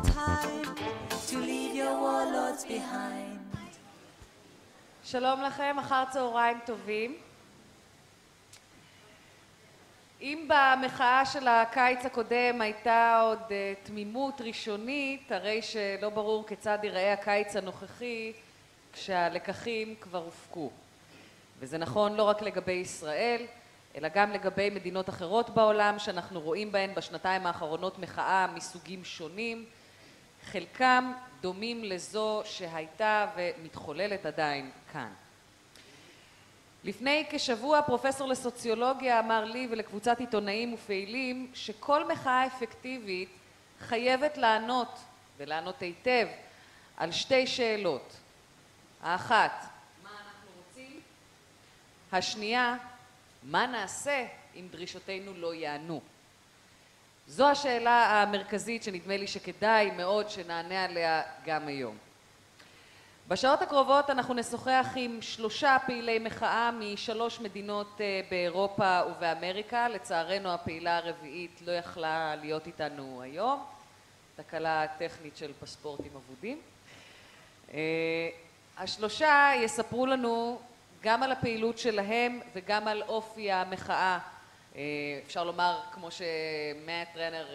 time to leave your warlords behind. שלום לכם, אחר צהריים טובים. אם במחאה של הקיץ הקודם הייתה עוד תמימות ראשונית, הרי שלא ברור כיצד ייראה הקיץ הנוכחי כשהלקחים כבר הופקו. וזה נכון לא רק לגבי ישראל, אלא גם לגבי מדינות אחרות בעולם שאנחנו רואים בהן בשנתיים האחרונות מחאה מסוגים שונים, חלקם דומים לזו שהייתה ומתחוללת עדיין כאן. לפני כשבוע פרופסור לסוציולוגיה אמר לי ולקבוצת עיתונאים ופעילים שכל מחאה אפקטיבית חייבת לענות, ולענות היטב, על שתי שאלות. האחת, מה אנחנו רוצים? השנייה, מה נעשה אם דרישותינו לא יענו? זו השאלה המרכזית שנדמה לי שכדאי מאוד שנענה עליה גם היום. בשעות הקרובות אנחנו נשוחח עם 3 פעילי מחאה מ3 מדינות באירופה ובאמריקה. לצערנו הפעילה הרביעית לא יכלה להיות איתנו היום, תקלה טכנית של פספורטים אבודים. ה3 יספרו לנו גם על הפעילות שלהם וגם על אופי המחאה. אפשר לומר, כמו שמאט טרנר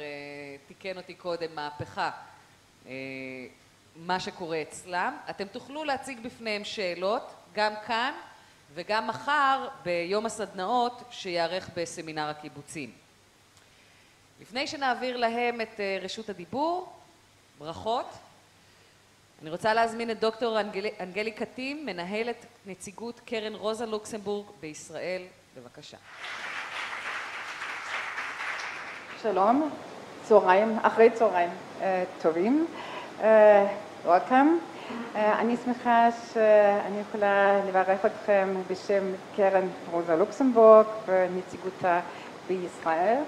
תיקן אותי קודם, מהפכה, מה שקורה אצלם. אתם תוכלו להציג בפניהם שאלות, גם כאן וגם מחר ביום הסדנאות שיערך בסמינר הקיבוצים. לפני שנעביר להם את רשות הדיבור, ברכות. אני רוצה להזמין את דוקטור אנגלי קטים, מנהלת נציגות קרן רוזה לוקסמבורג בישראל. בבקשה. שלום, אחרי צהריים טובים. welcome. אני שמחה שאני יכולה לברך אתכם בשם קרן רוזה לוקסמבורג ונציגותה בישראל.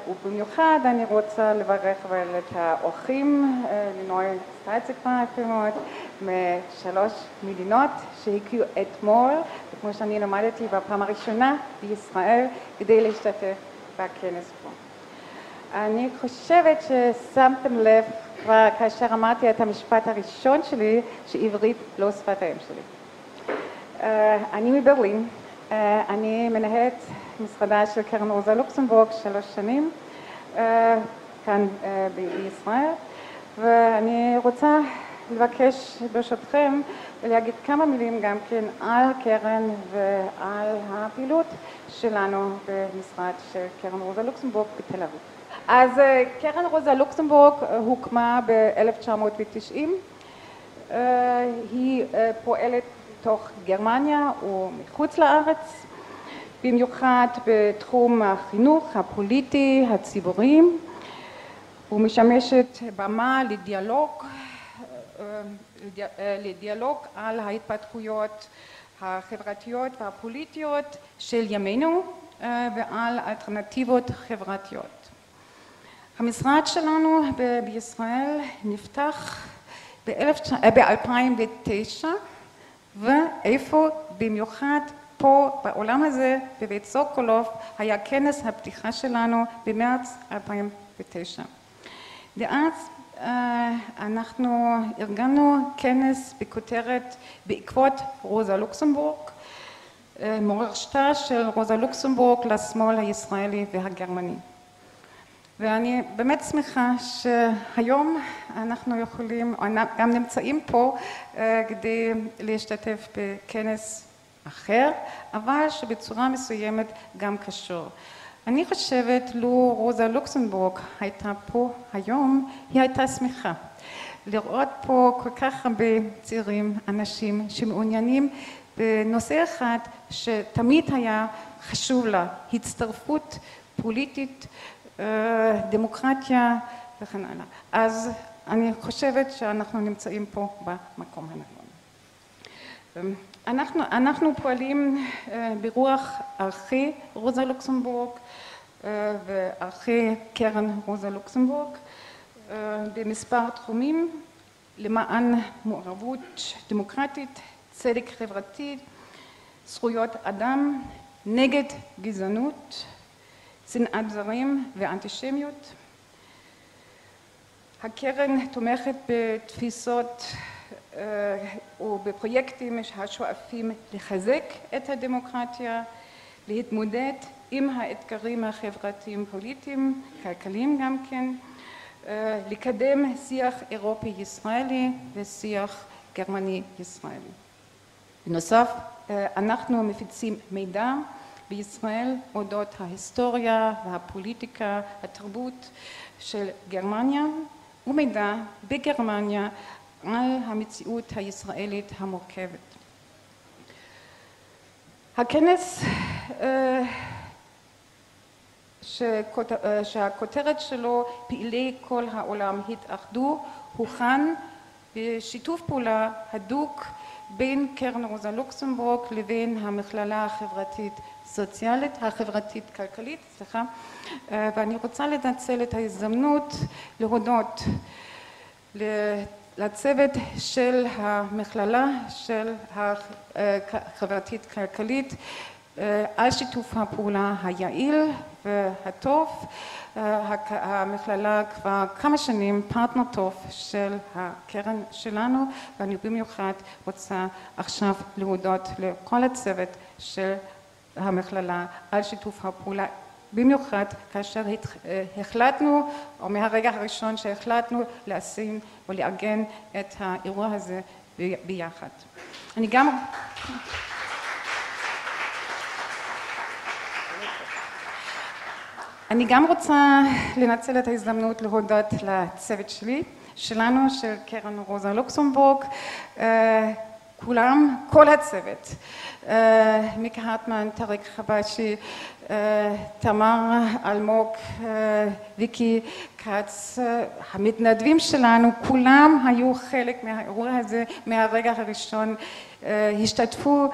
ובמיוחד אני רוצה לברך את האורחים לנוי סטייצקפרפמות מ3 מדינות שהגיעו אתמול, וכמו שאני למדתי בפעם הראשונה בישראל, כדי להשתתף בכנס פה. אני חושבת ששמתם לב כבר כאשר אמרתי את המשפט הראשון שלי, שעברית לא שפת האם שלי. אני מברלין, אני מנהלת משרדה של קרן רוזה לוקסמבורג 3 שנים כאן בישראל, ואני רוצה לבקש ברשותכם ולהגיד כמה מילים גם כן על הקרן ועל הפעילות שלנו במשרד של קרן רוזה לוקסמבורג בתל אביב. אז קרן רוזה לוקסמבורג הוקמה ב-1990, היא פועלת בתוך גרמניה ומחוץ לארץ, במיוחד בתחום החינוך, הפוליטי, הציבורי, ומשמשת במה לדיאלוג על ההתפתחויות החברתיות והפוליטיות של ימינו ועל אלטרנטיבות חברתיות. המשרד שלנו בישראל נפתח ב-2009, ואיפה במיוחד פה בעולם הזה בבית סוקולוב היה כנס הפתיחה שלנו במרץ 2009. ואז אנחנו ארגנו כנס בכותרת בעקבות רוזה לוקסמבורג, מורשתה של רוזה לוקסמבורג לשמאל הישראלי והגרמני. ואני באמת שמחה שהיום אנחנו יכולים, גם נמצאים פה כדי להשתתף בכנס אחר, אבל שבצורה מסוימת גם קשור. אני חושבת, לו רוזה לוקסמבורג הייתה פה היום, היא הייתה שמחה. לראות פה כל כך הרבה צעירים, אנשים שמעוניינים בנושא אחד שתמיד היה חשוב לה, הצטרפות פוליטית, דמוקרטיה וכן הלאה. אז אני חושבת שאנחנו נמצאים פה במקום הנכון. אנחנו פועלים ברוח ערכי רוזה לוקסמבורג וערכי קרן רוזה לוקסמבורג במספר תחומים למען מעורבות דמוקרטית, צדק חברתי, זכויות אדם, נגד גזענות, שנאת זרים ואנטישמיות. הקרן תומכת בתפיסות ובפרויקטים השואפים לחזק את הדמוקרטיה, להתמודד עם האתגרים החברתיים, פוליטיים, כלכליים גם כן, לקדם שיח אירופי-ישראלי ושיח גרמני-ישראלי. בנוסף, אנחנו מפיצים מידע בישראל אודות ההיסטוריה והפוליטיקה, התרבות של גרמניה, ומידע בגרמניה על המציאות הישראלית המורכבת. הכנס שהכותרת שלו פעילי כל העולם התאחדו הוכן בשיתוף פעולה הדוק בין קרן רוזה לוקסמבורג לבין המכללה החברתית-כלכלית, ואני רוצה לנצל את ההזדמנות להודות לצוות של המכללה של החברתית-כלכלית על שיתוף הפעולה היעיל והטוב. המכללה כבר כמה שנים פרטנר טוב של הקרן שלנו, ואני במיוחד רוצה עכשיו להודות לכל הצוות של המכללה על שיתוף הפעולה, במיוחד כאשר החלטנו, או מהרגע הראשון שהחלטנו לשים ולארגן את האירוע הזה ביחד. אני גם רוצה לנצל את ההזדמנות להודות לצוות שלנו, של קרן רוזה לוקסמבורג, כולם, כל הצוות, מיקה הרטמן, טריק חבשי, תמר אלמוג, ויקי קץ, המתנדבים שלנו, כולם היו חלק מהאירוע הזה מהרגע הראשון, השתתפו,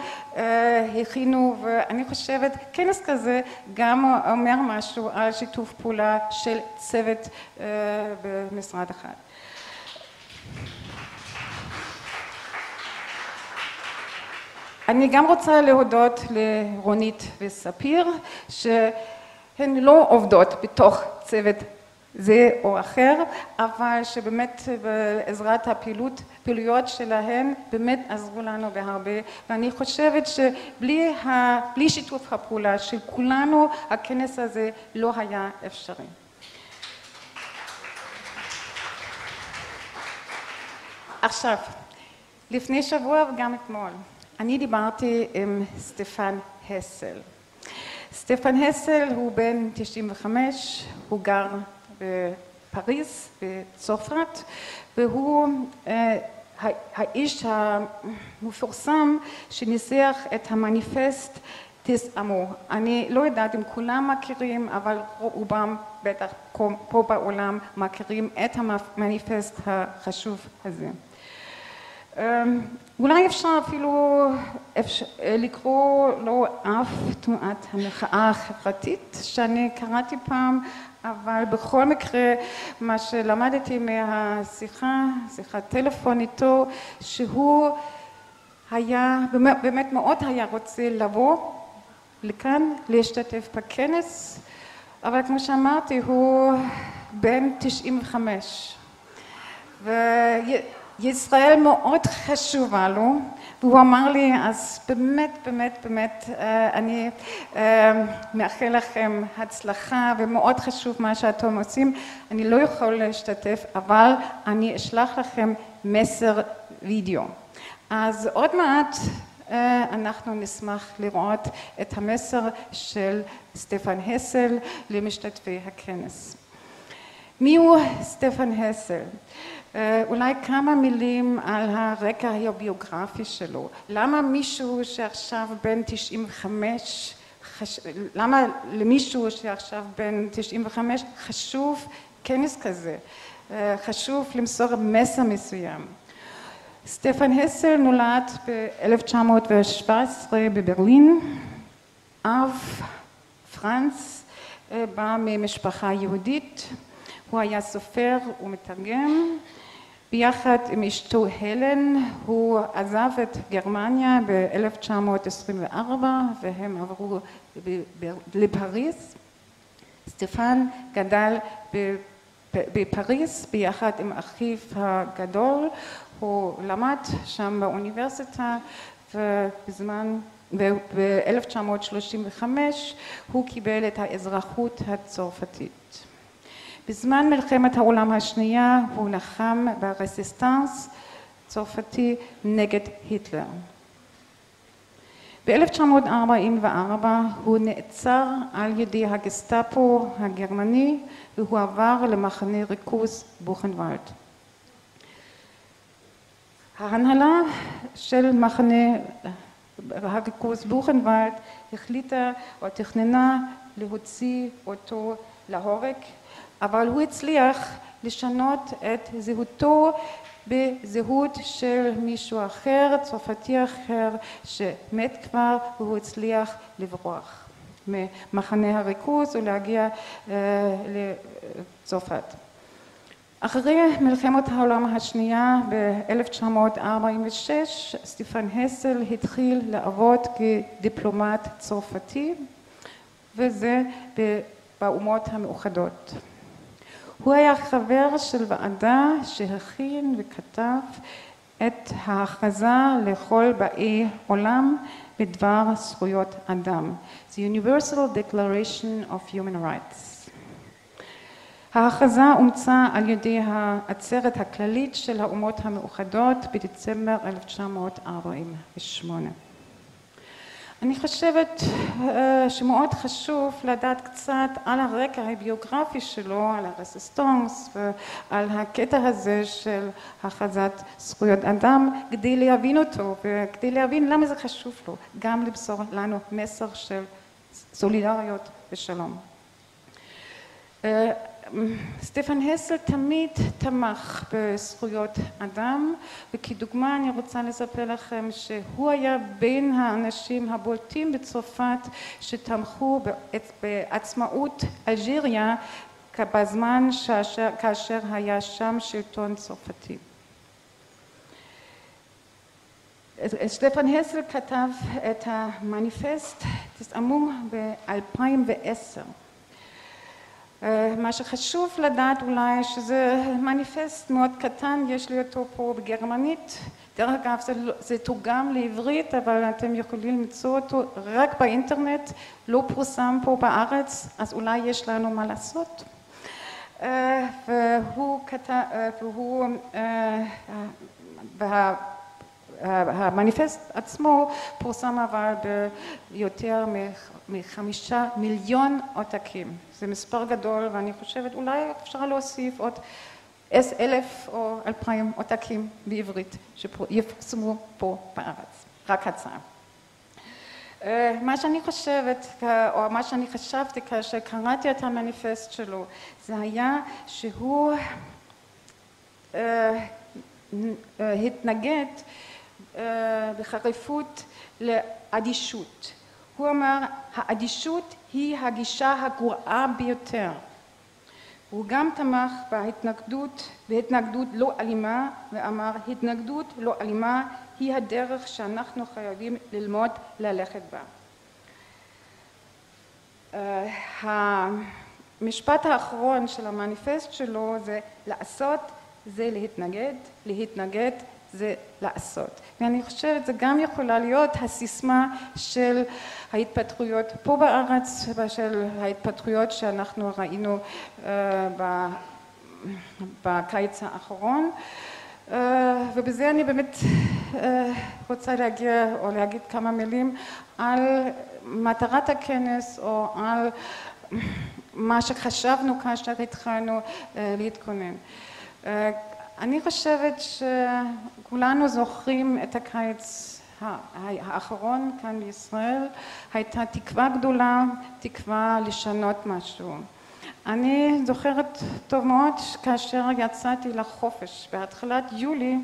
הכינו, ואני חושבת כנס כזה גם אומר משהו על שיתוף פעולה של צוות במשרד אחד. אני גם רוצה להודות לרונית וספיר, שהן לא עובדות בתוך צוות זה או אחר, אבל שבאמת בעזרת הפעילויות שלהן באמת עזרו לנו בהרבה, ואני חושבת שבלי שיתוף הפעולה של כולנו, הכנס הזה לא היה אפשרי. עכשיו, לפני שבוע וגם אתמול, אני דיברתי עם סטפן הסל. סטפן הסל הוא בן 95, הוא גר בפריז, בצרפת, והוא האיש המפורסם שניסח את המניפסט תסעמו. אני לא יודעת אם כולם מכירים, אבל רובם בטח פה בעולם מכירים את המניפסט החשוב הזה. אולי אפשר אפילו לקרוא לו אף תנועת המחאה החברתית שאני קראתי פעם, אבל בכל מקרה מה שלמדתי שיחת טלפון איתו, שהוא היה באמת מאוד היה רוצה לבוא לכאן להשתתף בכנס, אבל כמו שאמרתי הוא בן 95 ישראל מאוד חשובה לו, והוא אמר לי, אז באמת, אני מאחל לכם הצלחה, ומאוד חשוב מה שאתם עושים, אני לא יכול להשתתף, אבל אני אשלח לכם מסר וידאו. אז עוד מעט אנחנו נשמח לראות את המסר של סטפן הסל למשתתפי הכנס. מי הוא סטפן הסל? אולי כמה מילים על הרקע הביוגרפי שלו. למה מישהו שעכשיו בן 95, למה למישהו שעכשיו בן 95 חשוב כנס כזה? חשוב למסור מסר מסוים. סטפן הסל נולד ב-1917 בברלין. אב פרנץ בא ממשפחה יהודית. הוא היה סופר ומתרגם. ביחד עם אשתו הלן הוא עזב את גרמניה ב-1924 והם עברו לפריז. סטפן גדל בפריז ביחד עם אחיו הגדול. הוא למד שם באוניברסיטה וב-1935 הוא קיבל את האזרחות הצרפתית. בזמן מלחמת העולם השנייה הוא לחם ברסיסטנס צרפתי נגד היטלר. ב-1944 הוא נעצר על ידי הגסטאפו הגרמני והוא עבר למחנה ריכוז בוכנוולד. ההנהלה של מחנה הריכוז בוכנוולד החליטה או תכננה להוציא אותו להורג, אבל הוא הצליח לשנות את זהותו בזהות של מישהו אחר, צרפתי אחר שמת כבר, והוא הצליח לברוח ממחנה הריכוז ולהגיע לצרפת. אחרי מלחמת העולם השנייה ב-1946 סטפן הסל התחיל לעבוד כדיפלומט צרפתי, וזה באומות המאוחדות. הוא היה חבר של ועדה שהכין וכתב את ההכרזה לכל באי עולם בדבר זכויות אדם, The Universal Declaration of Human Rights. ההכרזה אומצה על ידי העצרת הכללית של האומות המאוחדות בדצמבר 1948. אני חושבת שמאוד חשוב לדעת קצת על הרקע הביוגרפי שלו, על הרסיסטנס ועל הקטע הזה של הכרזת זכויות אדם, כדי להבין אותו וכדי להבין למה זה חשוב לו, גם למסור לנו מסר של סולידריות ושלום. סטפן הסל תמיד תמך בזכויות אדם, וכדוגמה אני רוצה לספר לכם שהוא היה בין האנשים הבולטים בצרפת שתמכו בעצמאות אלג'יריה בזמן כאשר היה שם שלטון צרפתי. סטפן הסל כתב את המניפסט, תסתמו ב-2010. מה שחשוב לדעת אולי שזה מניפסט מאוד קטן, יש לי אותו פה בגרמנית, דרך אגב זה תורגם לעברית, אבל אתם יכולים למצוא אותו רק באינטרנט, לא פורסם פה בארץ, אז אולי יש לנו מה לעשות. המניפסט עצמו פורסם אבל ביותר מ5 מיליון עותקים. זה מספר גדול, ואני חושבת אולי אפשר להוסיף עוד 1,000 או 2,000 עותקים בעברית שיפורסמו פה בארץ. רק הצעה. מה שאני חושבת, או מה שאני חשבתי כאשר קראתי את המניפסט שלו, זה היה שהוא התנגד בחריפות לאדישות. הוא אמר, האדישות היא הגישה הגרועה ביותר. הוא גם תמך בהתנגדות לא אלימה, ואמר, התנגדות לא אלימה היא הדרך שאנחנו חייבים ללמוד ללכת בה. המשפט האחרון של המניפסט שלו זה לעשות זה להתנגד, להתנגד זה לעשות. ואני חושבת זה גם יכולה להיות הסיסמה של ההתפתחויות פה בארץ ושל ההתפתחויות שאנחנו ראינו בקיץ האחרון. ובזה אני באמת רוצה להגיע או להגיד כמה מילים על מטרת הכנס או על מה שחשבנו כאשר התחלנו להתכונן. אני חושבת שכולנו זוכרים את הקיץ האחרון כאן בישראל, הייתה תקווה גדולה, תקווה לשנות משהו. אני זוכרת טוב מאוד כאשר יצאתי לחופש בהתחלת יולי,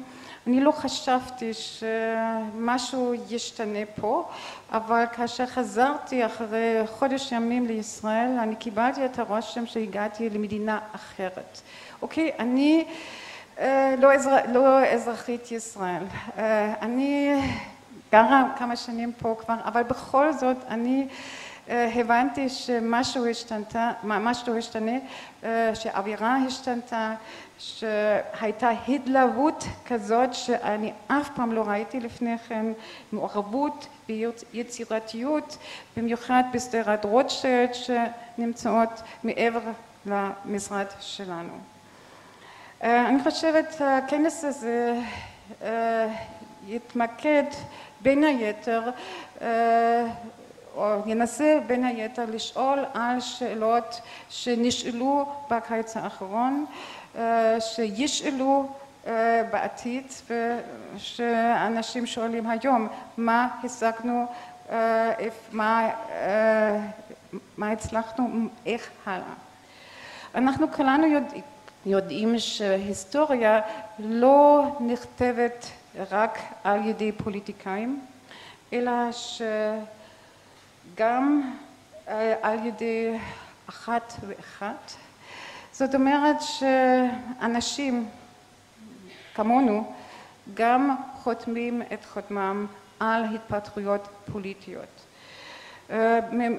אני לא חשבתי שמשהו ישתנה פה, אבל כאשר חזרתי אחרי חודש ימים לישראל, אני קיבלתי את הרושם שהגעתי למדינה אחרת. אוקיי, אני לא אזרחית ישראל, אני גרה כמה שנים פה כבר, אבל בכל זאת אני הבנתי שמשהו השתנה, שהאווירה השתנתה, שהייתה התלהבות כזאת שאני אף פעם לא ראיתי לפני כן, מעורבות ויצירתיות, במיוחד בשדרת רוטשילד שנמצאות מעבר למשרד שלנו. אני חושבת הכנס הזה יתמקד בין היתר, או ינסה בין היתר לשאול על שאלות שנשאלו בקיץ האחרון, שישאלו בעתיד ושאנשים שואלים היום מה השגנו, מה הצלחנו, איך הלאה. אנחנו כולנו יודעים שהיסטוריה לא נכתבת רק על ידי פוליטיקאים, אלא שגם על ידי אחת ואחת. זאת אומרת שאנשים כמונו גם חותמים את חותמם על התפתחויות פוליטיות.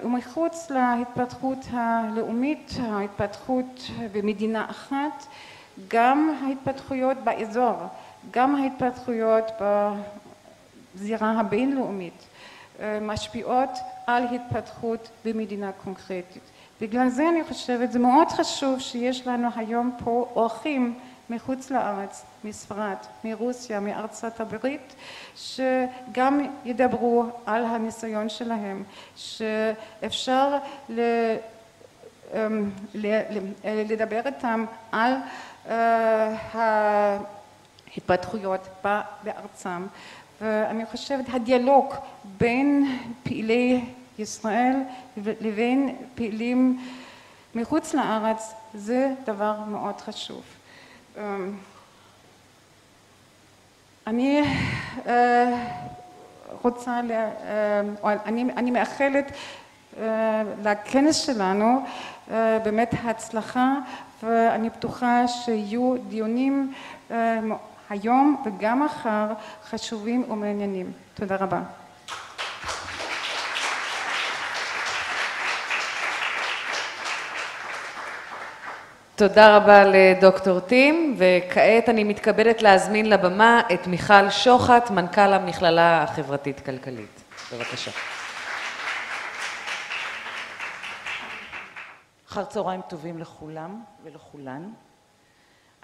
ומחוץ להתפתחות הלאומית, ההתפתחות במדינה אחת, גם ההתפתחויות באזור, גם ההתפתחויות בזירה הבינלאומית משפיעות על התפתחות במדינה קונקרטית. בגלל זה אני חושבת, זה מאוד חשוב שיש לנו היום פה אורחים מחוץ לארץ, מספרד, מרוסיה, מארצות הברית, שגם ידברו על הניסיון שלהם, שאפשר לדבר איתם על ההתפתחויות בארצם. ואני חושבת, הדיאלוג בין פעילי ישראל לבין פעילים מחוץ לארץ, זה דבר מאוד חשוב. אני רוצה, אני מאחלת לכנס שלנו באמת הצלחה, ואני בטוחה שיהיו דיונים היום וגם מחר חשובים ומעניינים. תודה רבה. תודה רבה לדוקטור טים, וכעת אני מתכבדת להזמין לבמה את מיכל שוחט, מנכ"ל המכללה החברתית-כלכלית. בבקשה. אחר צהריים טובים לכולם ולכולן.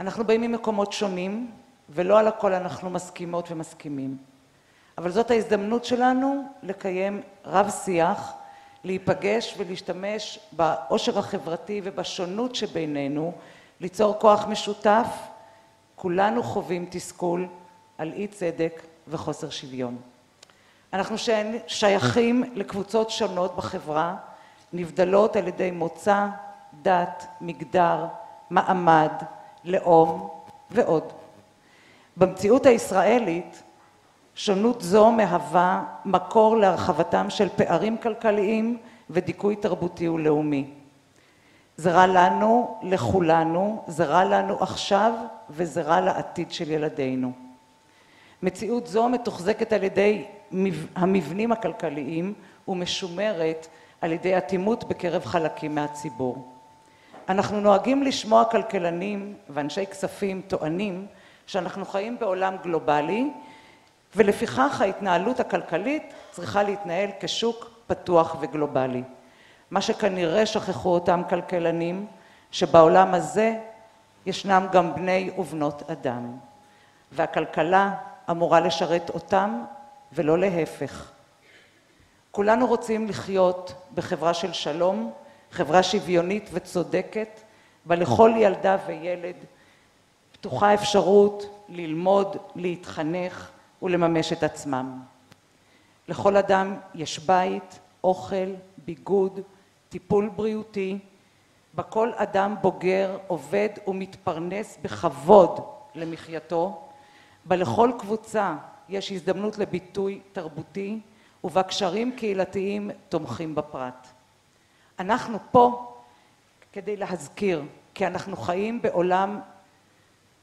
אנחנו באים ממקומות שונים, ולא על הכל אנחנו מסכימות ומסכימים. אבל זאת ההזדמנות שלנו לקיים רב שיח, להיפגש ולהשתמש בעושר החברתי ובשונות שבינינו, ליצור כוח משותף. כולנו חווים תסכול על אי צדק וחוסר שוויון. אנחנו שייכים לקבוצות שונות בחברה, נבדלות על ידי מוצא, דת, מגדר, מעמד, לאום ועוד. במציאות הישראלית, שונות זו מהווה מקור להרחבתם של פערים כלכליים ודיכוי תרבותי ולאומי. זה רע לנו, לכולנו, זה רע לנו עכשיו וזה רע לעתיד של ילדינו. מציאות זו מתוחזקת על ידי המבנים הכלכליים ומשומרת על ידי אטימות בקרב חלקים מהציבור. אנחנו נוהגים לשמוע כלכלנים ואנשי כספים טוענים שאנחנו חיים בעולם גלובלי, ולפיכך ההתנהלות הכלכלית צריכה להתנהל כשוק פתוח וגלובלי. מה שכנראה שכחו אותם כלכלנים, שבעולם הזה ישנם גם בני ובנות אדם, והכלכלה אמורה לשרת אותם ולא להפך. כולנו רוצים לחיות בחברה של שלום, חברה שוויונית וצודקת, בה לכל ילדה וילד פתוחה אפשרות ללמוד, להתחנך ולממש את עצמם. לכל אדם יש בית, אוכל, ביגוד, טיפול בריאותי, בה כל אדם בוגר, עובד ומתפרנס בכבוד למחייתו, בה לכל קבוצה יש הזדמנות לביטוי תרבותי, ובה קשרים קהילתיים תומכים בפרט. אנחנו פה כדי להזכיר, כי אנחנו חיים בעולם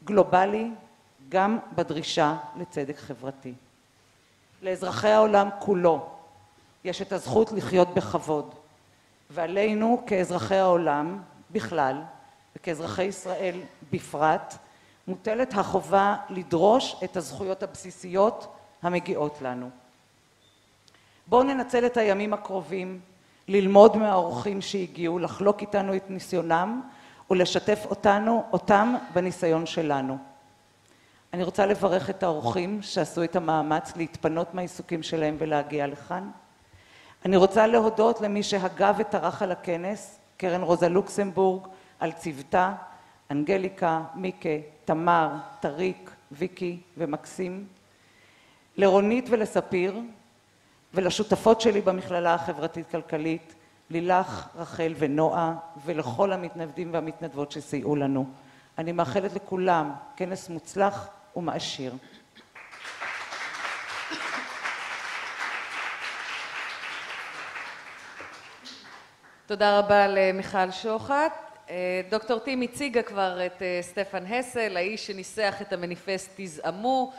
גלובלי, גם בדרישה לצדק חברתי. לאזרחי העולם כולו יש את הזכות לחיות בכבוד, ועלינו כאזרחי העולם בכלל וכאזרחי ישראל בפרט מוטלת החובה לדרוש את הזכויות הבסיסיות המגיעות לנו. בואו ננצל את הימים הקרובים ללמוד מהאורחים שהגיעו, לחלוק איתנו את ניסיונם ולשתף אותם בניסיון שלנו. אני רוצה לברך את האורחים שעשו את המאמץ להתפנות מהעיסוקים שלהם ולהגיע לכאן. אני רוצה להודות למי שהגה וטרח על הכנס, קרן רוזה לוקסמבורג, על צוותה, אנגליקה, מיקה, תמר, טריק, ויקי ומקסים, לרונית ולספיר, ולשותפות שלי במכללה החברתית-כלכלית, לילך, רחל ונועה, ולכל המתנדבים והמתנדבות שסייעו לנו. אני מאחלת לכולם כנס מוצלח ומעשיר. תודה רבה למיכל שוחט. דוקטור טים הציגה כבר את סטפן הסל, האיש שניסח את המניפסט תזעמו,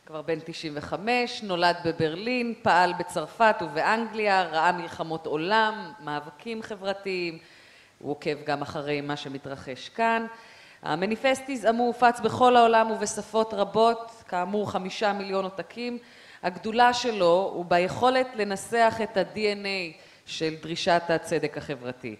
כבר בן 95, נולד בברלין, פעל בצרפת ובאנגליה, ראה מלחמות עולם, מאבקים חברתיים, הוא עוקב גם אחרי מה שמתרחש כאן. המניפסט תזעמו הופץ בכל העולם ובשפות רבות, כאמור 5 מיליון עותקים. הגדולה שלו הוא ביכולת לנסח את ה-DNA של דרישת הצדק החברתי.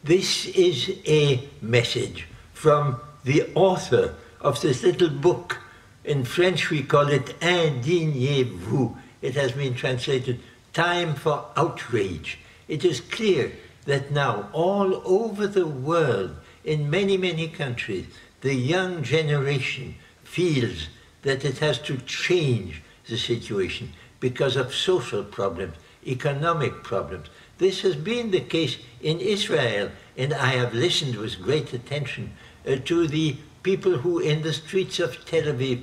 This is a message from the author of this little book. In French we call it Indignez-vous. It has been translated Time for Outrage. It is clear that now all over the world, in many, many countries, the young generation feels that it has to change the situation because of social problems, economic problems. This has been the case in Israel, and I have listened with great attention to the people who in the streets of Tel Aviv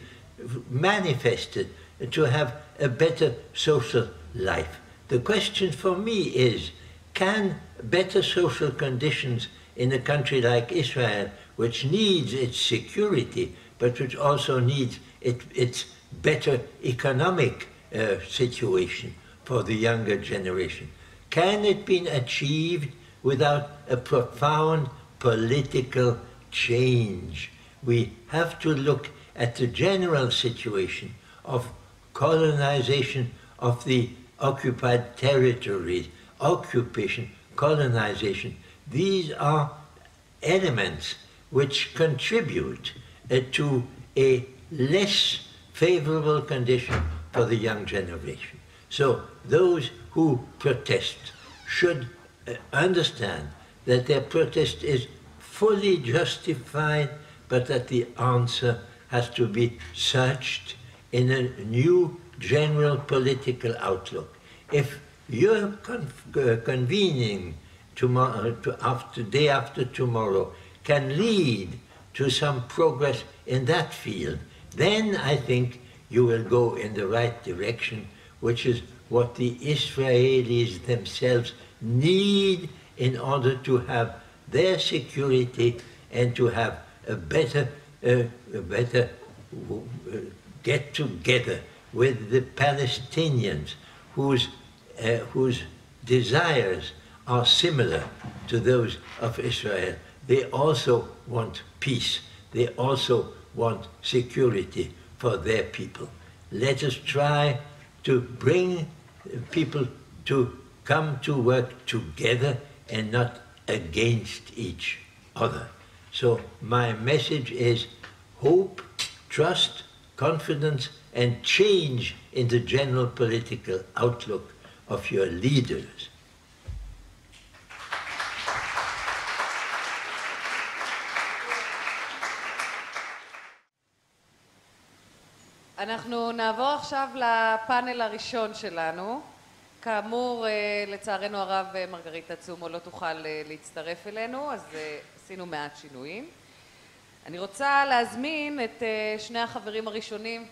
manifested to have a better social life. The question for me is, can better social conditions in a country like Israel, which needs its security, but which also needs its better economic situation for the younger generation, can it be achieved without a profound political change? We have to look at the general situation of colonization of the occupied territories, occupation, colonization. These are elements which contribute to a less favorable condition for the young generation. So those who protest should understand that their protest is fully justified, but that the answer has to be searched in a new general political outlook. If you're convening tomorrow, day after tomorrow, can lead to some progress in that field, then I think you will go in the right direction, which is what the Israelis themselves need in order to have their security and to have a better get together with the Palestinians whose desires are similar to those of Israel. They also want peace. They also want security for their people. Let us try to bring people to come to work together and not against each other. So my message is hope, trust, confidence, and change in the general political outlook of your leaders. אנחנו נעבור עכשיו לפאנל הראשון שלנו. כאמור, לצערנו הרב, מרגריטה צומו לא תוכל להצטרף אלינו, אז עשינו מעט שינויים. אני רוצה להזמין את שני החברים הראשונים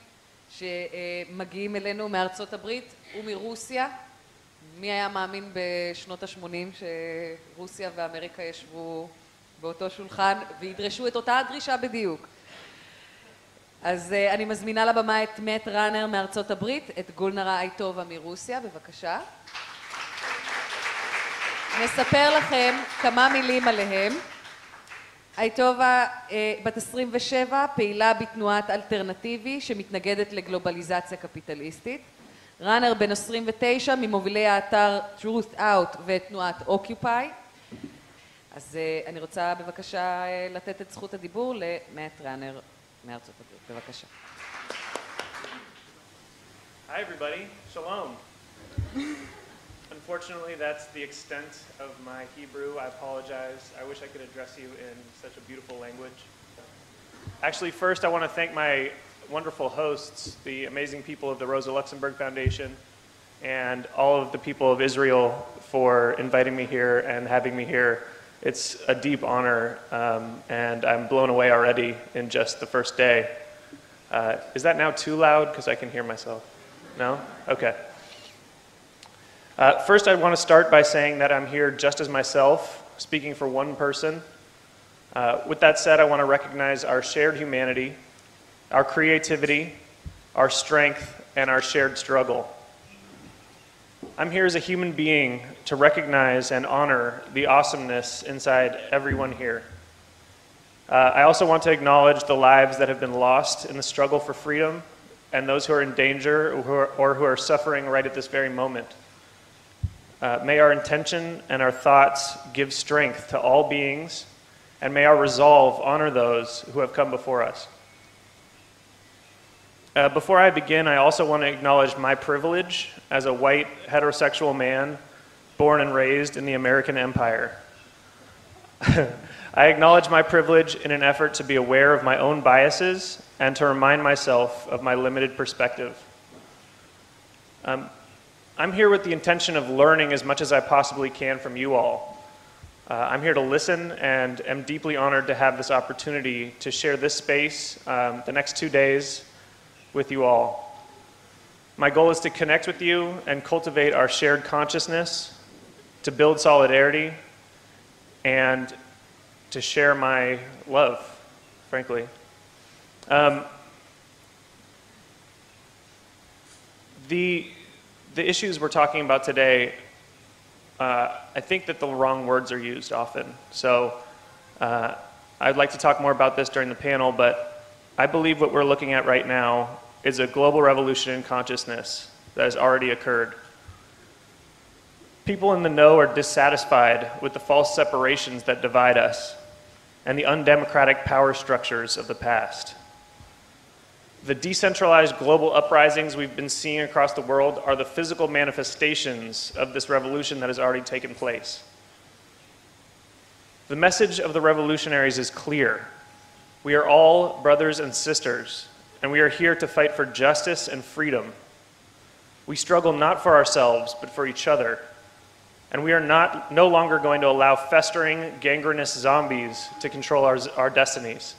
שמגיעים אלינו מארצות הברית ומרוסיה. מי היה מאמין בשנות ה-80 שרוסיה ואמריקה ישבו באותו שולחן וידרשו את אותה הדרישה בדיוק? אז אני מזמינה לבמה את מאט ראנר מארצות הברית, את גולנרה אייטובה מרוסיה, בבקשה. נספר לכם כמה מילים עליהם. אייטובה בת 27, פעילה בתנועת אלטרנטיבי שמתנגדת לגלובליזציה קפיטליסטית. ראנר בן 29, ממובילי האתר Truth Out ותנועת Occupy. אז אני רוצה בבקשה לתת את זכות הדיבור למאט ראנר מארצות הברית. בבקשה. Hi everybody, shalom. Unfortunately, that's the extent of my Hebrew. I apologize. I wish I could address you in such a beautiful language. Actually, first I want to thank my wonderful hosts, the amazing people of the Rosa Luxemburg Foundation, and all of the people of Israel for inviting me here and having me here. It's a deep honor, and I'm blown away already in just the first day. Is that now too loud? Because I can hear myself. No? Okay. First, I want to start by saying that I'm here just as myself, speaking for one person. With that said, I want to recognize our shared humanity, our creativity, our strength, and our shared struggle. I'm here as a human being to recognize and honor the awesomeness inside everyone here. I also want to acknowledge the lives that have been lost in the struggle for freedom and those who are in danger or who are suffering right at this very moment. May our intention and our thoughts give strength to all beings, and may our resolve honor those who have come before us. Before I begin, I also want to acknowledge my privilege as a white heterosexual man born and raised in the American Empire. I acknowledge my privilege in an effort to be aware of my own biases and to remind myself of my limited perspective. I'm here with the intention of learning as much as I possibly can from you all. I'm here to listen and am deeply honored to have this opportunity to share this space the next 2 days with you all. My goal is to connect with you and cultivate our shared consciousness, to build solidarity, and to share my love, frankly. The issues we're talking about today, I think that the wrong words are used often. So I'd like to talk more about this during the panel, but I believe what we're looking at right now is a global revolution in consciousness that has already occurred. People in the know are dissatisfied with the false separations that divide us and the undemocratic power structures of the past. The decentralized global uprisings we've been seeing across the world are the physical manifestations of this revolution that has already taken place. The message of the revolutionaries is clear. We are all brothers and sisters, and we are here to fight for justice and freedom. We struggle not for ourselves, but for each other. And we are no longer going to allow festering, gangrenous zombies to control our destinies.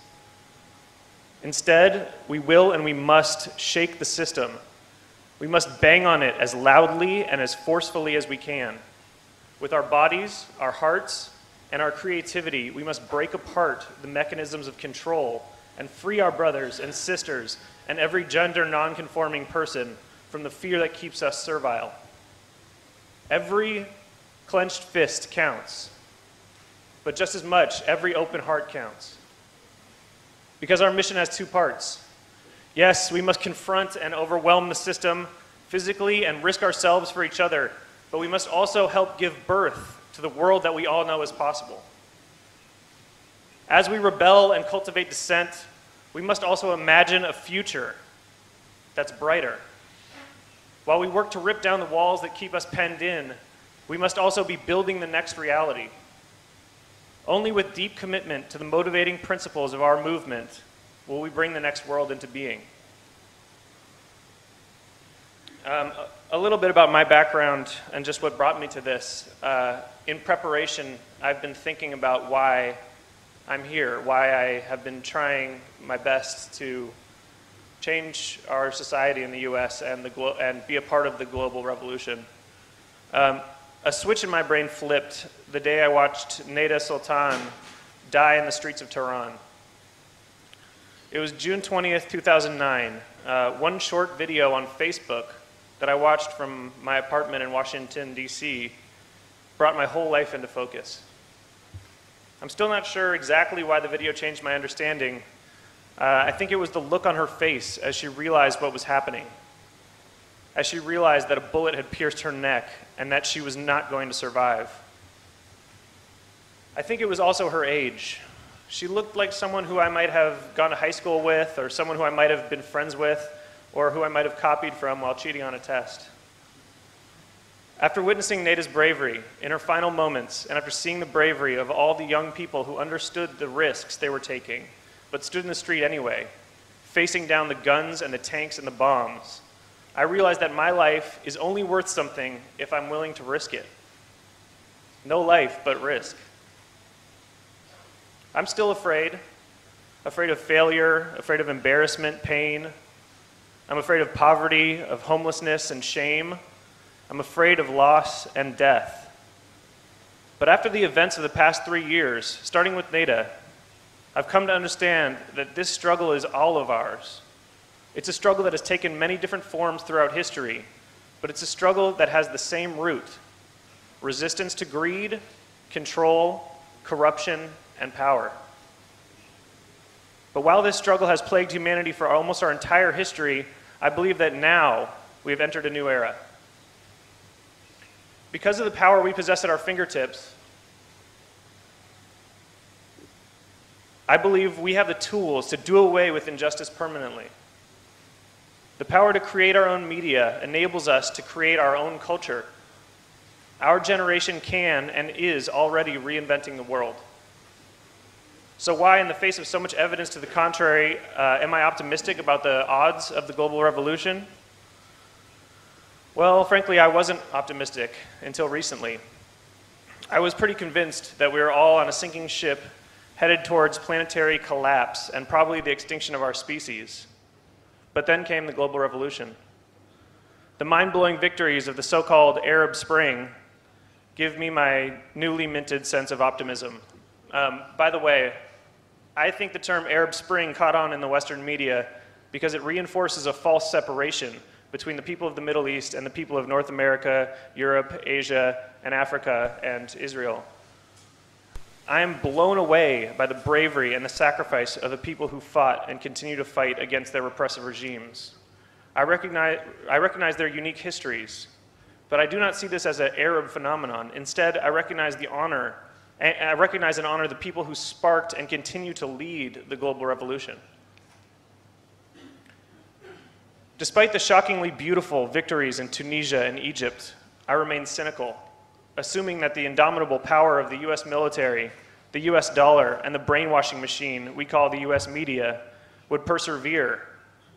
Instead, we will and we must shake the system. We must bang on it as loudly and as forcefully as we can. With our bodies, our hearts, and our creativity, we must break apart the mechanisms of control and free our brothers and sisters and every gender non-conforming person from the fear that keeps us servile. Every clenched fist counts, but just as much, every open heart counts. Because our mission has 2 parts. Yes, we must confront and overwhelm the system physically and risk ourselves for each other, but we must also help give birth to the world that we all know is possible. As we rebel and cultivate dissent, we must also imagine a future that's brighter. While we work to rip down the walls that keep us penned in, we must also be building the next reality. Only with deep commitment to the motivating principles of our movement will we bring the next world into being. A little bit about my background and just what brought me to this. In preparation, I've been thinking about why I'm here, why I have been trying my best to change our society in the US and be a part of the global revolution. A switch in my brain flipped the day I watched Neda Sultan die in the streets of Tehran. It was June 20th, 2009. One short video on Facebook that I watched from my apartment in Washington, D.C. brought my whole life into focus. I'm still not sure exactly why the video changed my understanding. I think it was the look on her face as she realized what was happening, as she realized that a bullet had pierced her neck and that she was not going to survive. I think it was also her age. She looked like someone who I might have gone to high school with, or someone who I might have been friends with, or who I might have copied from while cheating on a test. After witnessing Nada's bravery in her final moments, and after seeing the bravery of all the young people who understood the risks they were taking, but stood in the street anyway, facing down the guns and the tanks and the bombs, I realized that my life is only worth something if I'm willing to risk it. No life but risk. I'm still afraid of failure, afraid of embarrassment, pain. I'm afraid of poverty, of homelessness and shame. I'm afraid of loss and death. But after the events of the past 3 years, starting with Nada, I've come to understand that this struggle is all of ours. It's a struggle that has taken many different forms throughout history, but it's a struggle that has the same root: resistance to greed, control, corruption, and power. But while this struggle has plagued humanity for almost our entire history, I believe that now we have entered a new era. Because of the power we possess at our fingertips, I believe we have the tools to do away with injustice permanently. The power to create our own media enables us to create our own culture. Our generation can and is already reinventing the world. So why, in the face of so much evidence to the contrary, am I optimistic about the odds of the global revolution? Well, frankly, I wasn't optimistic until recently. I was pretty convinced that we were all on a sinking ship headed towards planetary collapse and probably the extinction of our species. But then came the global revolution. The mind-blowing victories of the so-called Arab Spring give me my newly minted sense of optimism. By the way, I think the term Arab Spring caught on in the Western media because it reinforces a false separation between the people of the Middle East and the people of North America, Europe, Asia, and Africa, and Israel. I am blown away by the bravery and the sacrifice of the people who fought and continue to fight against their repressive regimes. I recognize their unique histories, but I do not see this as an Arab phenomenon. Instead, I recognize and honor the people who sparked and continue to lead the global revolution. Despite the shockingly beautiful victories in Tunisia and Egypt, I remain cynical, assuming that the indomitable power of the US military, the US dollar, and the brainwashing machine we call the US media would persevere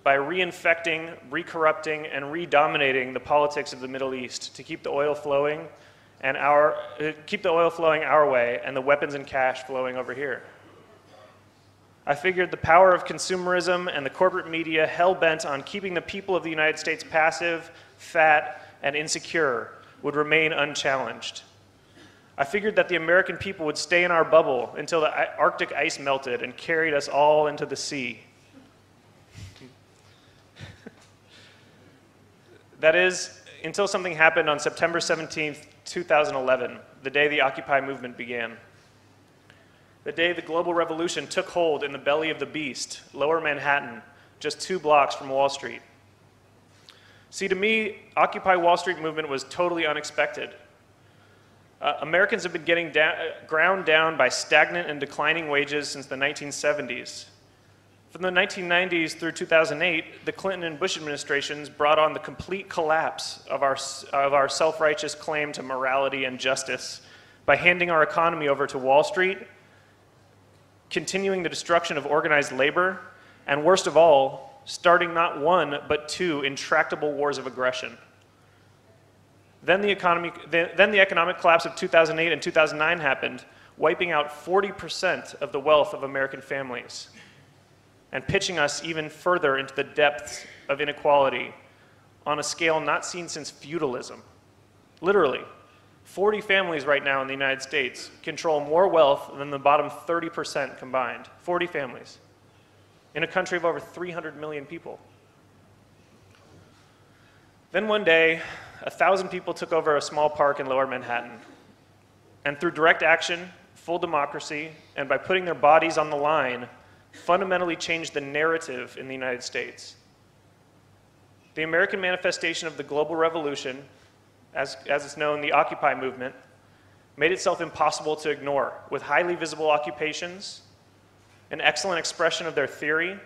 by reinfecting, recorrupting, and redominating the politics of the Middle East to keep the oil flowing our way and the weapons and cash flowing over here. I figured the power of consumerism and the corporate media hell-bent on keeping the people of the United States passive, fat, and insecure would remain unchallenged. I figured that the American people would stay in our bubble until the Arctic ice melted and carried us all into the sea. That is, until something happened on September 17th, 2011, the day the Occupy movement began. The day the global revolution took hold in the belly of the beast, Lower Manhattan, just 2 blocks from Wall Street. See, to me, Occupy Wall Street movement was totally unexpected. Americans have been getting ground down by stagnant and declining wages since the 1970s. From the 1990s through 2008, the Clinton and Bush administrations brought on the complete collapse of our self-righteous claim to morality and justice by handing our economy over to Wall Street, continuing the destruction of organized labor, and worst of all, starting not 1, but 2 intractable wars of aggression. Then the economic collapse of 2008 and 2009 happened, wiping out 40% of the wealth of American families and pitching us even further into the depths of inequality on a scale not seen since feudalism. Literally, 40 families right now in the United States control more wealth than the bottom 30% combined. 40 families. in a country of over 300 million people. Then one day, 1,000 people took over a small park in Lower Manhattan. And through direct action, full democracy, and by putting their bodies on the line, fundamentally changed the narrative in the United States. The American manifestation of the global revolution, as it's known, the Occupy movement, made itself impossible to ignore, with highly visible occupations, an excellent expression of their theory.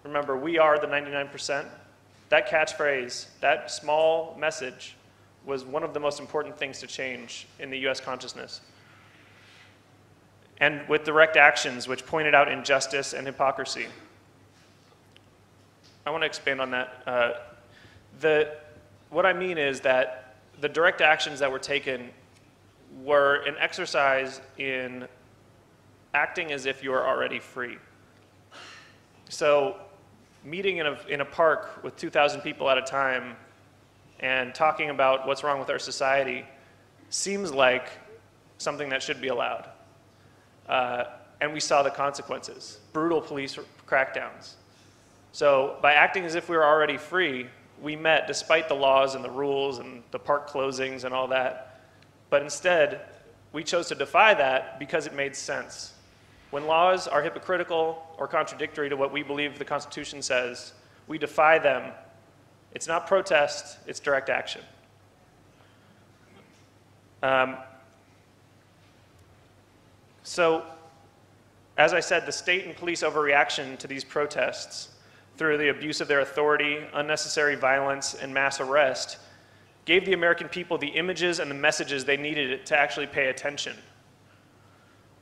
Remember, we are the 99%. That catchphrase, that small message, was one of the most important things to change in the US consciousness. And with direct actions which pointed out injustice and hypocrisy. I want to expand on that. What I mean is that the direct actions that were taken were an exercise in acting as if you are already free. So meeting in a park with 2,000 people at a time and talking about what's wrong with our society seems like something that should be allowed. And we saw the consequences, brutal police crackdowns. So by acting as if we were already free, we met despite the laws and the rules and the park closings and all that. But instead, we chose to defy that because it made sense. When laws are hypocritical or contradictory to what we believe the Constitution says, we defy them. It's not protest, it's direct action. So, as I said, the state and police overreaction to these protests through the abuse of their authority, unnecessary violence, and mass arrest gave the American people the images and the messages they needed to actually pay attention.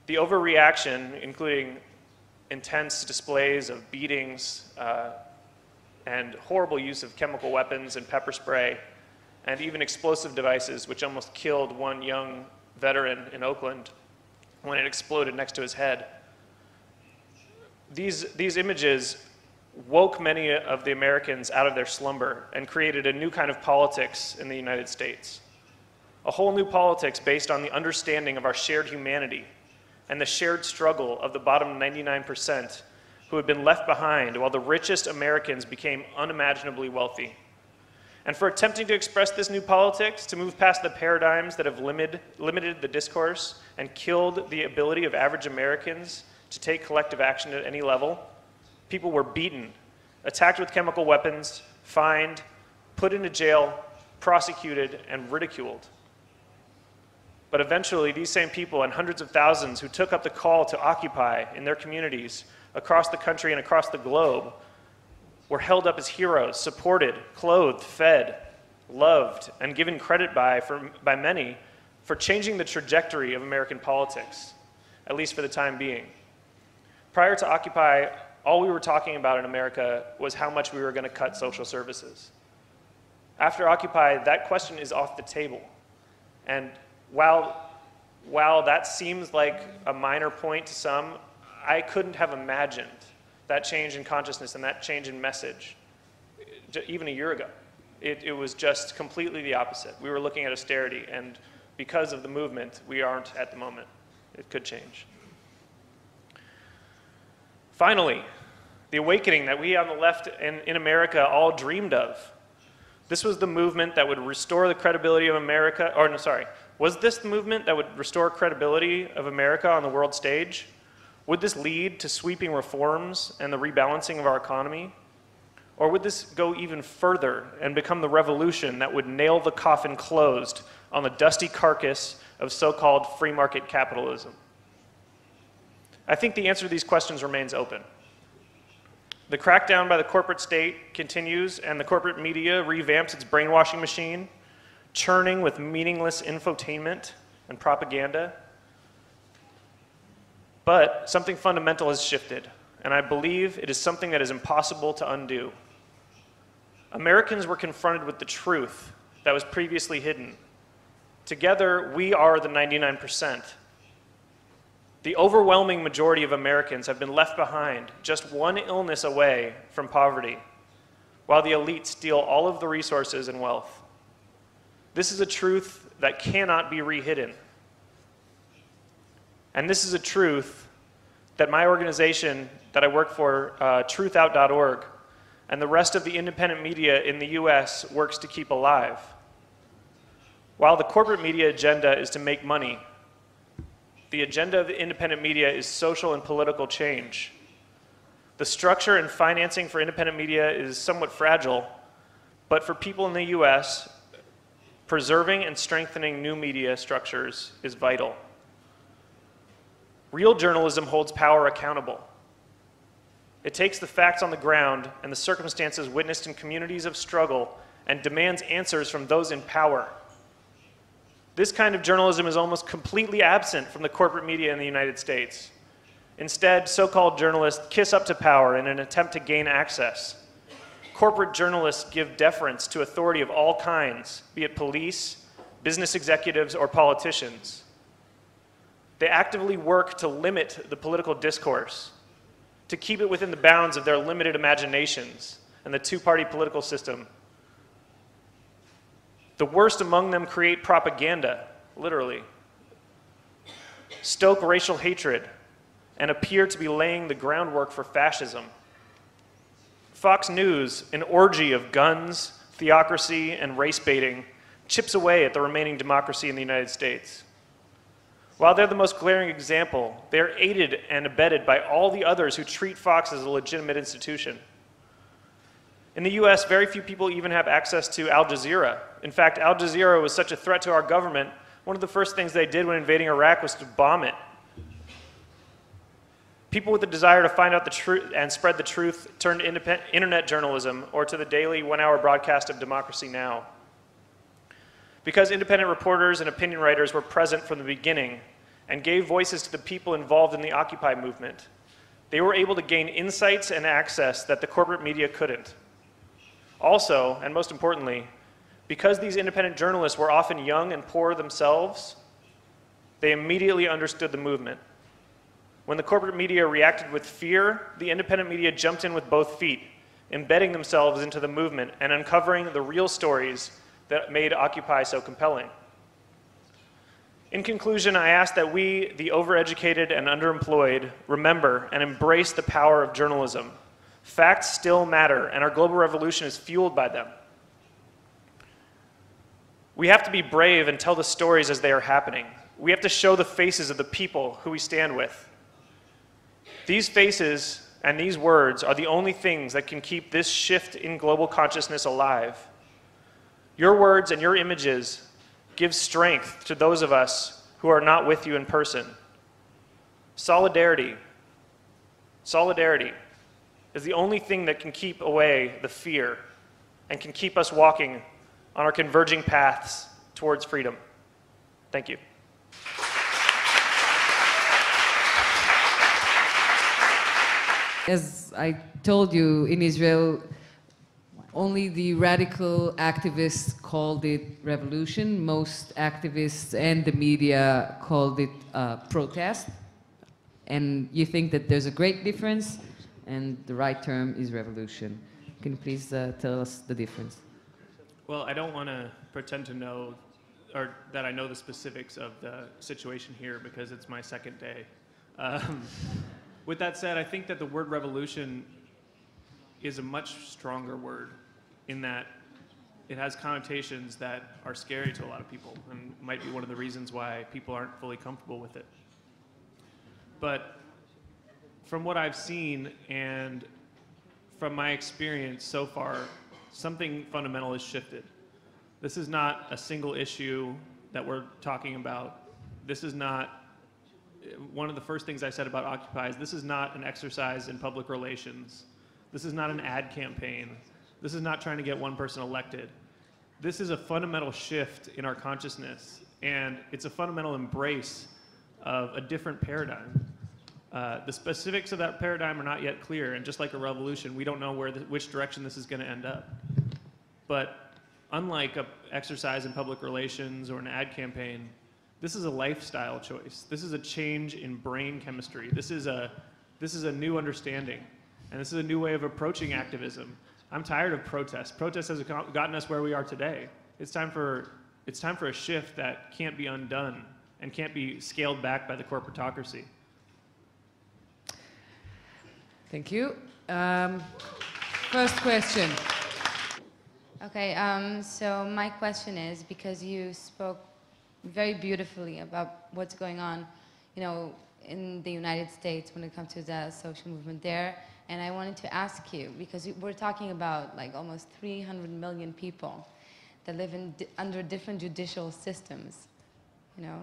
The overreaction, including intense displays of beatings and horrible use of chemical weapons and pepper spray, and even explosive devices, which almost killed one young veteran in Oakland when it exploded next to his head. These images woke many of the Americans out of their slumber and created a new kind of politics in the United States. A whole new politics based on the understanding of our shared humanity and the shared struggle of the bottom 99% who had been left behind while the richest Americans became unimaginably wealthy. And for attempting to express this new politics, to move past the paradigms that have limited the discourse and killed the ability of average Americans to take collective action at any level, people were beaten, attacked with chemical weapons, fined, put into jail, prosecuted, and ridiculed. But eventually, these same people and hundreds of thousands who took up the call to occupy in their communities across the country and across the globe were held up as heroes, supported, clothed, fed, loved, and given credit by many for changing the trajectory of American politics, at least for the time being. Prior to Occupy, all we were talking about in America was how much we were going to cut social services. After Occupy, that question is off the table. And while that seems like a minor point to some, I couldn't have imagined that change in consciousness and that change in message even a year ago. It was just completely the opposite. We were looking at austerity, and because of the movement, we aren't at the moment. It could change. Finally, the awakening that we on the left in America all dreamed of. This was the movement that would restore the credibility of America, was this the movement that would restore credibility of America on the world stage? Would this lead to sweeping reforms and the rebalancing of our economy? Or would this go even further and become the revolution that would nail the coffin closed on the dusty carcass of so-called free market capitalism? I think the answer to these questions remains open. The crackdown by the corporate state continues, and the corporate media revamps its brainwashing machine, churning with meaningless infotainment and propaganda. But something fundamental has shifted, and I believe it is something that is impossible to undo. Americans were confronted with the truth that was previously hidden. Together, we are the 99%. The overwhelming majority of Americans have been left behind, just one illness away from poverty, while the elite steal all of the resources and wealth. This is a truth that cannot be rehidden. And this is a truth that my organization that I work for, truthout.org, and the rest of the independent media in the US works to keep alive. While the corporate media agenda is to make money, the agenda of the independent media is social and political change. The structure and financing for independent media is somewhat fragile, but for people in the US, preserving and strengthening new media structures is vital. Real journalism holds power accountable. It takes the facts on the ground and the circumstances witnessed in communities of struggle and demands answers from those in power. This kind of journalism is almost completely absent from the corporate media in the United States. Instead, so-called journalists kiss up to power in an attempt to gain access. Corporate journalists give deference to authority of all kinds, be it police, business executives, or politicians. They actively work to limit the political discourse, to keep it within the bounds of their limited imaginations and the two-party political system. The worst among them create propaganda, literally, stoke racial hatred, and appear to be laying the groundwork for fascism. Fox News, an orgy of guns, theocracy, and race baiting, chips away at the remaining democracy in the United States. While they're the most glaring example, they are aided and abetted by all the others who treat Fox as a legitimate institution. In the US, very few people even have access to Al Jazeera. In fact, Al Jazeera was such a threat to our government, one of the first things they did when invading Iraq was to bomb it. People with the desire to find out the truth and spread the truth turned to internet journalism or to the daily one-hour broadcast of Democracy Now! Because independent reporters and opinion writers were present from the beginning and gave voices to the people involved in the Occupy movement, they were able to gain insights and access that the corporate media couldn't. Also, and most importantly, because these independent journalists were often young and poor themselves, they immediately understood the movement. When the corporate media reacted with fear, the independent media jumped in with both feet, embedding themselves into the movement and uncovering the real stories that made Occupy so compelling. In conclusion, I ask that we, the overeducated and underemployed, remember and embrace the power of journalism. Facts still matter, and our global revolution is fueled by them. We have to be brave and tell the stories as they are happening. We have to show the faces of the people who we stand with. These faces and these words are the only things that can keep this shift in global consciousness alive. Your words and your images give strength to those of us who are not with you in person. Solidarity is the only thing that can keep away the fear and can keep us walking on our converging paths towards freedom. Thank you. As I told you, in Israel, only the radical activists called it revolution. Most activists and the media called it protest. And you think that there's a great difference, and the right term is revolution. Can you please tell us the difference? Well, I don't want to pretend to know, or that I know the specifics of the situation here because it's my second day. With that said, I think that the word revolution is a much stronger word in that it has connotations that are scary to a lot of people and might be one of the reasons why people aren't fully comfortable with it. But from what I've seen and from my experience so far, something fundamental has shifted. This is not a single issue that we're talking about. This is not, one of the first things I said about Occupy is this is not an exercise in public relations. This is not an ad campaign. This is not trying to get one person elected. This is a fundamental shift in our consciousness, and it's a fundamental embrace of a different paradigm. The specifics of that paradigm are not yet clear, and just like a revolution, we don't know which direction this is going to end up. But unlike an exercise in public relations or an ad campaign, this is a lifestyle choice. This is a change in brain chemistry. This is a new understanding, and this is a new way of approaching activism. I'm tired of protest. Protest has gotten us where we are today. It's time for a shift that can't be undone and can't be scaled back by the corporatocracy. Thank you. First question. Okay, so my question is, because you spoke very beautifully about what's going on, in the United States when it comes to the social movement there, and I wanted to ask you, because we're talking about like almost 300 million people that live under different judicial systems,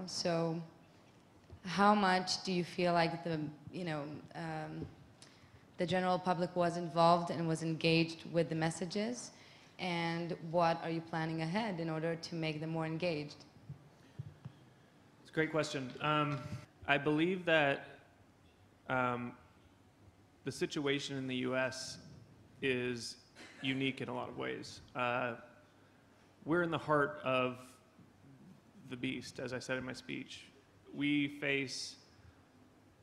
so how much do you feel like the general public was involved and was engaged with the messages, and what are you planning ahead in order to make them more engaged? It's a great question. I believe that the situation in the U.S. is unique in a lot of ways. We're in the heart of the beast, as I said in my speech. We face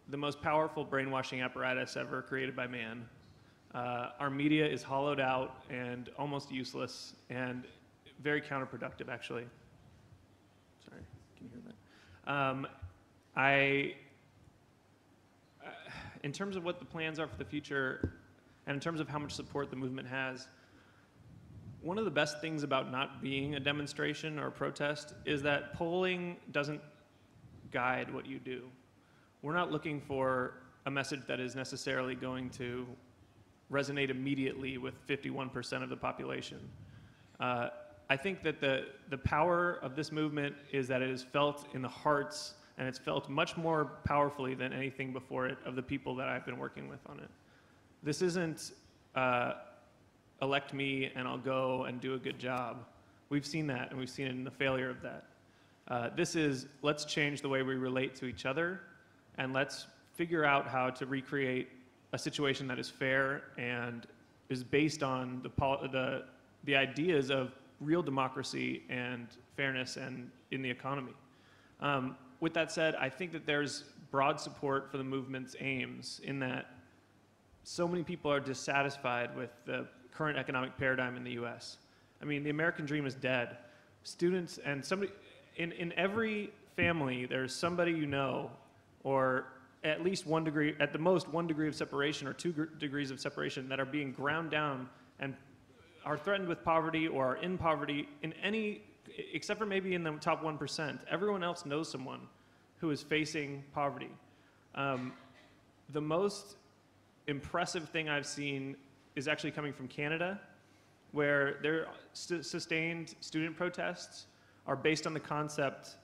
the most powerful brainwashing apparatus ever created by man. Our media is hollowed out and almost useless and very counterproductive, actually. Sorry, can you hear that? In terms of what the plans are for the future, and in terms of how much support the movement has, one of the best things about not being a demonstration or a protest is that polling doesn't guide what you do. We're not looking for a message that is necessarily going to resonate immediately with 51% of the population. I think that the power of this movement is that it is felt in the hearts, and it's felt much more powerfully than anything before it of the people that I've been working with on it. This isn't elect me and I'll go and do a good job. We've seen that, and we've seen it in the failure of that. This is, let's change the way we relate to each other, and let's figure out how to recreate a situation that is fair and is based on the ideas of real democracy and fairness and in the economy. With that said, I think that there's broad support for the movement's aims in that so many people are dissatisfied with the current economic paradigm in the US. I mean, the American dream is dead. Students and somebody, in every family, there's somebody you know, or at least one degree, at the most 1 degree of separation or 2 degrees of separation, that are being ground down and are threatened with poverty or are in poverty in any, except for maybe in the top 1%. Everyone else knows someone who is facing poverty. The most impressive thing I've seen is actually coming from Canada, where their sustained student protests are based on the concept,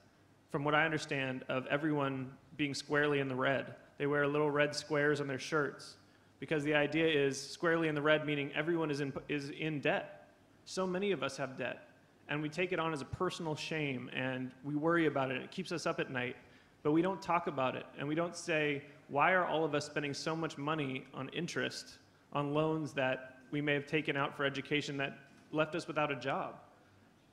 from what I understand, of everyone being squarely in the red. They wear little red squares on their shirts because the idea is squarely in the red, meaning everyone is in debt. So many of us have debt, and we take it on as a personal shame, and we worry about it. It keeps us up at night, but we don't talk about it, and we don't say, why are all of us spending so much money on interest, on loans that we may have taken out for education that left us without a job?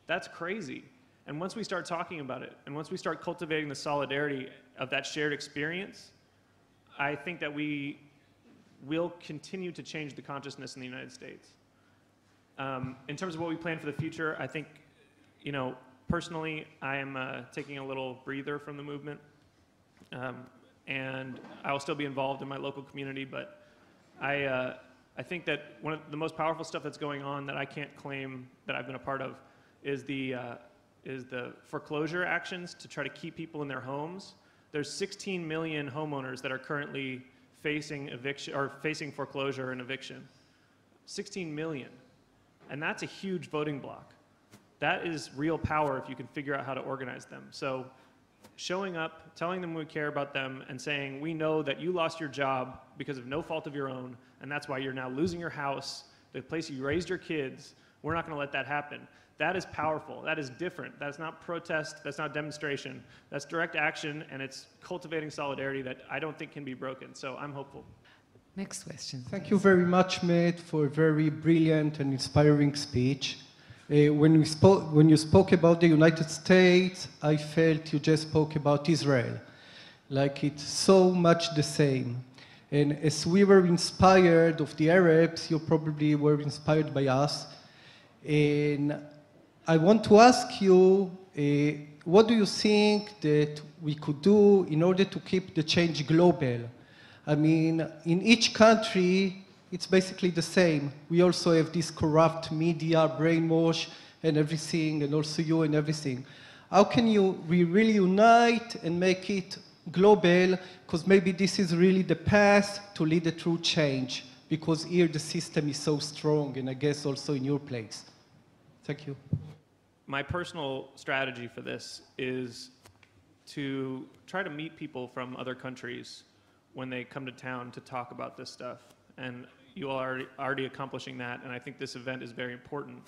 That's crazy. And once we start talking about it, and once we start cultivating the solidarity of that shared experience, I think that we will continue to change the consciousness in the United States. In terms of what we plan for the future, I think, personally, I am taking a little breather from the movement, and I will still be involved in my local community, but I think that one of the most powerful stuff that's going on that I can't claim that I've been a part of is the foreclosure actions to try to keep people in their homes. There's 16 million homeowners that are currently facing eviction or facing foreclosure and eviction. 16 million. And that's a huge voting block. That is real power if you can figure out how to organize them. So showing up, telling them we care about them, and saying, we know that you lost your job because of no fault of your own, and that's why you're now losing your house, the place you raised your kids. We're not going to let that happen. That is powerful. That is different. That's not protest. That's not demonstration. That's direct action, and it's cultivating solidarity that I don't think can be broken. So I'm hopeful. Next question. Thank you very much, Matt, for a very brilliant and inspiring speech. When you spoke about the United States, I felt you just spoke about Israel. Like it's so much the same. And as we were inspired of the Arabs, you probably were inspired by us. And I want to ask you, what do you think that we could do in order to keep the change global? I mean, in each country, it's basically the same. We also have this corrupt media, brainwash, and everything, and also you and everything. How can we really unite and make it global? Because maybe this is really the path to lead a true change, because here the system is so strong, and I guess also in your place. Thank you. My personal strategy for this is to try to meet people from other countries when they come to town to talk about this stuff. And you are already accomplishing that, and I think this event is very important.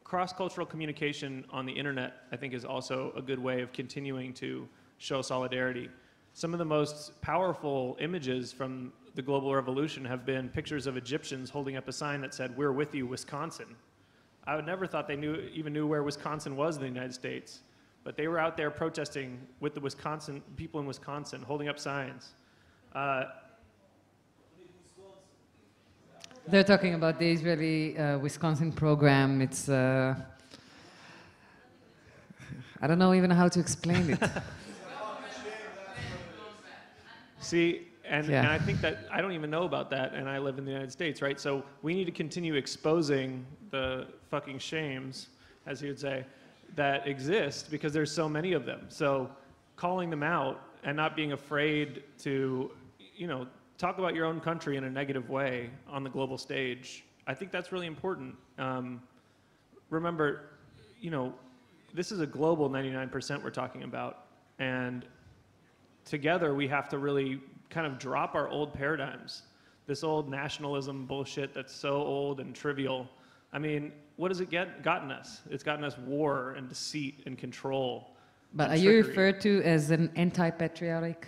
Cross-cultural communication on the internet, I think, is also a good way of continuing to show solidarity. Some of the most powerful images from the global revolution have been pictures of Egyptians holding up a sign that said, "We're with you, Wisconsin." I would never thought they even knew where Wisconsin was in the United States, but they were out there protesting with the people in Wisconsin, holding up signs. They're talking about the Israeli Wisconsin program. It's, I don't know even how to explain it. See, and I think that I don't even know about that, and I live in the United States, right? So we need to continue exposing the fucking shames, as he would say, that exist, because there's so many of them. So calling them out and not being afraid to, talk about your own country in a negative way on the global stage, I think that's really important. Remember, this is a global 99% we're talking about, and together we have to really kind of drop our old paradigms, this old nationalism bullshit that's so old and trivial. I mean, what has it gotten us? It's gotten us war and deceit and control. But are you referred to as an anti-patriotic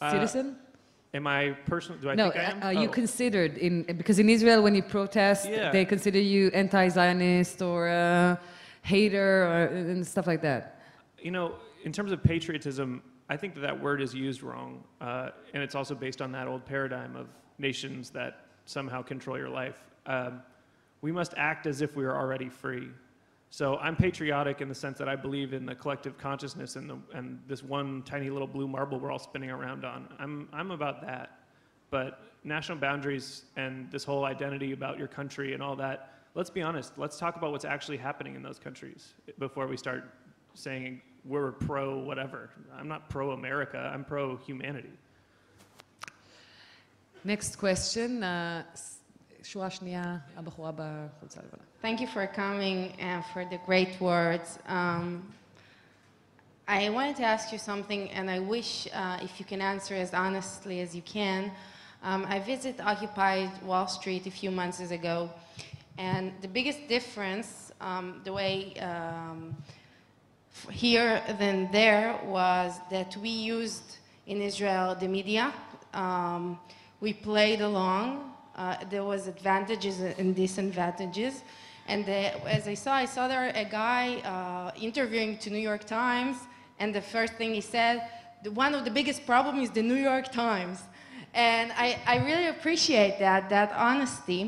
citizen? Am I personally? Do I no, think I am? are you considered because in Israel when you protest, they consider you anti-Zionist or hater and stuff like that? In terms of patriotism, I think that word is used wrong, and it's also based on that old paradigm of nations that somehow control your life. We must act as if we are already free. So I'm patriotic in the sense that I believe in the collective consciousness and this one tiny little blue marble we're all spinning around on. I'm about that. But national boundaries and this whole identity about your country and all that, let's be honest. Let's talk about what's actually happening in those countries before we start saying we're pro whatever. I'm not pro America. I'm pro humanity. Next question. שורה שנייה, הבחורה בחולצה לבנה. Thank you for coming and for the great words. I wanted to ask you something, and I wish if you can answer as honestly as you can. I visited occupied Wall Street a few months ago, and the biggest difference, the way here than there, was that we used in Israel the media. We played along. There was advantages and disadvantages. And as I saw there a guy interviewing to New York Times, and the first thing he said, one of the biggest problems is the New York Times. And I really appreciate that honesty.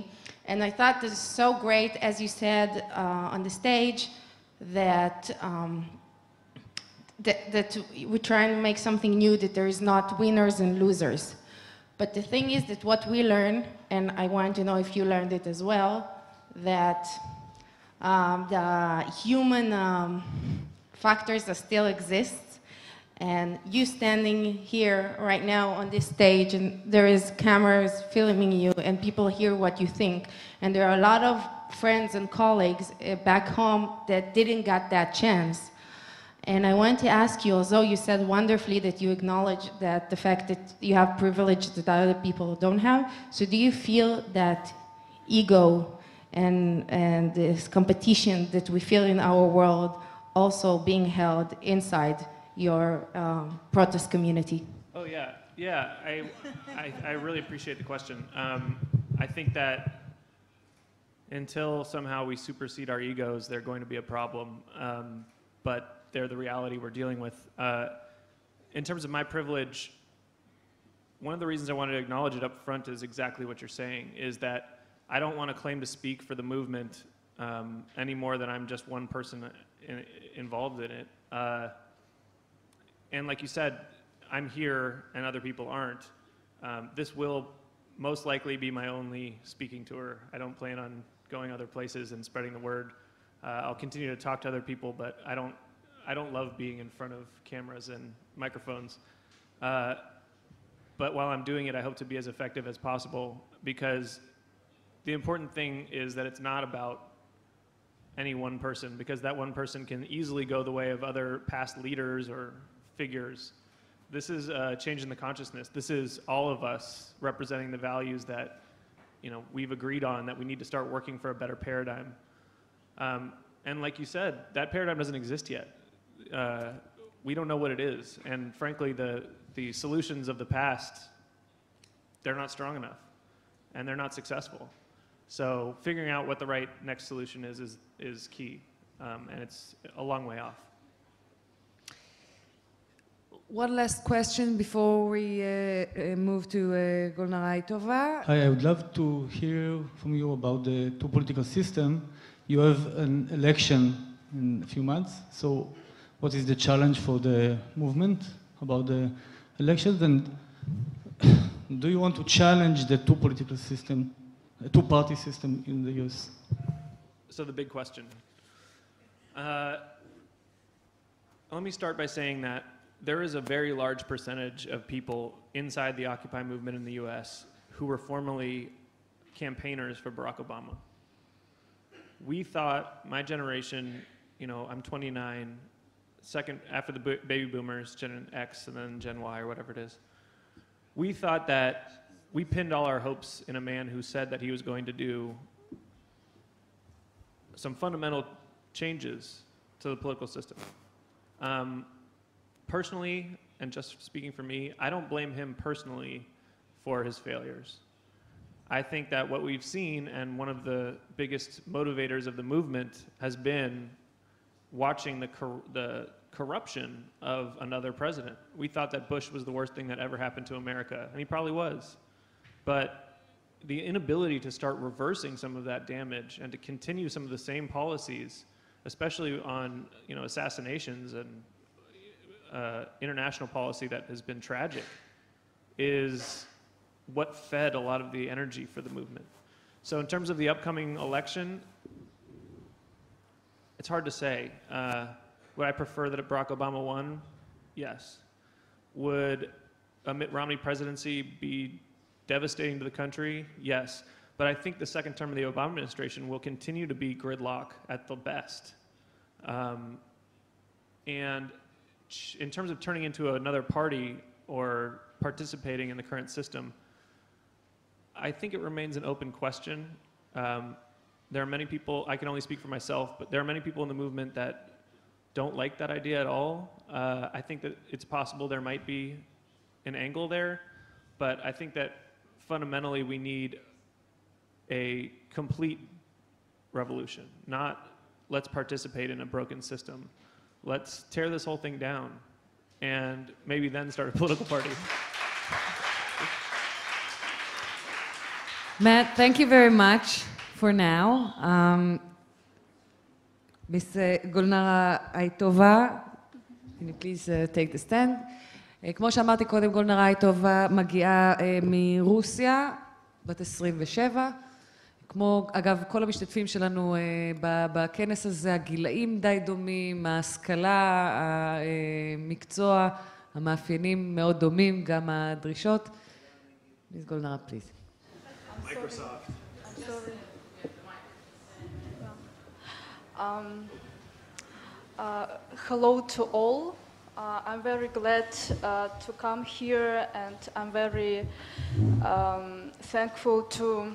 And I thought this is so great, as you said on the stage, that we're trying to make something new, that there is not winners and losers. But the thing is that what we learn, and I want to know if you learned it as well, that the human factors that still exist, and you standing here right now on this stage, and there is cameras filming you, and people hear what you think, and there are a lot of friends and colleagues back home that didn't get that chance. And I want to ask you, although you said wonderfully that you acknowledge that the fact that you have privilege that other people don't have, so do you feel that ego and this competition that we feel in our world also being held inside your protest community? Oh yeah. I really appreciate the question. I think that until somehow we supersede our egos, they're going to be a problem. But they're the reality we're dealing with. In terms of my privilege, one of the reasons I wanted to acknowledge it up front is exactly what you're saying, is that I don't want to claim to speak for the movement any more than I'm just one person involved in it. And like you said, I'm here and other people aren't, this will most likely be my only speaking tour. I don't plan on going other places and spreading the word. I'll continue to talk to other people, but I don't love being in front of cameras and microphones. But while I'm doing it, I hope to be as effective as possible, because the important thing is that it's not about any one person, because that one person can easily go the way of other past leaders or figures. This is changing the consciousness. This is all of us representing the values that, you know, we've agreed on, that we need to start working for a better paradigm. And like you said, that paradigm doesn't exist yet. We don't know what it is. And frankly, the solutions of the past, they're not strong enough, and they're not successful. So figuring out what the right next solution is key, and it's a long way off. One last question before we move to Golnara Itova. I would love to hear from you about the two political system. You have an election in a few months, so what is the challenge for the movement about the elections, and do you want to challenge the two political system, two-party system in the US? So the big question. Let me start by saying that there is a very large percentage of people inside the Occupy movement in the US who were formerly campaigners for Barack Obama. We thought, my generation, you know, I'm 29, second after the baby boomers, Gen X and then Gen Y or whatever it is. We thought that we pinned all our hopes in a man who said that he was going to do some fundamental changes to the political system. Personally, and just speaking for me, I don't blame him personally for his failures. I think that what we've seen, and one of the biggest motivators of the movement, has been watching the corruption of another president. We thought that Bush was the worst thing that ever happened to America, and he probably was. But the inability to start reversing some of that damage and to continue some of the same policies, especially on, you know, assassinations and international policy that has been tragic, is what fed a lot of the energy for the movement. So in terms of the upcoming election, it's hard to say. Would I prefer that Barack Obama won? Yes. Would a Mitt Romney presidency be devastating to the country? Yes. But I think the second term of the Obama administration will continue to be gridlock at the best. And in terms of turning into another party or participating in the current system, I think it remains an open question. There are many people, I can only speak for myself, but there are many people in the movement that don't like that idea at all. I think that it's possible there might be an angle there, but I think that fundamentally we need a complete revolution, not let's participate in a broken system. Let's tear this whole thing down and maybe then start a political party. Matt, thank you very much for now. Miss Golnara Itova, can you please take the stand? כמו שאמרתי קודם, גולנרה איטובה מגיעה מרוסיה, בת 27. כמו, אגב, כל המשתתפים שלנו בכנס הזה, הגילאים די דומים, ההשכלה, המקצוע, המאפיינים מאוד דומים, גם הדרישות. מיס גולנרה, פליז. Microsoft. I'm sorry. Hello to all. I'm very glad to come here, and I'm very thankful to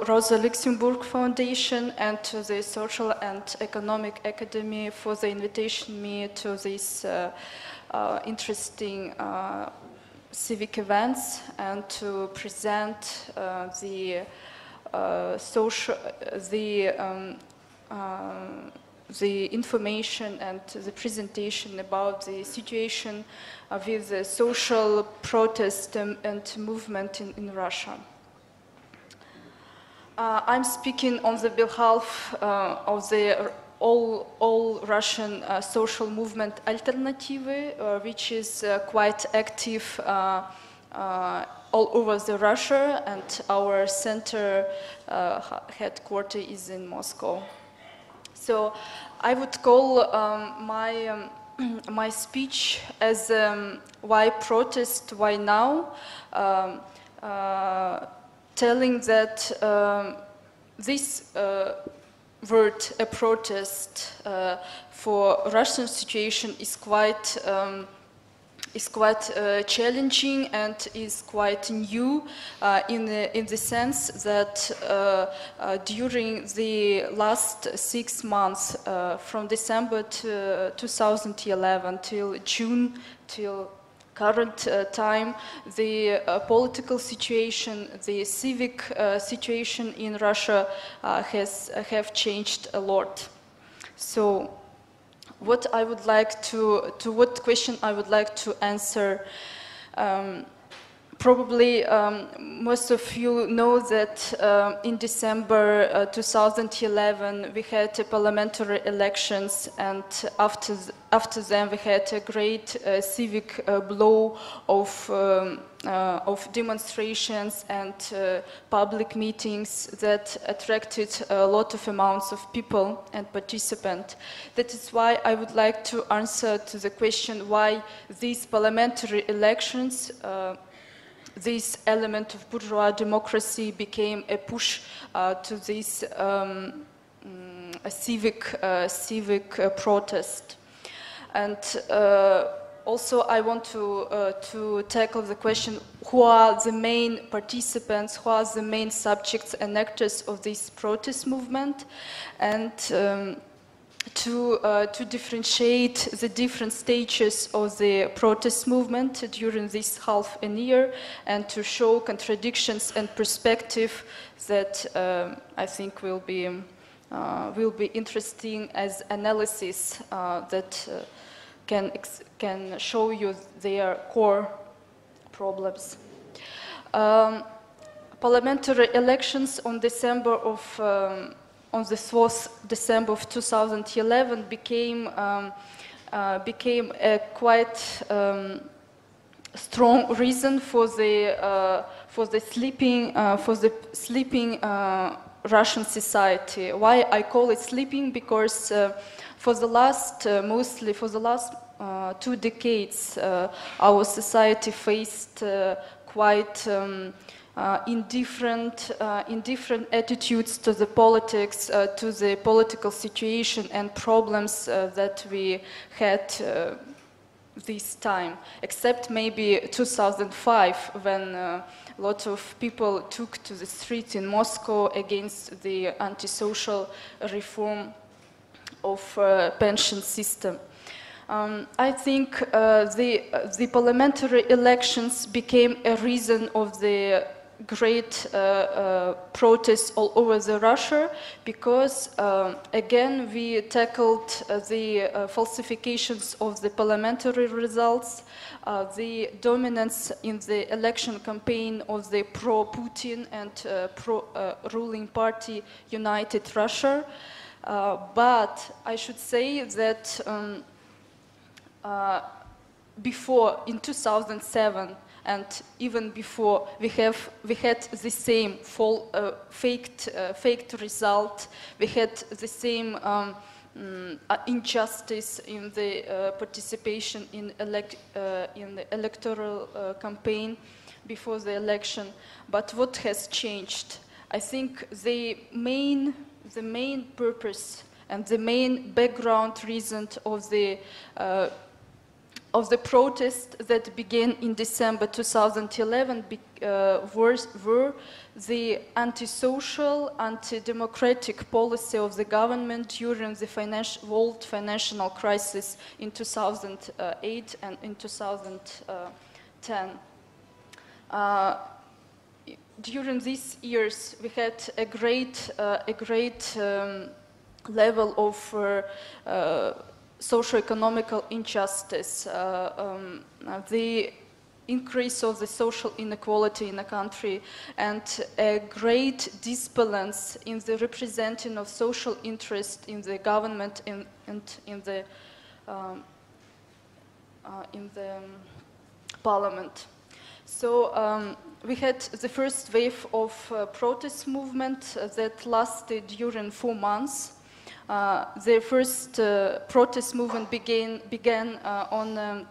Rosa Luxemburg Foundation and to the Social and Economic Academy for the invitation me to this interesting civic events and to present the information and the presentation about the situation with the social protest and movement in Russia. I'm speaking on the behalf of the all Russian social movement Alternative, which is quite active all over the Russia, and our center headquarters is in Moscow. So I would call my speech as why protest, why now, telling that this word, a protest for Russian situation is quite challenging and is quite new in the sense that during the last 6 months, from December 2011 till June, till current time, the political situation, the civic situation in Russia have changed a lot. So what I would like to what question I would like to answer, probably most of you know that in December 2011 we had parliamentary elections, and after them we had a great civic blow of demonstrations and public meetings that attracted a lot of amounts of people and participants. That is why I would like to answer to the question why these parliamentary elections, this element of bourgeois democracy, became a push to this civic protest. And also I want to tackle the question, who are the main participants, who are the main subjects and actors of this protest movement, and to differentiate the different stages of the protest movement during this half a year, and to show contradictions and perspective that I think will be interesting as analysis that can show you their core problems. Parliamentary elections on the 4th December of 2011 became a quite strong reason for the sleeping Russian society. Why I call it sleeping? Because for the last 2 decades, our society faced quite indifferent attitudes to the politics, to the political situation and problems that we had this time, except maybe 2005, when a lot of people took to the streets in Moscow against the antisocial reform of pension system. I think the parliamentary elections became a reason of the great protests all over the Russia, because again we tackled the falsifications of the parliamentary results, the dominance in the election campaign of the pro-Putin and pro-ruling party United Russia. But I should say that before, in 2007, and even before, we had the same faked result. We had the same injustice in the participation in the electoral campaign before the election. But what has changed? I think the main purpose and the main background reason of the protest that began in December 2011 were the antisocial, anti-democratic policy of the government during the world financial crisis in 2008 and in 2010. During these years, we had a great level of socio-economical injustice. The increase of the social inequality in the country and a great disbalance in the representing of social interest in the government and in the parliament. So we had the first wave of protest movement that lasted during 4 months. The first protest movement began on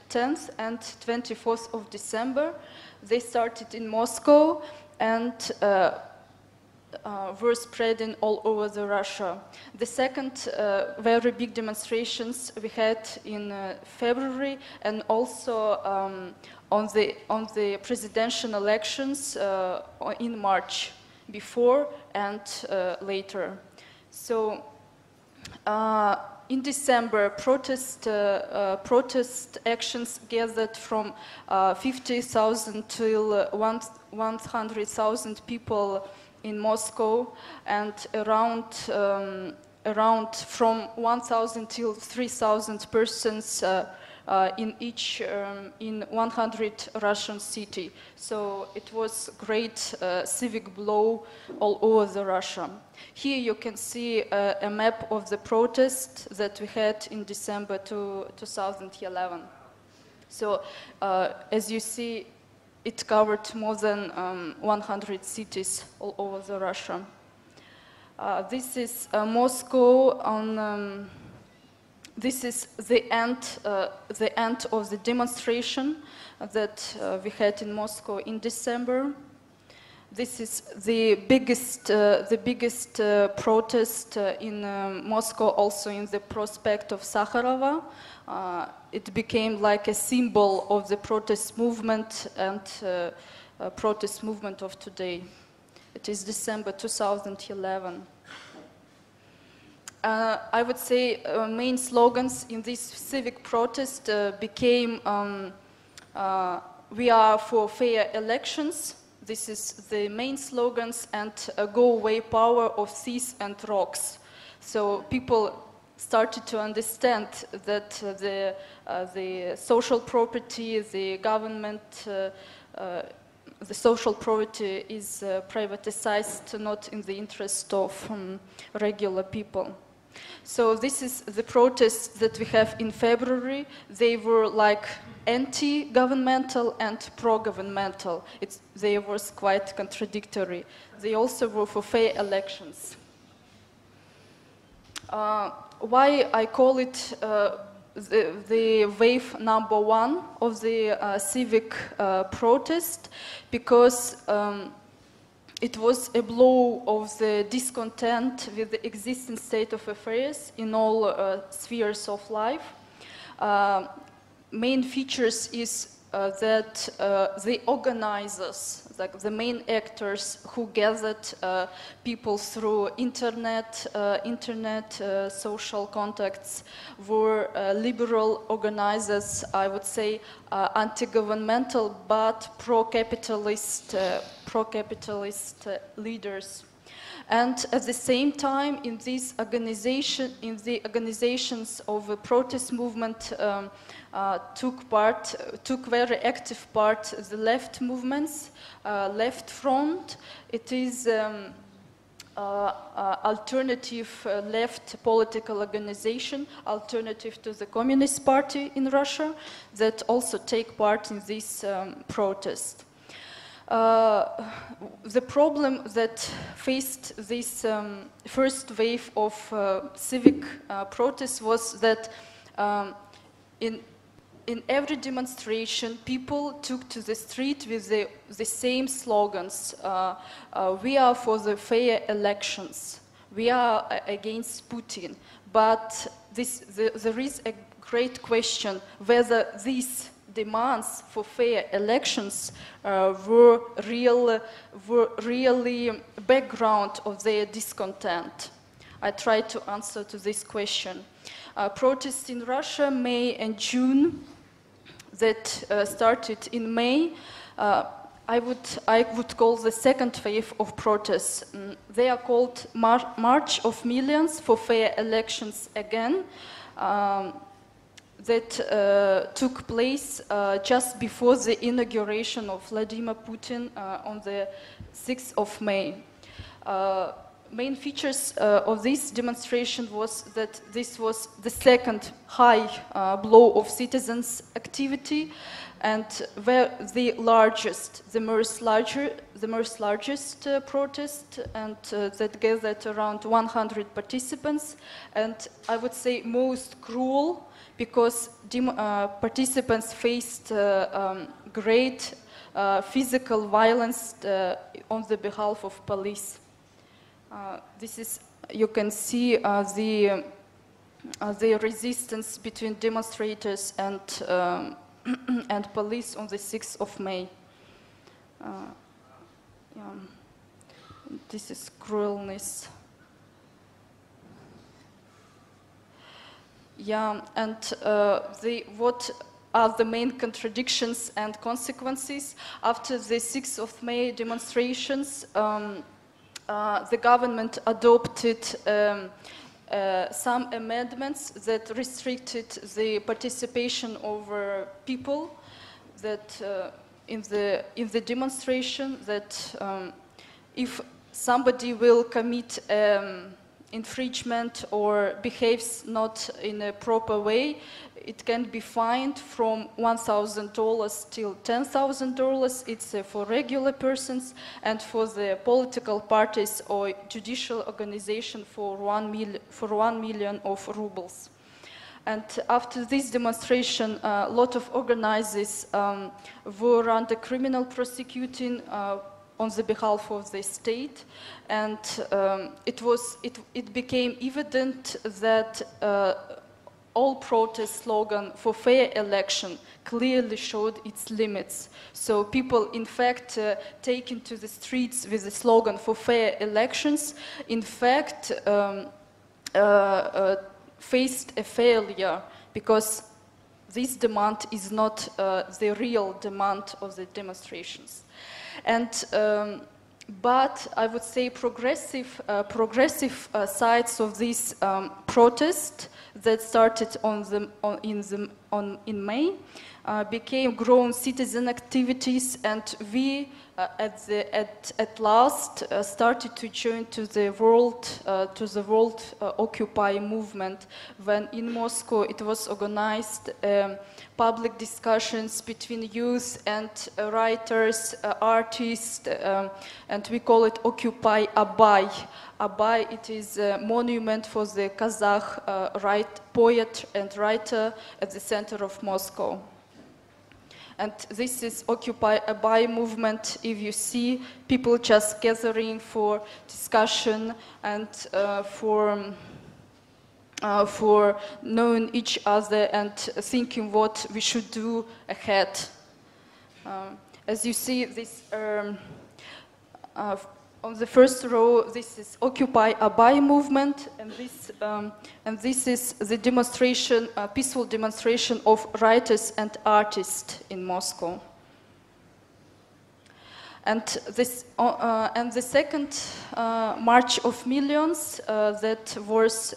10th and 24th of December. They started in Moscow and were spreading all over Russia. The second very big demonstrations we had in February and also on the presidential elections in March, before and later. So in December, protest actions gathered from 50,000 till 100,000 people in Moscow, and around from 1,000 till 3,000 persons in 100 Russian city. So it was great civic blow all over Russia. Here you can see a map of the protest that we had in December 2011. So as you see, it covered more than 100 cities all over Russia. This is Moscow on. This is the end of the demonstration that we had in Moscow in December. This is the biggest protest in Moscow, also in the prospect of Sakharova. It became like a symbol of the protest movement and protest movement of today. It is December 2011. I would say main slogans in this civic protest became "We are for fair elections." This is the main slogans, and "Go away power of seas and rocks." So people started to understand that the social property, the government, the social property is privatized, not in the interest of regular people. So this is the protests that we have in February. They were like anti-governmental and pro-governmental. They were quite contradictory. They also were for fair elections. Why I call it the wave number 1 of the civic protest? Because it was a blow of the discontent with the existing state of affairs in all spheres of life. Main features is that the organizers, like the main actors who gathered people through internet, social contacts, were liberal organizers, I would say anti-governmental but pro-capitalist leaders. And at the same time, in this organization, in the organizations of the protest movement, took very active part the left movements, left front. It is alternative left political organization, alternative to the Communist Party in Russia, that also take part in this protest. The problem that faced this first wave of civic protests was that in every demonstration, people took to the street with the same slogans. We are for the fair elections. We are against Putin. But there is a great question whether these demands for fair elections were really background of their discontent. I tried to answer to this question. Protests in Russia, May and June, that started in May, I would call the second wave of protests. They are called March of Millions for Fair Elections again. took place just before the inauguration of Vladimir Putin on the 6th of May. Main features of this demonstration was that this was the second high blow of citizens' activity, and the most largest protest, and that gathered around 100 participants, and I would say most cruel, because participants faced great physical violence on the behalf of police. This is, you can see the resistance between demonstrators and and police on the 6th of May. Yeah. This is cruelness. Yeah, and what are the main contradictions and consequences after the 6th of May demonstrations? The government adopted some amendments that restricted the participation of people that in the demonstration, that if somebody will commit infringement or behaves not in a proper way, it can be fined from $1,000 till $10,000. It's for regular persons, and for the political parties or judicial organization for 1 million of rubles. And after this demonstration, a lot of organizers were under criminal prosecuting on the behalf of the state, and it became evident that all protest slogan for fair election clearly showed its limits. So people, in fact, taken to the streets with the slogan for fair elections, in fact, faced a failure, because this demand is not the real demand of the demonstrations. And but I would say progressive sides of this protest that started in May became grown citizen activities, and we at last started to join to the world Occupy movement, when in Moscow it was organized public discussions between youth and writers, artists, and we call it Occupy Abay. Abay, it is a monument for the Kazakh poet and writer at the center of Moscow. And this is Occupy Abay movement. If you see people just gathering for discussion and for knowing each other and thinking what we should do ahead. As you see, this on the first row, this is Occupy Abay movement, and this is the demonstration, peaceful demonstration of writers and artists in Moscow. And the second March of Millions that was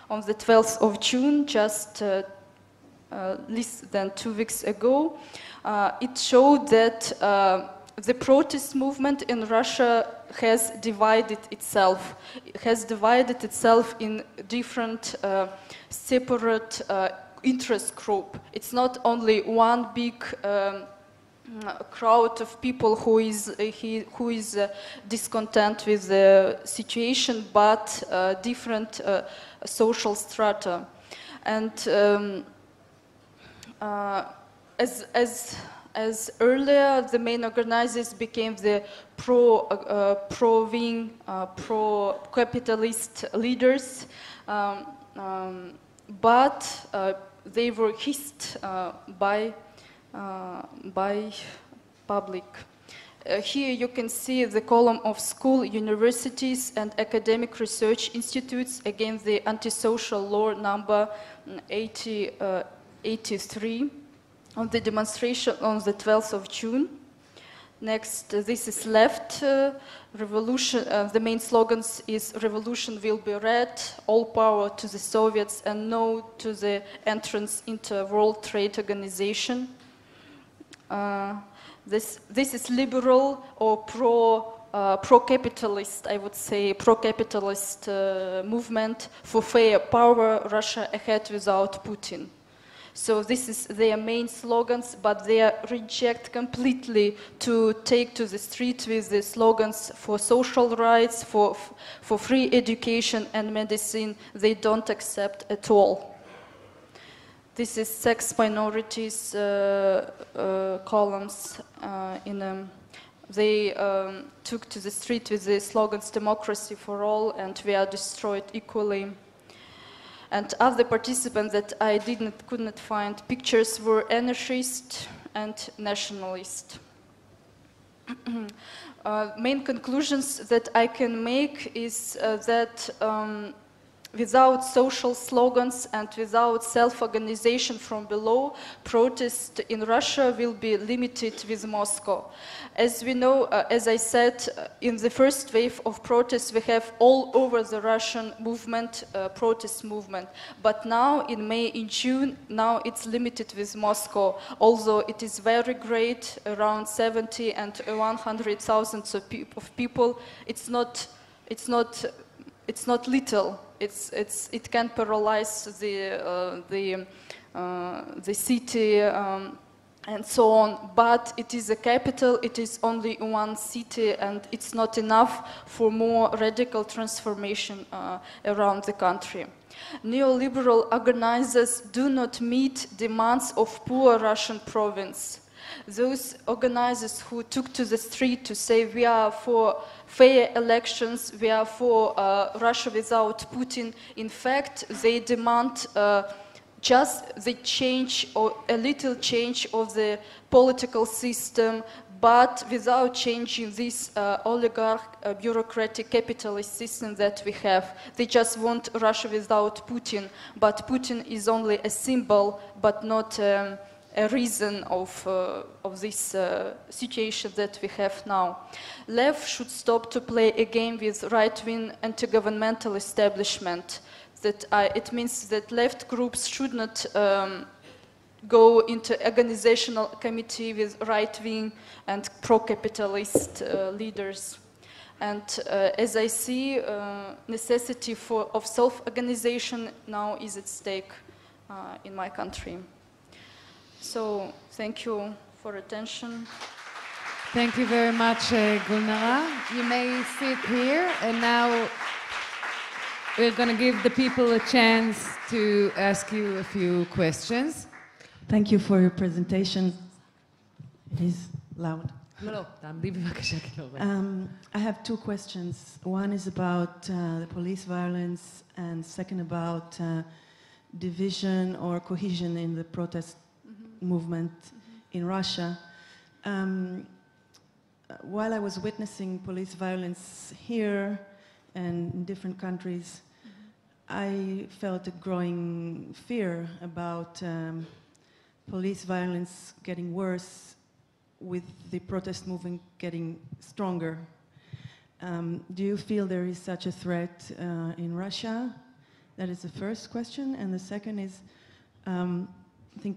on the 12th of June, just less than 2 weeks ago, it showed that the protest movement in Russia has divided itself. It has divided itself in different separate interest group. It's not only one big crowd of people who is discontent with the situation, but different social strata. And as earlier, the main organizers became the pro-wing, pro-capitalist leaders, but they were hissed by public. Here you can see the column of school, universities, and academic research institutes against the antisocial law number 83. On the demonstration on the 12th of June. Next, this is left revolution. The main slogans is "Revolution will be red," "All power to the Soviets," and "No to the entrance into World Trade Organization." This is liberal or pro-capitalist, I would say, pro-capitalist movement for fair power, Russia ahead without Putin. So this is their main slogans, but they reject completely to take to the street with the slogans for social rights, for free education and medicine. They don't accept at all. This is sex minorities columns. They took to the street with the slogans "Democracy for all" and "We are destroyed equally." And other participants that I could not find pictures were anarchist and nationalist. Main conclusions that I can make is that without social slogans and without self-organization from below, protest in Russia will be limited with Moscow. As we know, as I said, in the first wave of protests, we have all over the Russian movement, protest movement. But now, in May, in June, now it's limited with Moscow. Although it is very great, around 70 and 100,000 of people, it's not little. It can paralyze the city and so on. But it is a capital. It is only one city, and it's not enough for more radical transformation around the country. Neoliberal organizers do not meet demands of poor Russian province. Those organizers who took to the street to say we are for fair elections, we are for Russia without Putin, in fact, they demand just the change or a little change of the political system, but without changing this oligarch, bureaucratic, capitalist system that we have. They just want Russia without Putin, but Putin is only a symbol, but not a reason of this situation that we have now. Left should stop to play a game with right-wing anti-governmental establishment. It means that left groups should not go into organizational committee with right-wing and pro-capitalist leaders. And as I see, necessity of self-organization now is at stake in my country. So, thank you for attention. Thank you very much, Gulnara. You may sit here, and now we're going to give the people a chance to ask you a few questions. Thank you for your presentation. It is loud. I have two questions. One is about the police violence, and second about division or cohesion in the protest movement in Russia. While I was witnessing police violence here and in different countries, I felt a growing fear about police violence getting worse with the protest movement getting stronger. Do you feel there is such a threat in Russia? That is the first question. And the second is, I think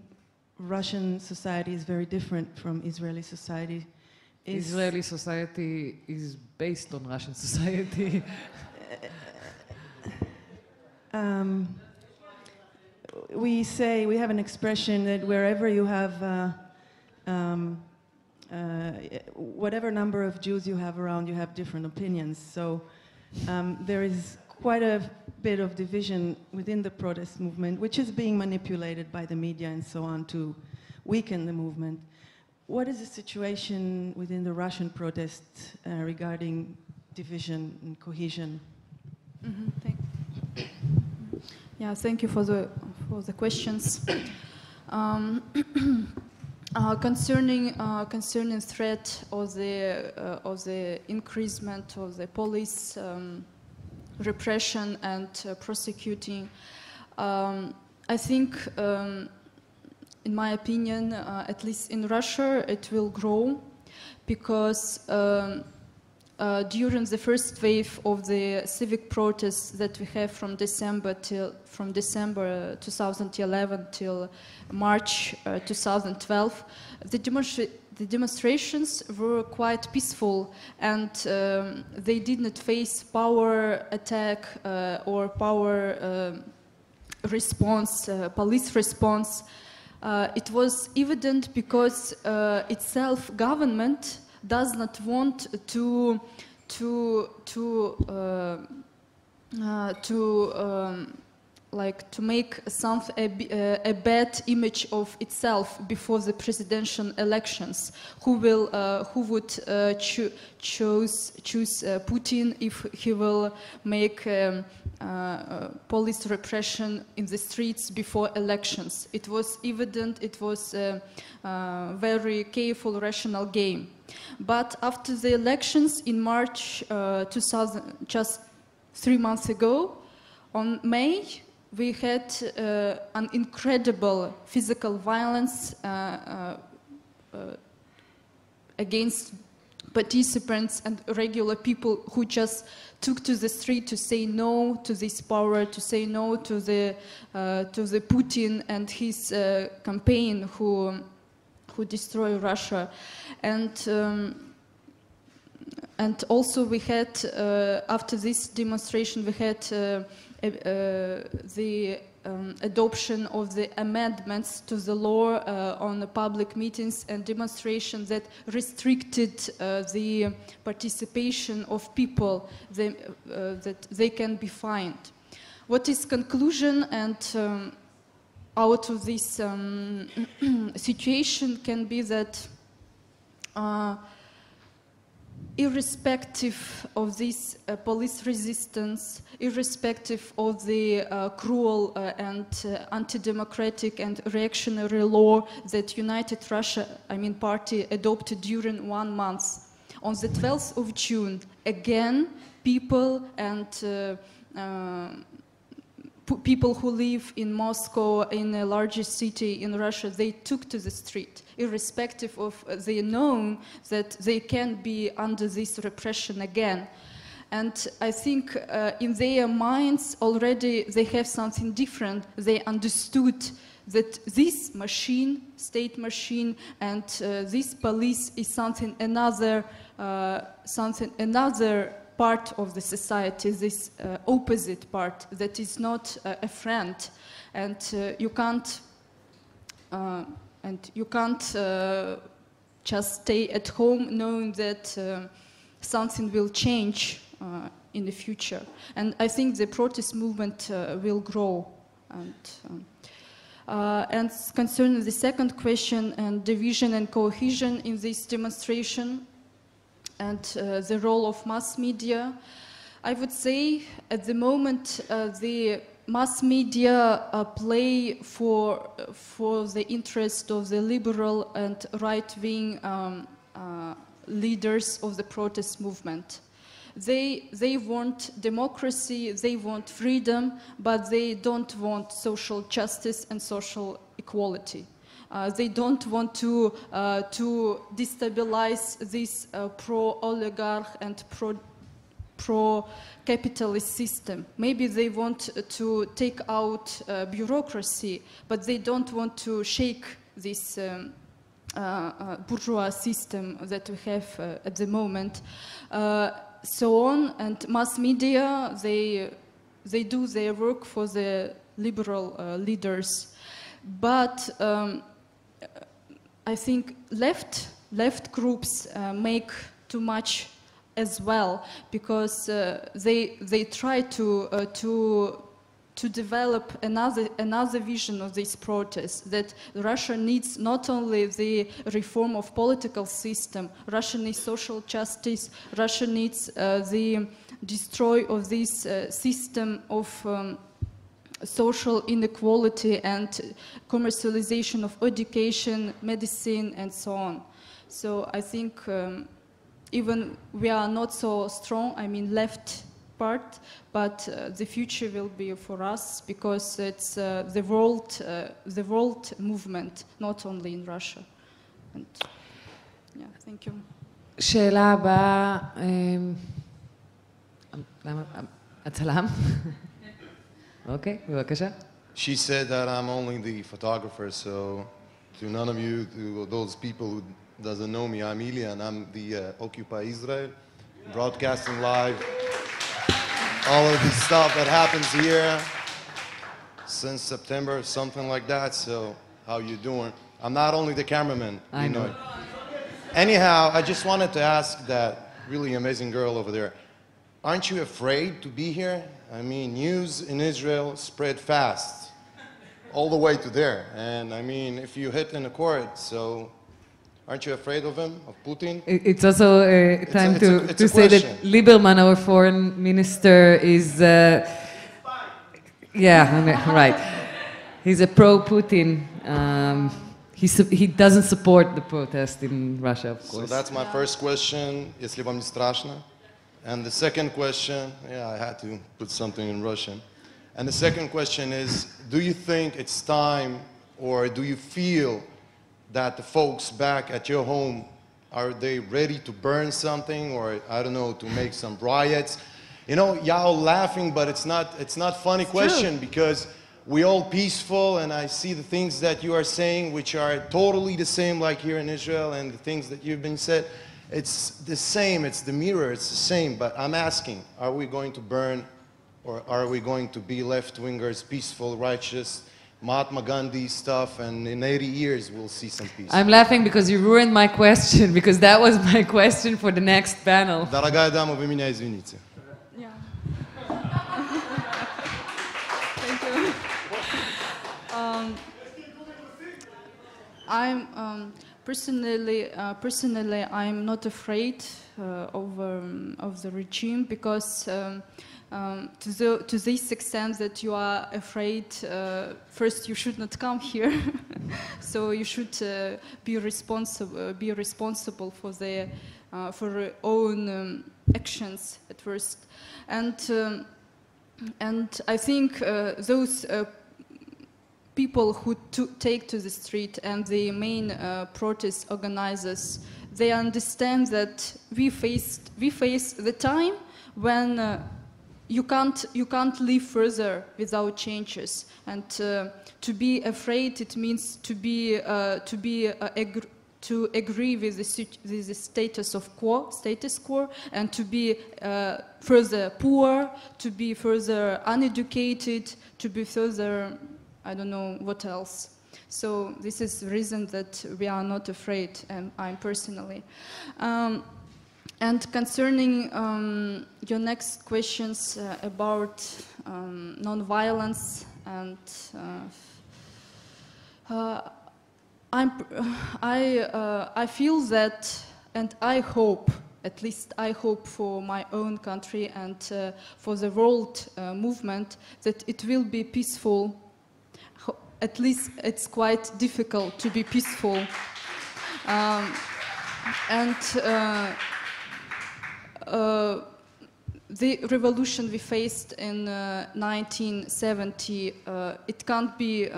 Russian society is very different from Israeli society. Israeli society is based on Russian society. We have an expression that wherever you have, whatever number of Jews you have around, you have different opinions. So there is quite a bit of division within the protest movement, which is being manipulated by the media and so on to weaken the movement. What is the situation within the Russian protest regarding division and cohesion? Yeah, thank you for the questions. Concerning threat of the increasement of the police repression and prosecuting, I think, in my opinion, at least in Russia, it will grow. because during the first wave of the civic protests that we have from December 2011 till March 2012, the demonstrations were quite peaceful, and they did not face power attack or power response, police response. It was evident because itself government does not want to make a bad image of itself before the presidential elections. Who would choose Putin if he will make police repression in the streets before elections? It was evident. It was a very careful, rational game. But after the elections in March 2000, just 3 months ago, on May, we had an incredible physical violence against participants and regular people who just took to the street to say no to this power, to say no to the Putin and his campaign who destroy Russia. And also we had, after this demonstration, we had the adoption of the amendments to the law on the public meetings and demonstrations that restricted the participation of people, that they can be fined. What is conclusion and out of this situation can be that irrespective of this police resistance, irrespective of the cruel and anti-democratic and reactionary law that United Russia, party adopted during 1 month, on the 12th of June, again, people and people who live in Moscow, in a largest city in Russia, they took to the street, irrespective of they know that they can be under this repression again. And I think in their minds already they have something different. They understood that this machine, state machine, and this police is another part of the society, this opposite part that is not a friend, and you can't just stay at home knowing that something will change in the future. And I think the protest movement will grow. And concerning the second question, and division and cohesion in this demonstration, and the role of mass media, I would say at the moment the mass media play for the interest of the liberal and right-wing leaders of the protest movement. They want democracy, they want freedom, but they don't want social justice and social equality. They don't want to destabilize this pro-oligarch and pro-capitalist system. Maybe they want to take out bureaucracy, but they don't want to shake this bourgeois system that we have at the moment. So on, and mass media, they do their work for the liberal leaders. But I think left groups make too much as well, because they try to develop another vision of this protest, that Russia needs not only the reform of political system, Russia needs social justice, Russia needs the destroy of this system of social inequality and commercialization of education, medicine, and so on. So I think even we are not so strong, left part, but the future will be for us, because it's the world movement, not only in Russia. Yeah, thank you. שאלה הבאה, למה? הצלם? אוקיי, בבקשה. She said that I'm only the photographer, so to none of you, to those people who doesn't know me, I'm Ilya, and I'm the Occupy Israel, broadcasting live all of the stuff that happens here since September, something like that. So how you doing? I'm not only the cameraman. I know. Anyhow, I just wanted to ask that really amazing girl over there, aren't you afraid to be here? I mean, news in Israel spread fast, all the way to there. And I mean, if you hit in a court, so aren't you afraid of him, of Putin? It's also time to say that Lieberman, our foreign minister, is, yeah, right. He's a pro-Putin. He doesn't support the protest in Russia, of course. So that's my first question, если вам не страшно. And the second question, yeah, I had to put something in Russian. And the second question is, do you think it's time, or do you feel that the folks back at your home, are they ready to burn something, or I don't know, to make some riots? You know, y'all laughing, but it's not funny question, because we all peaceful, and I see the things that you are saying, which are totally the same like here in Israel, and the things that you've been said. It's the same, it's the mirror, it's the same, but I'm asking, are we going to burn, or are we going to be left-wingers, peaceful, righteous, Mahatma Gandhi stuff, and in 80 years we'll see some peace? I'm laughing because you ruined my question, because that was my question for the next panel. Дорогая дама, вы меня извините. Yeah. Thank you. I'm personally, I'm not afraid of the regime, because to this extent that you are afraid, first you should not come here, so you should be responsible for your own actions at first, and I think those people who take to the street and the main protest organizers, they understand that we face the time when you can't live further without changes, and to be afraid, it means to agree with the status quo, and to be further poor, to be further uneducated, to be further, I don't know what else. So this is the reason that we are not afraid, and I'm personally. And concerning your next questions about non-violence, and I feel that, and I hope, at least I hope for my own country and for the world movement, that it will be peaceful. At least it's quite difficult to be peaceful. The revolution we faced in 1970, it can't be,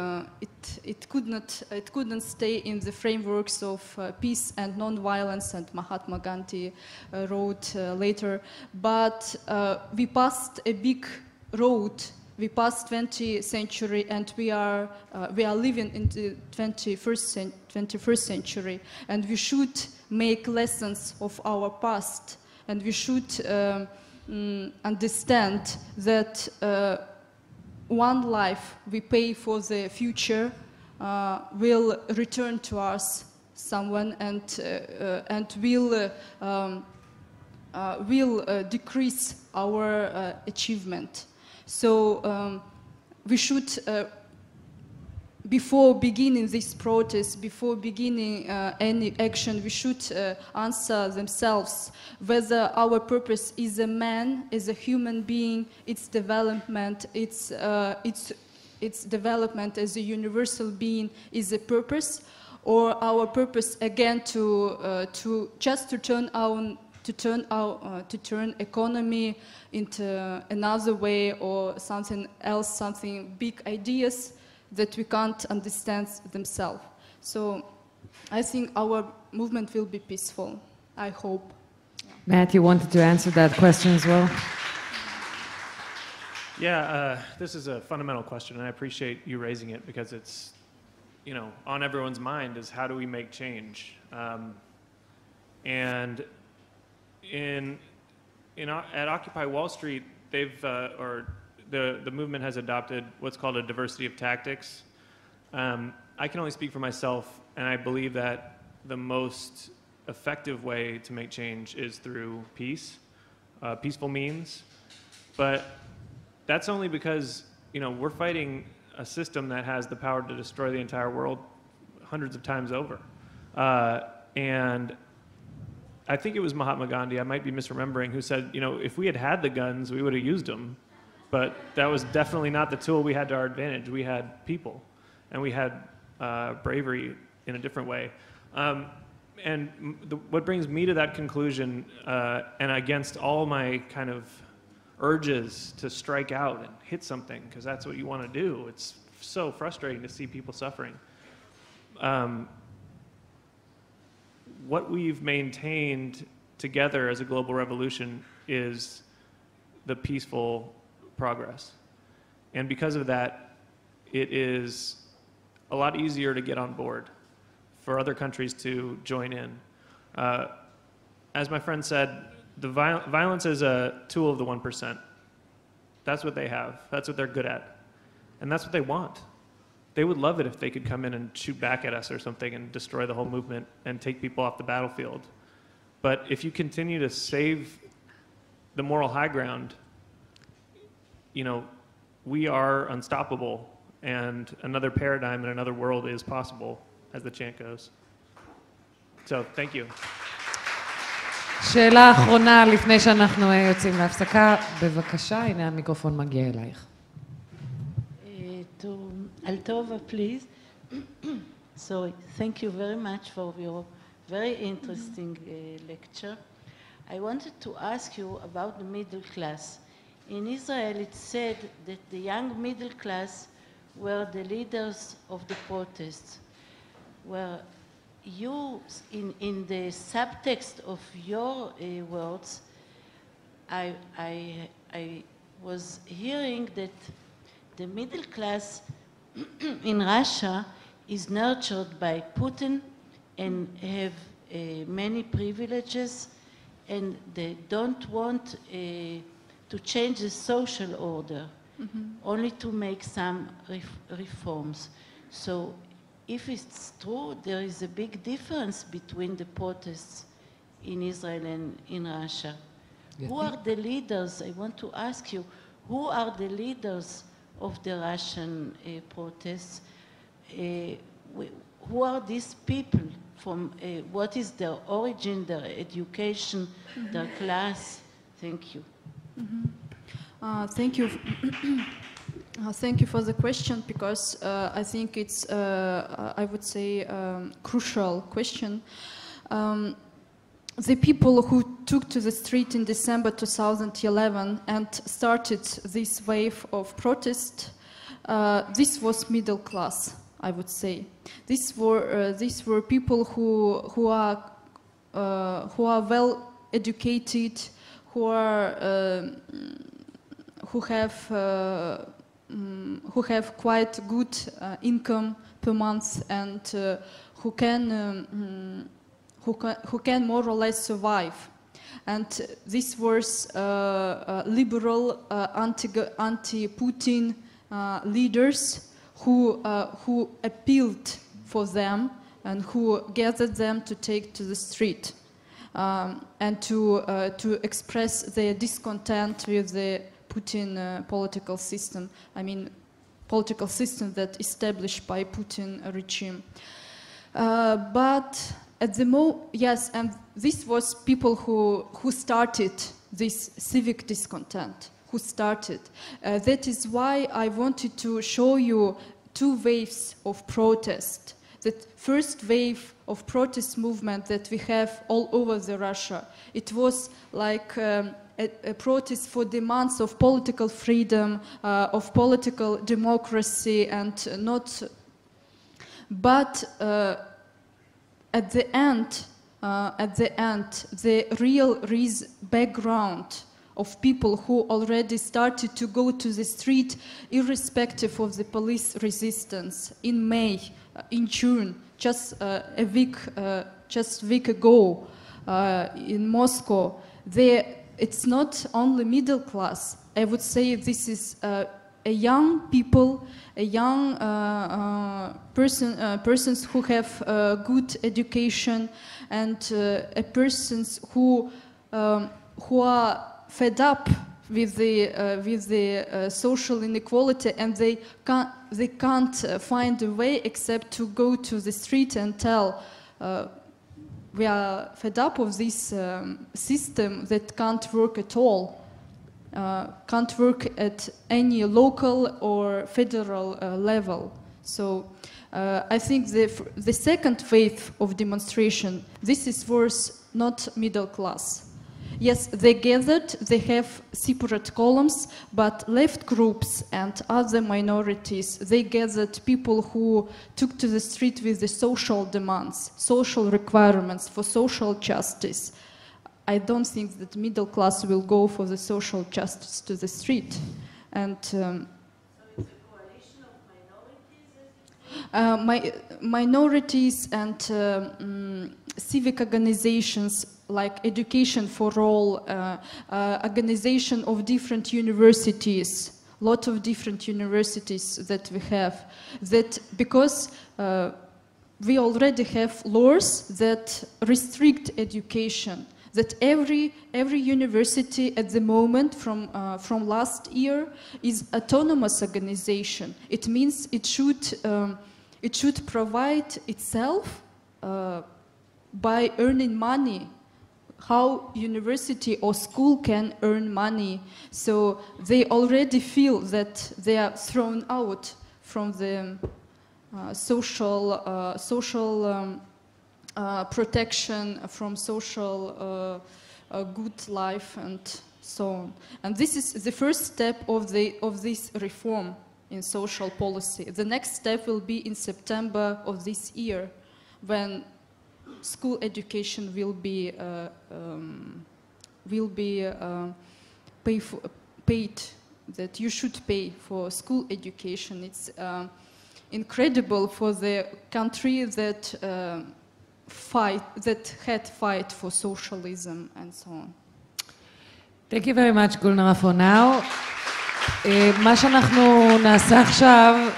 it couldn't stay in the frameworks of peace and non-violence, and Mahatma Gandhi wrote later. But we passed a big road. We passed 20th century, and we are living in the 21st century, and we should make lessons of our past, and we should understand that one life we pay for the future will return to us, someone, and will decrease our achievement. So we should, before beginning this protest, before beginning any action, we should answer themselves whether our purpose is a man, is a human being, its development, its development as a universal being is a purpose, or our purpose again to turn economy into another way, or something else, something big ideas that we can't understand themselves. So I think our movement will be peaceful. I hope. Matt, you wanted to answer that question as well? Yeah, this is a fundamental question, and I appreciate you raising it because it's, you know, on everyone's mind is how do we make change? And at Occupy Wall Street, they've the movement has adopted what's called a diversity of tactics. I can only speak for myself, and I believe that the most effective way to make change is through peace, peaceful means. But that's only because, you know, we're fighting a system that has the power to destroy the entire world hundreds of times over. And I think it was Mahatma Gandhi, I might be misremembering, who said, you know, if we had had the guns, we would have used them. But that was definitely not the tool we had to our advantage. We had people, and we had bravery in a different way. And what brings me to that conclusion, and against all my kind of urges to strike out and hit something, because that's what you want to do. It's so frustrating to see people suffering. What we've maintained together as a global revolution is the peaceful progress. And because of that, it is a lot easier to get on board for other countries to join in. As my friend said, the violence is a tool of the 1%. That's what they have. That's what they're good at. And that's what they want. They would love it if they could come in and shoot back at us or something and destroy the whole movement and take people off the battlefield. But if you continue to save the moral high ground, you know, we are unstoppable, and another paradigm and another world is possible, as the chant goes. So, thank you. שאלה אחרונה לפני שאנחנו יוצאים להפסקה, בבקשה, הנה המיקרופון מגיע אלייך. To Altova, please. So, thank you very much for your very interesting lecture. I wanted to ask you about the middle class. In Israel, it's said that the young middle class were the leaders of the protests. Were you, in the subtext of your words, I was hearing that the middle class in Russia is nurtured by Putin and have many privileges, and they don't want to change the social order, only to make some reforms. So if it's true, there is a big difference between the protests in Israel and in Russia. Who are the leaders? I want to ask you, who are the leaders of the Russian protests? Who are these people? From what is their origin, their education, their class? Thank you. Thank you. Thank you for the question, because I think it's, I would say, crucial question. The people who took to the street in December 2011 and started this wave of protest, this was middle class, I would say. These were people who are well educated, who have quite good income per month, and who can more or less survive. And this was liberal, anti-Putin leaders who appealed for them and who gathered them to take to the street and to express their discontent with the Putin political system. I mean, political system that established by Putin regime. But at the yes, and this was people who started this civic discontent, who started. That is why I wanted to show you two waves of protest. That first wave of protest movement that we have all over the Russia, it was like a protest for demands of political freedom, of political democracy, and not. But at the end, the real background of people who already started to go to the street, irrespective of the police resistance, in May, in June, just a week ago, in Moscow, it's not only middle class. I would say this is a young people, a young persons who have good education, and persons who are fed up with the social inequality, and they can't find a way except to go to the street and tell, we are fed up of this system that can't work at all, can't work at any local or federal level. So I think the second wave of demonstration, this is worse, not middle class. Yes, they gathered, they have separate columns, but left groups and other minorities, they gathered people who took to the street with the social demands, social requirements for social justice. I don't think that middle class will go for the social justice to the street. And minorities and civic organizations like Education for All, organization of different universities, lot of different universities that we have, that because we already have laws that restrict education, that every university at the moment from last year is autonomous organization. It means it should provide itself by earning money, how university or school can earn money. So they already feel that they are thrown out from the social protection, from social good life and so on. And this is the first step of this reform in social policy. The next step will be in September of this year, when school education will be paid, that you should pay for school education. It's incredible for the country that had fight for socialism and so on. Thank you very much, Gulnara, for now. מה שאנחנו נעשה עכשיו,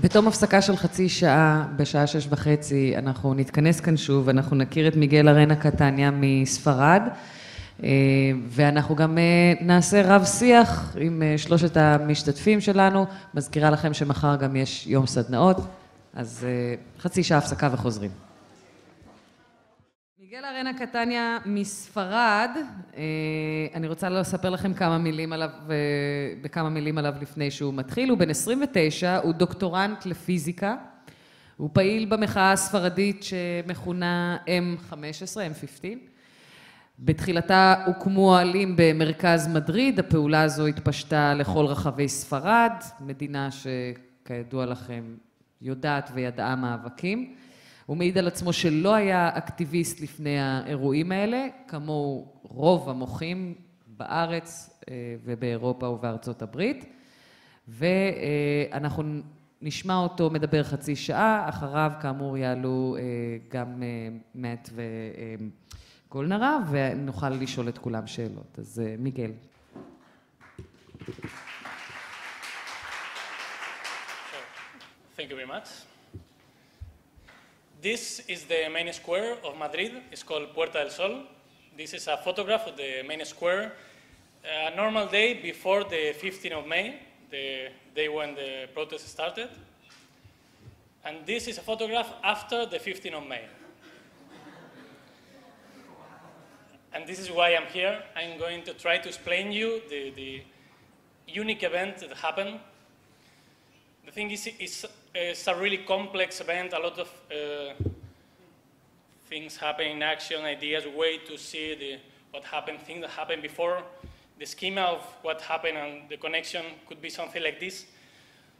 בתום הפסקה של חצי שעה, בשעה 6:30, אנחנו נתכנס כאן שוב, אנחנו נכיר את מיגל ארנה קטניה מספרד, ואנחנו גם נעשה רב שיח עם שלושת המשתתפים שלנו. מזכירה לכם שמחר גם יש יום סדנאות, אז חצי שעה הפסקה וחוזרים. מיגל ארנה קטניה מספרד, אני רוצה לספר לכם בכמה מילים עליו לפני שהוא מתחיל. הוא בן 29, הוא דוקטורנט לפיזיקה, הוא פעיל במחאה הספרדית שמכונה M15, M15. בתחילתה הוקמו אוהלים במרכז מדריד, הפעולה הזו התפשטה לכל רחבי ספרד, מדינה שכידוע לכם יודעת וידעה מאבקים. הוא מעיד על עצמו שלא היה אקטיביסט לפני האירועים האלה, כמו רוב המוחים בארץ ובאירופה ובארצות הברית. ואנחנו נשמע אותו מדבר חצי שעה, אחריו כאמור יעלו גם מאט וגולנרה, ונוכל לשאול את כולם שאלות. אז מיגל. Thank you very much. This is the main square of Madrid. It's called Puerta del Sol. This is a photograph of the main square. A normal day before the 15th of May, the day when the protest started. And this is a photograph after the 15th of May. And this is why I'm here. I'm going to try to explain you the unique event that happened. The thing is, it's a really complex event, a lot of things happen in action, ideas, way to see what happened, things that happened before. The schema of what happened and the connection could be something like this.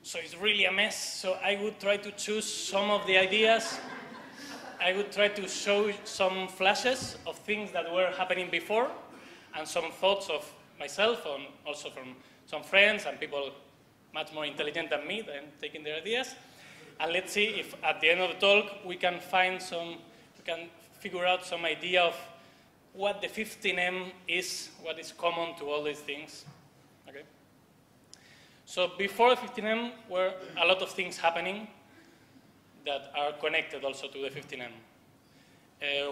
So it's really a mess. So I would try to choose some of the ideas I would try to show some flashes of things that were happening before and some thoughts of myself and also from some friends and people much more intelligent than me that taking their ideas. And let's see if at the end of the talk we can figure out some idea of what the 15M is, what is common to all these things. Okay. So before the 15M were a lot of things happening that are connected also to the 15M.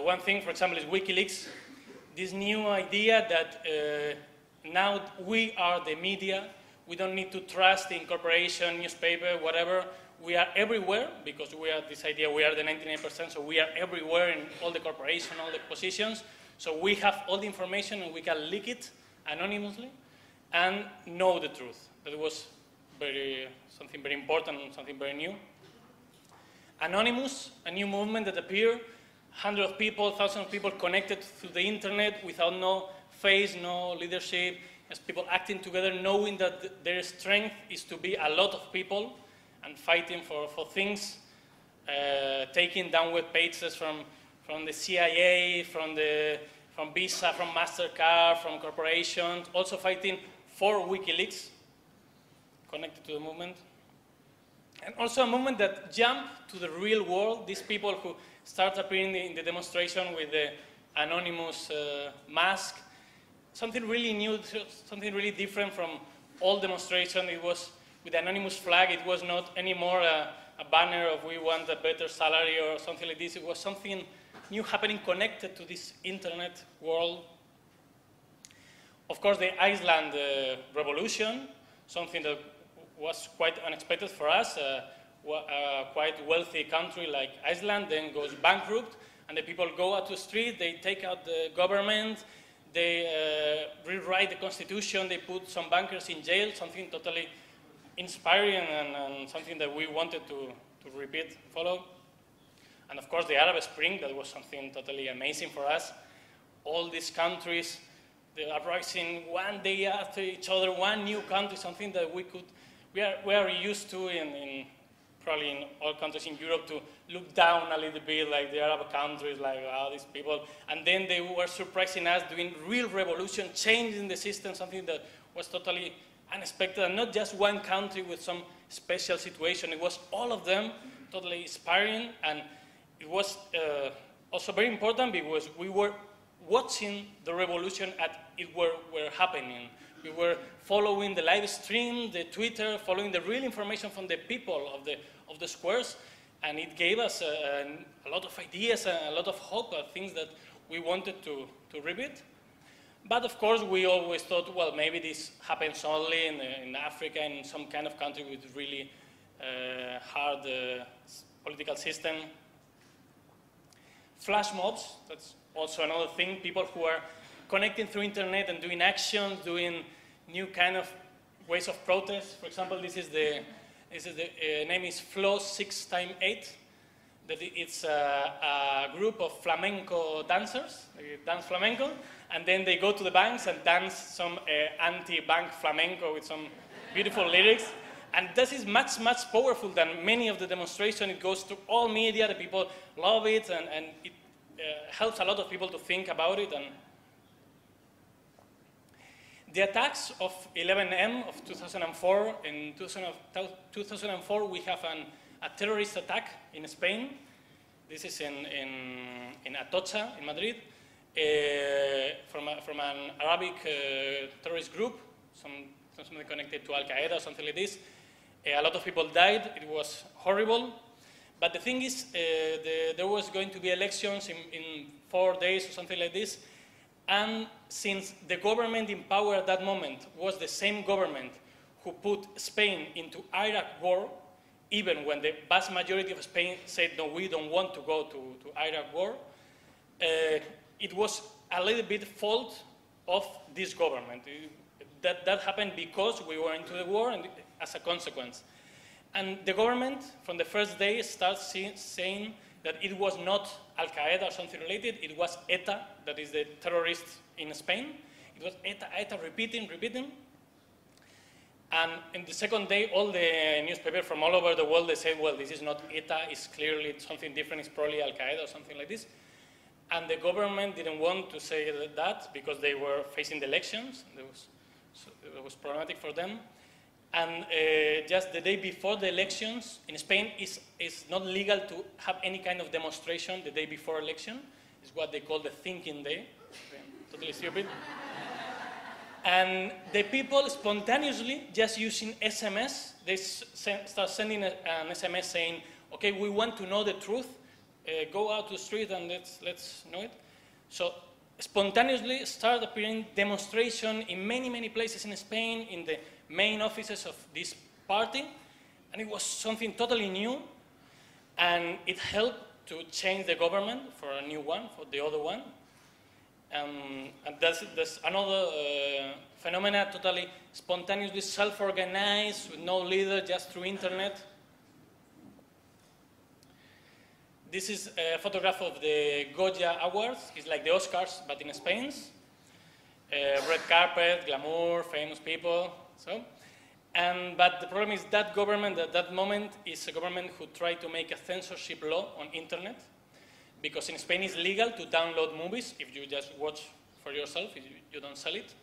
One thing, for example, is WikiLeaks. This new idea that now we are the media. We don't need to trust in corporation, newspaper, whatever. We are everywhere because we are this idea, we are the 99%, so we are everywhere in all the corporation, all the positions. So we have all the information and we can leak it anonymously and know the truth. That was something very important and something very new. Anonymous, a new movement that appeared, hundreds of people, thousands of people connected through the internet without no face, no leadership, as people acting together, knowing that their strength is to be a lot of people and fighting for things, taking down web pages from the CIA, from Visa, from MasterCard, from corporations, also fighting for WikiLeaks, connected to the movement. And also a movement that jumped to the real world, these people who start appearing in the demonstration with the anonymous mask, something really new, something really different from all demonstration. It was with the anonymous flag, it was not anymore a banner of we want a better salary or something like this. It was something new happening connected to this internet world. Of course, the Iceland revolution, something that was quite unexpected for us. A quite wealthy country like Iceland then goes bankrupt, and the people go out to the street, they take out the government, they rewrite the constitution, they put some bankers in jail, something totally inspiring and something that we wanted to repeat, follow. And of course the Arab Spring, that was something totally amazing for us. All these countries, they are rising one day after each other, one new country, something that we are used to in probably in all countries in Europe to look down a little bit like the Arab countries, like these people. And then they were surprising us, doing real revolution, changing the system, something that was totally unexpected. And not just one country with some special situation. It was all of them, totally inspiring. And it was also very important because we were watching the revolution as it were happening. We were following the live stream, the Twitter, following the real information from the people of the squares, and it gave us a lot of ideas, a lot of hope, things that we wanted to repeat. But of course, we always thought, well, maybe this happens only in Africa, in some kind of country with really hard political system. Flash mobs, that's also another thing, people who are connecting through internet and doing actions, doing new kind of ways of protest. For example, this is the name is Flow 6x8. That it's a group of flamenco dancers. They dance flamenco, and then they go to the banks and dance some anti-bank flamenco with some beautiful lyrics. And this is much, much powerful than many of the demonstrations. It goes to all media. The people love it, and it helps a lot of people to think about it. And the attacks of 11M of 2004, in 2004 we have a terrorist attack in Spain. This is in Atocha, in Madrid, from an Arabic terrorist group, something connected to Al-Qaeda or something like this. A lot of people died. It was horrible. But the thing is, there was going to be elections in 4 days or something like this. And since the government in power at that moment was the same government who put Spain into Iraq war, even when the vast majority of Spain said, no, we don't want to go to Iraq war, it was a little bit fault of this government. That happened because we were into the war and as a consequence. And the government, from the first day, starts saying that it was not Al-Qaeda or something related, it was ETA, that is the terrorist in Spain. It was ETA, repeating. And in the second day, all the newspapers from all over the world, they said, well, this is not ETA, it's clearly something different, it's probably Al-Qaeda or something like this. And the government didn't want to say that because they were facing the elections. It was problematic for them. And just the day before the elections, in Spain, it's not legal to have any kind of demonstration the day before election. It's what they call the thinking day. Totally stupid. And the people spontaneously, just using SMS, they start sending an SMS saying, okay, we want to know the truth. Go out to the street and let's know it. So spontaneously start appearing demonstration in many, many places in Spain, in the main offices of this party. And it was something totally new. And it helped to change the government for a new one, for the other one. And there's another phenomena, totally spontaneously self-organized, with no leader, just through internet. This is a photograph of the Goya Awards. It's like the Oscars, but in Spain. Red carpet, glamour, famous people. But the problem is that government at that moment is a government who tried to make a censorship law on internet. Because in Spain it's legal to download movies if you just watch for yourself, if you don't sell it.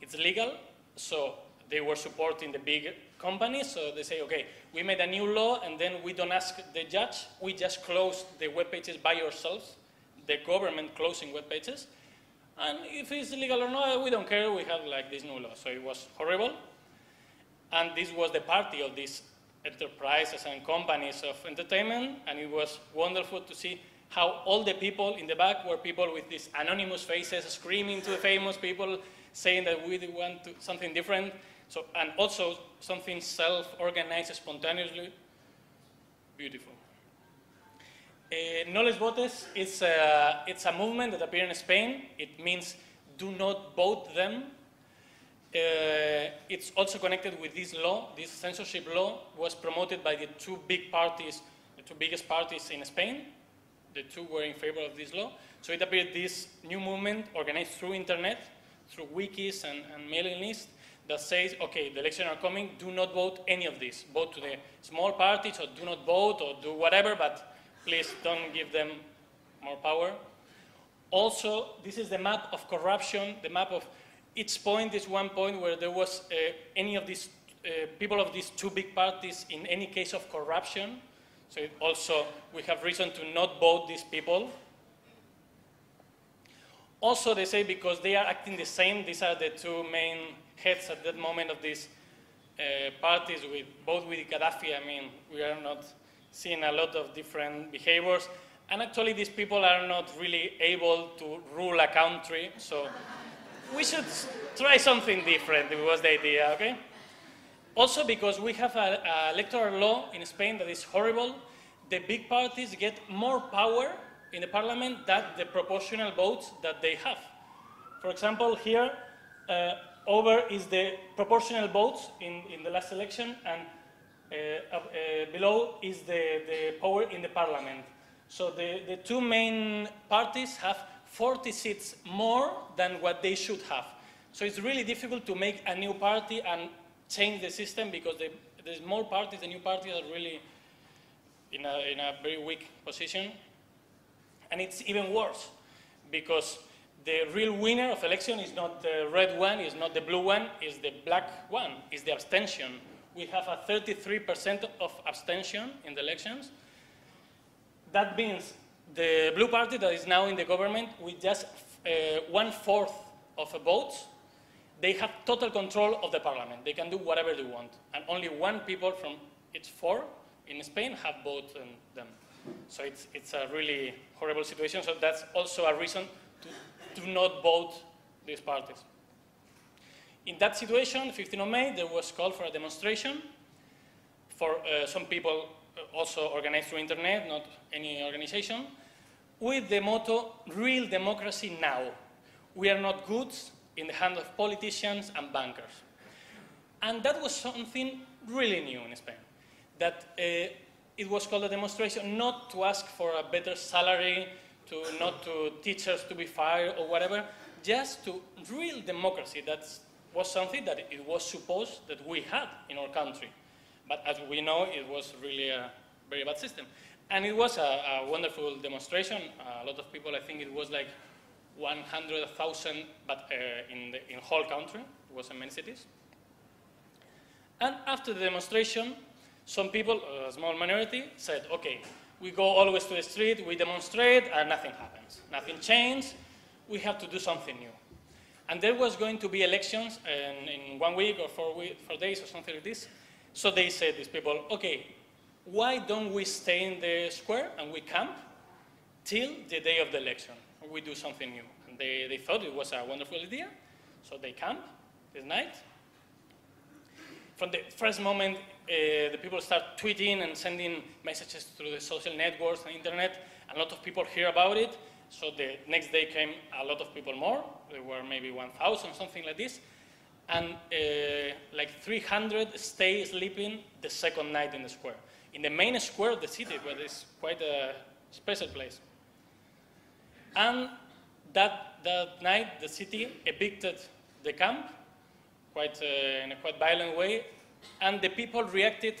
It's legal, so they were supporting the big companies, so they say, okay, we made a new law and then we don't ask the judge, we just close the web pages by ourselves, the government closing web pages, and if it's legal or not, we don't care, we have like this new law. So it was horrible, and this was the party of these enterprises and companies of entertainment, and it was wonderful to see how all the people in the back were people with these anonymous faces screaming to the famous people, saying that we want something different. So, and also something self-organized spontaneously. Beautiful. No les votes it's a movement that appeared in Spain. It means do not vote them. It's also connected with this law. This censorship law was promoted by the two big parties, the two biggest parties in Spain. The two were in favor of this law. So it appeared this new movement organized through internet, through wikis and mailing lists that says, okay, the elections are coming, do not vote any of this. Vote to the small parties or do not vote or do whatever, but please don't give them more power. Also, this is the map of corruption. The map of each point is one point where there was any of these people of these two big parties in any case of corruption. So also, we have reason to not vote these people. Also, they say because they are acting the same, these are the two main heads at that moment of these parties, both with Gaddafi. I mean, we are not seeing a lot of different behaviors. And actually, these people are not really able to rule a country. So we should try something different, was the idea, okay? Also, because we have an electoral law in Spain that is horrible, the big parties get more power in the parliament than the proportional votes that they have. For example, here, over is the proportional votes in the last election, and below is the power in the parliament. So the two main parties have 40 seats more than what they should have. So it's really difficult to make a new party and change the system because the small parties, the new parties are really in a very weak position. And it's even worse because the real winner of election is not the red one, is not the blue one, is the black one, is the abstention. We have a 33% of abstention in the elections. That means the blue party that is now in the government with just 1/4 of the votes, they have total control of the parliament. They can do whatever they want. And only one people from each 4 in Spain have voted them. So it's a really horrible situation. So that's also a reason to do not vote these parties. In that situation, 15th of May, there was call for a demonstration for some people also organized through internet, not any organization, with the motto, real democracy now. We are not goods in the hands of politicians and bankers. And that was something really new in Spain, that it was called a demonstration not to ask for a better salary, not to teachers to be fired or whatever, just to real democracy. That's was something that it was supposed that we had in our country. But as we know, it was really a very bad system. And it was a wonderful demonstration. A lot of people, I think it was like 100,000, but in whole country. It was in many cities. And after the demonstration, some people, a small minority, said, okay, we go always to the street, we demonstrate, and nothing happens. Nothing changed. We have to do something new. And there was going to be elections in 1 week or 4 days or something like this. So they said, these people, okay, why don't we stay in the square and we camp till the day of the election? We do something new. And they thought it was a wonderful idea. So they camped this night. From the first moment, the people start tweeting and sending messages through the social networks and internet. A lot of people hear about it. So the next day came a lot of people more. There were maybe 1,000, something like this. And like 300 stay sleeping the second night in the square. In the main square of the city, where it's quite a special place. And that night, the city evicted the camp in a quite violent way, and the people reacted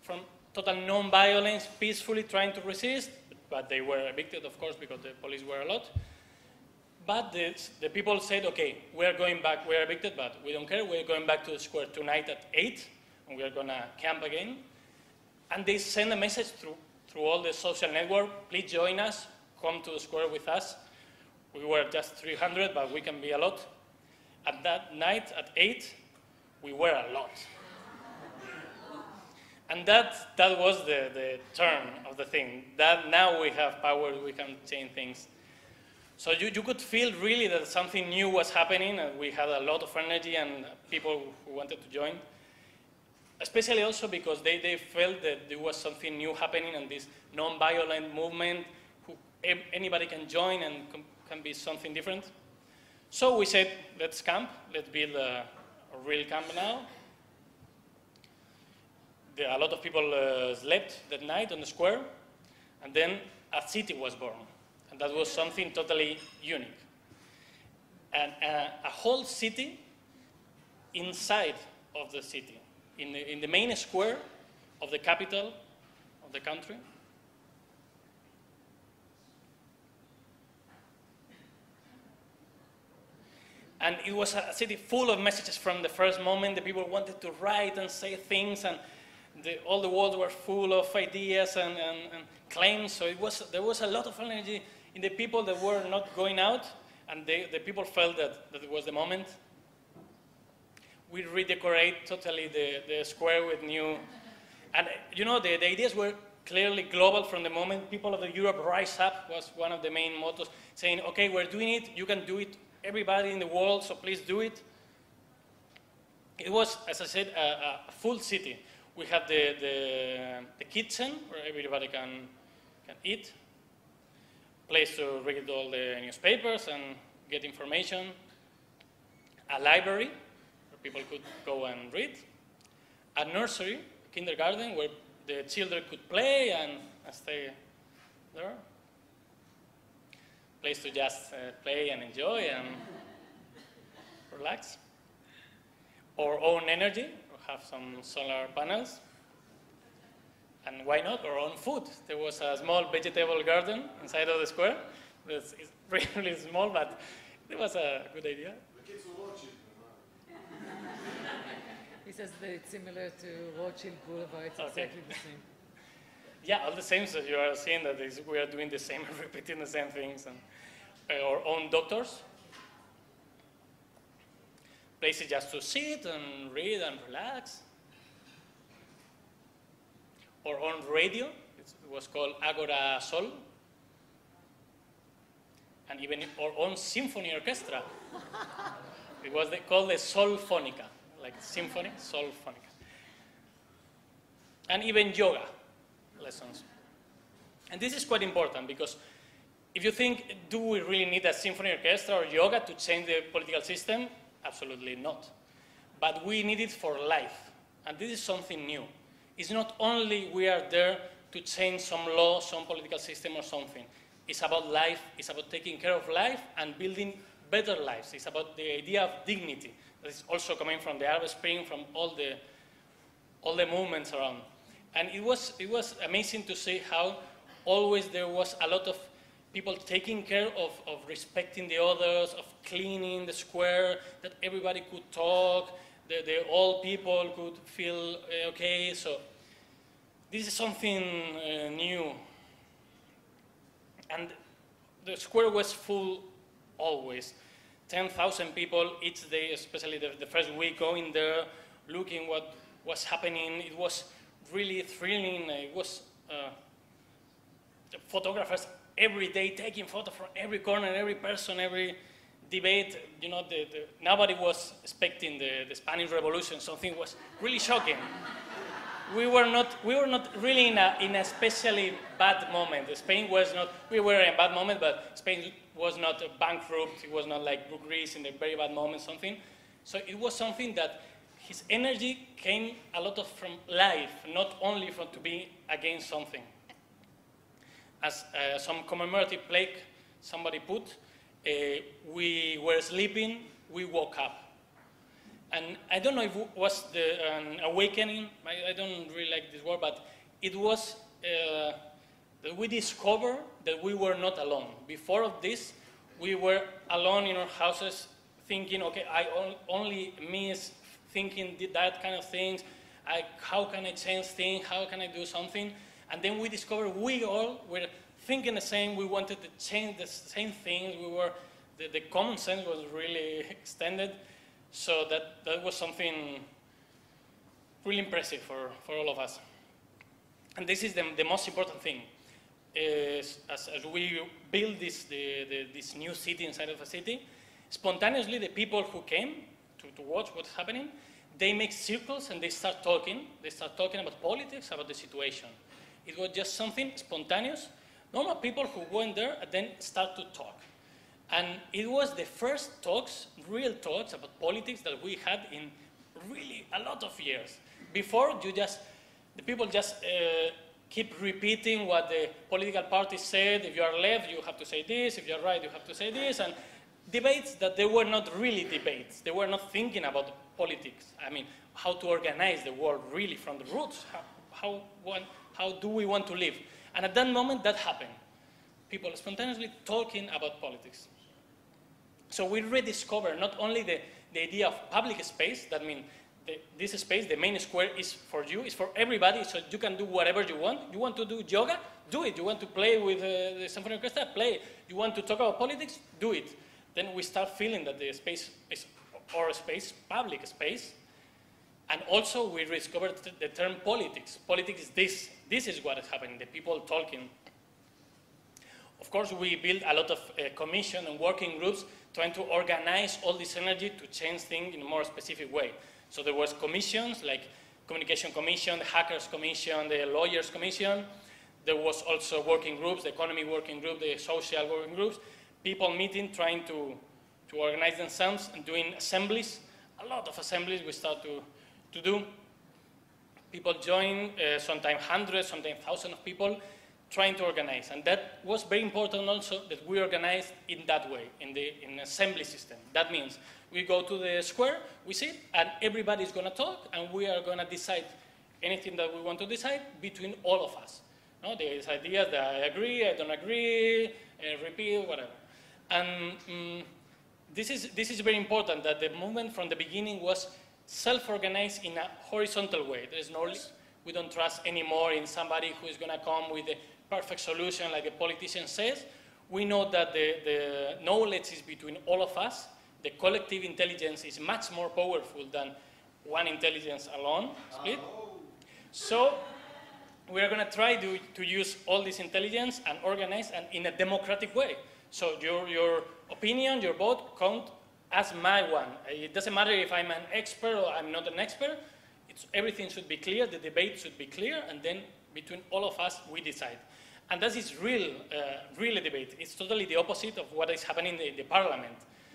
from total non-violence, peacefully trying to resist, but they were evicted, of course, because the police were a lot. But the people said, okay, we are going back, we are evicted, but we don't care, we're going back to the square tonight at 8, and we are going to camp again. And they sent a message through all the social network, please join us, come to the square with us. We were just 300, but we can be a lot. At that night, at 8, we were a lot. And that was the turn of the thing. That now we have power, we can change things. So you could feel really that something new was happening, and we had a lot of energy and people who wanted to join. Especially also because they felt that there was something new happening and this non-violent movement, anybody can join and can be something different. So we said, let's camp, let's build a real camp now. A lot of people slept that night on the square, and then a city was born. And that was something totally unique. And a whole city inside of the city, in the main square of the capital of the country. And it was a city full of messages from the first moment. The people wanted to write and say things, and all the walls were full of ideas and claims. So there was a lot of energy in the people that were not going out, and the people felt that it was the moment. We redecorate totally the square with new, and you know, the ideas were clearly global from the moment. People of Europe rise up was one of the main mottos, saying, okay, we're doing it, you can do it, everybody in the world, so please do it. It was, as I said, a full city. We had the kitchen where everybody can eat, place to read all the newspapers and get information, a library where people could go and read, a nursery, kindergarten, where the children could play and stay there, place to just play and enjoy and relax. Our own energy, we have some solar panels, and why not our own food? There was a small vegetable garden inside of the square. It's really small, but it was a good idea. The kids will watch it. He says that it's similar to Rothschild Boulevard. It's exactly the same. Yeah, all the same. So you are seeing that we are doing the same, repeating the same things. And our own doctors. Places just to sit and read and relax. Our own radio. It was called Agora Sol. And even our own symphony orchestra. It was called the Solfonica. Like symphony, Solfonica. And even yoga lessons. And this is quite important because if you think, do we really need a symphony orchestra or yoga to change the political system? Absolutely not. But we need it for life. And this is something new. It's not only we are there to change some law, some political system or something. It's about life, it's about taking care of life and building better lives. It's about the idea of dignity, It's also coming from the Arab Spring, from all the movements around. And it was amazing to see how always there was a lot of people taking care of respecting the others, of cleaning the square, that everybody could talk, the old people could feel okay. So this is something new. And the square was full always. 10,000 people each day, especially the first week, going there, looking what was happening. It was really thrilling. It was the photographers every day taking photos from every corner, every person, every debate. You know, nobody was expecting the Spanish Revolution. Something was really shocking. We were not really in a especially bad moment. Spain was not. We were in a bad moment, but Spain was not bankrupt. It was not like Greece in a very bad moment. Something. So it was something that his energy came a lot from life, not only from to be against something. As some commemorative plaque somebody put, we were sleeping, we woke up. And I don't know if it was an awakening, I don't really like this word, but it was that we discovered that we were not alone. Before of this, we were alone in our houses thinking, okay, I only miss thinking that kind of things. How can I change things? How can I do something? And then we discovered we all were thinking the same. We wanted to change the same things. The common sense was really extended. So that was something really impressive for all of us. And this is the most important thing. As we build this new city inside of a city, spontaneously the people who came to watch what's happening, they make circles and they start talking. They start talking about politics, about the situation. It was just something spontaneous. Normal people who go in there and then start to talk. And it was the first talks, real talks about politics that we had in really a lot of years. Before, the people just keep repeating what the political parties said. If you are left, you have to say this. If you are right, you have to say this. And debates that they were not really debates. They were not thinking about politics. I mean, how to organize the world really from the roots. How do we want to live? And at that moment, that happened. People spontaneously talking about politics. So we rediscovered not only the idea of public space, that means this space, the main square, is for you, is for everybody, so you can do whatever you want. You want to do yoga? Do it. You want to play with the symphony orchestra? Play. You want to talk about politics? Do it. Then we start feeling that the space is our space, public space. And also we rediscovered the term politics. Politics is this. This is what is happening, the people talking. Of course, we built a lot of commission and working groups trying to organize all this energy to change things in a more specific way. So there was commissions like Communication Commission, the Hackers Commission, the Lawyers Commission. There was also working groups, the Economy Working Group, the Social Working Groups, people meeting, trying to organize themselves and doing assemblies. A lot of assemblies we start to do. People join, sometimes hundreds, sometimes thousands of people, trying to organize. And that was very important also that we organized in that way, in an assembly system. That means we go to the square, we sit, and everybody's going to talk, and we are going to decide anything that we want to decide between all of us. No, there's ideas that I agree, I don't agree, repeat, whatever. And this is very important, that the movement from the beginning was self-organized in a horizontal way. There's no, we don't trust anymore in somebody who is going to come with the perfect solution like a politician says. We know that the knowledge is between all of us. The collective intelligence is much more powerful than one intelligence alone, split. So we are going to try to use all this intelligence and organize and in a democratic way. So your opinion, your vote count as my one. It doesn't matter if I'm an expert or I'm not an expert. Everything should be clear, the debate should be clear, and then between all of us, we decide. And that is real debate. It's totally the opposite of what is happening in the parliament.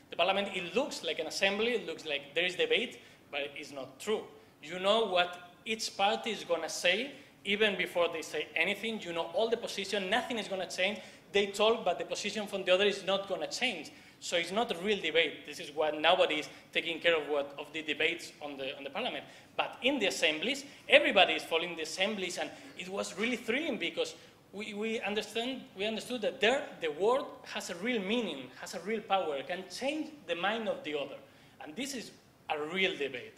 The parliament, it looks like an assembly, it looks like there is debate, but it's not true. You know what each party is going to say, even before they say anything. You know all the position, nothing is going to change. They talk, but the position from the other is not going to change. So it's not a real debate. This is what nobody is taking care of the debates on the parliament. But in the assemblies, everybody is following the assemblies, and it was really thrilling because we understood that there the word has a real meaning, has a real power, can change the mind of the other. And this is a real debate.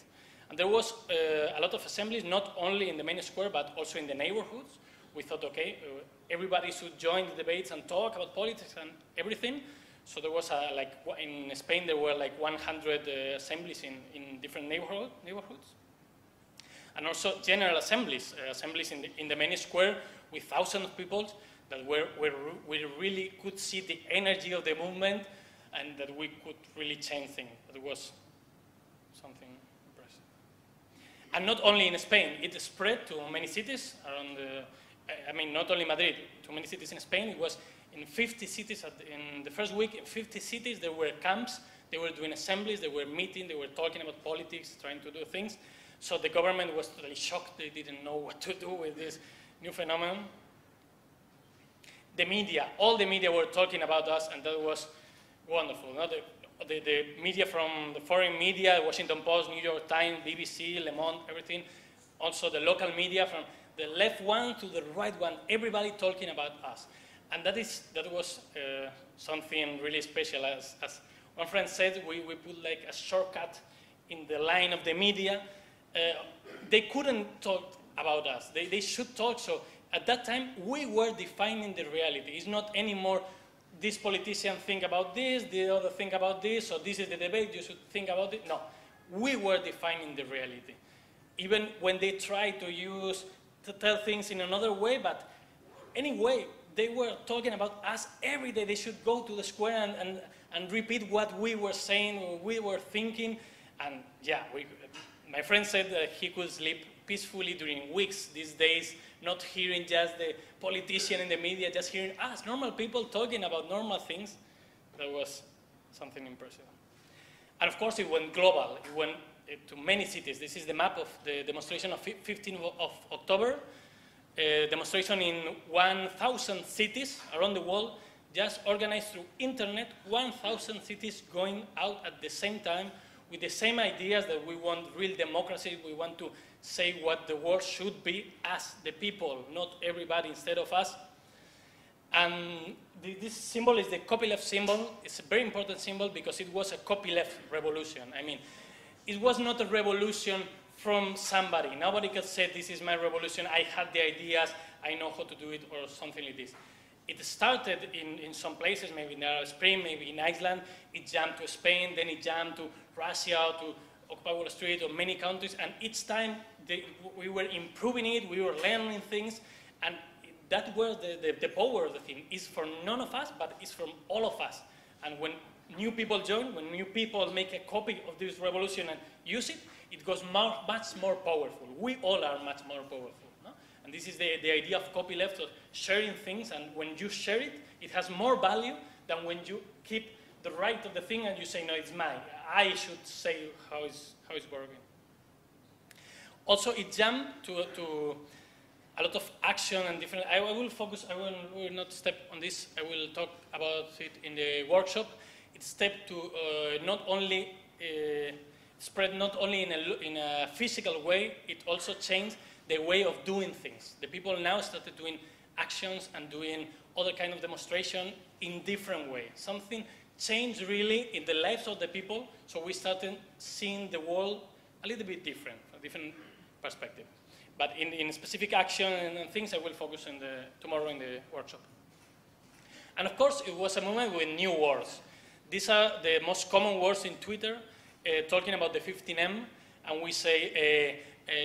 And there was a lot of assemblies, not only in the main square, but also in the neighborhoods. We thought, okay, everybody should join the debates and talk about politics and everything. So there was, like, in Spain, there were like 100 assemblies in different neighborhoods. And also general assemblies, assemblies in the main square with thousands of people that we really could see the energy of the movement and that we could really change things. That was something impressive. And not only in Spain, it spread to many cities around I mean, not only Madrid, to many cities in Spain. It was in 50 cities in the first week. In 50 cities, there were camps. They were doing assemblies. They were meeting. They were talking about politics, trying to do things. So the government was totally shocked. They didn't know what to do with this new phenomenon. The media, all the media were talking about us, and that was wonderful. No? The media from the foreign media, Washington Post, New York Times, BBC, Le Monde, everything. Also the local media, from the left one to the right one, everybody talking about us. And that was something really special. As one friend said, we put like a shortcut in the line of the media. They couldn't talk about us. They should talk. So at that time, we were defining the reality. It's not anymore this politician think about this, the other think about this, so this is the debate, you should think about it. No, we were defining the reality. Even when they try to tell things in another way, but anyway, they were talking about us every day. They should go to the square and repeat what we were saying, or we were thinking. And yeah, my friend said that he could sleep peacefully during weeks these days, not hearing just the politician in the media, just hearing us, normal people talking about normal things. That was something impressive. And of course, it went global. It went to many cities. This is the map of the demonstration of 15th of October. Demonstration in 1,000 cities around the world, just organized through internet, 1,000 cities going out at the same time with the same ideas that we want real democracy. We want to say what the world should be as the people, not everybody instead of us. And this symbol is the copyleft symbol. It's a very important symbol because it was a copyleft revolution. I mean, it was not a revolution from somebody. Nobody could say, this is my revolution, I had the ideas, I know how to do it, or something like this. It started in some places, maybe in the Arab Spring, maybe in Iceland. It jumped to Spain, then it jumped to Russia, to Occupy Wall Street, or many countries. And each time we were improving it, we were learning things. And that was the power of the thing. It's for none of us, but it's from all of us. And when new people join, when new people make a copy of this revolution and use it, it goes much more powerful. We all are much more powerful. No? And this is the idea of copyleft, of sharing things, and when you share it, it has more value than when you keep the right of the thing and you say, no, it's mine. I should say how it's working. Also, it jumped to a lot of action and different. I will focus, I will not step on this, I will talk about it in the workshop. It stepped to not only spread not only in a physical way, it also changed the way of doing things. The people now started doing actions and doing other kind of demonstration in different ways. Something changed really in the lives of the people, so we started seeing the world a little bit different, a different perspective. But in specific action and things, I will focus tomorrow in the workshop. And of course, it was a movement with new words. These are the most common words in Twitter, talking about the 15M, and we say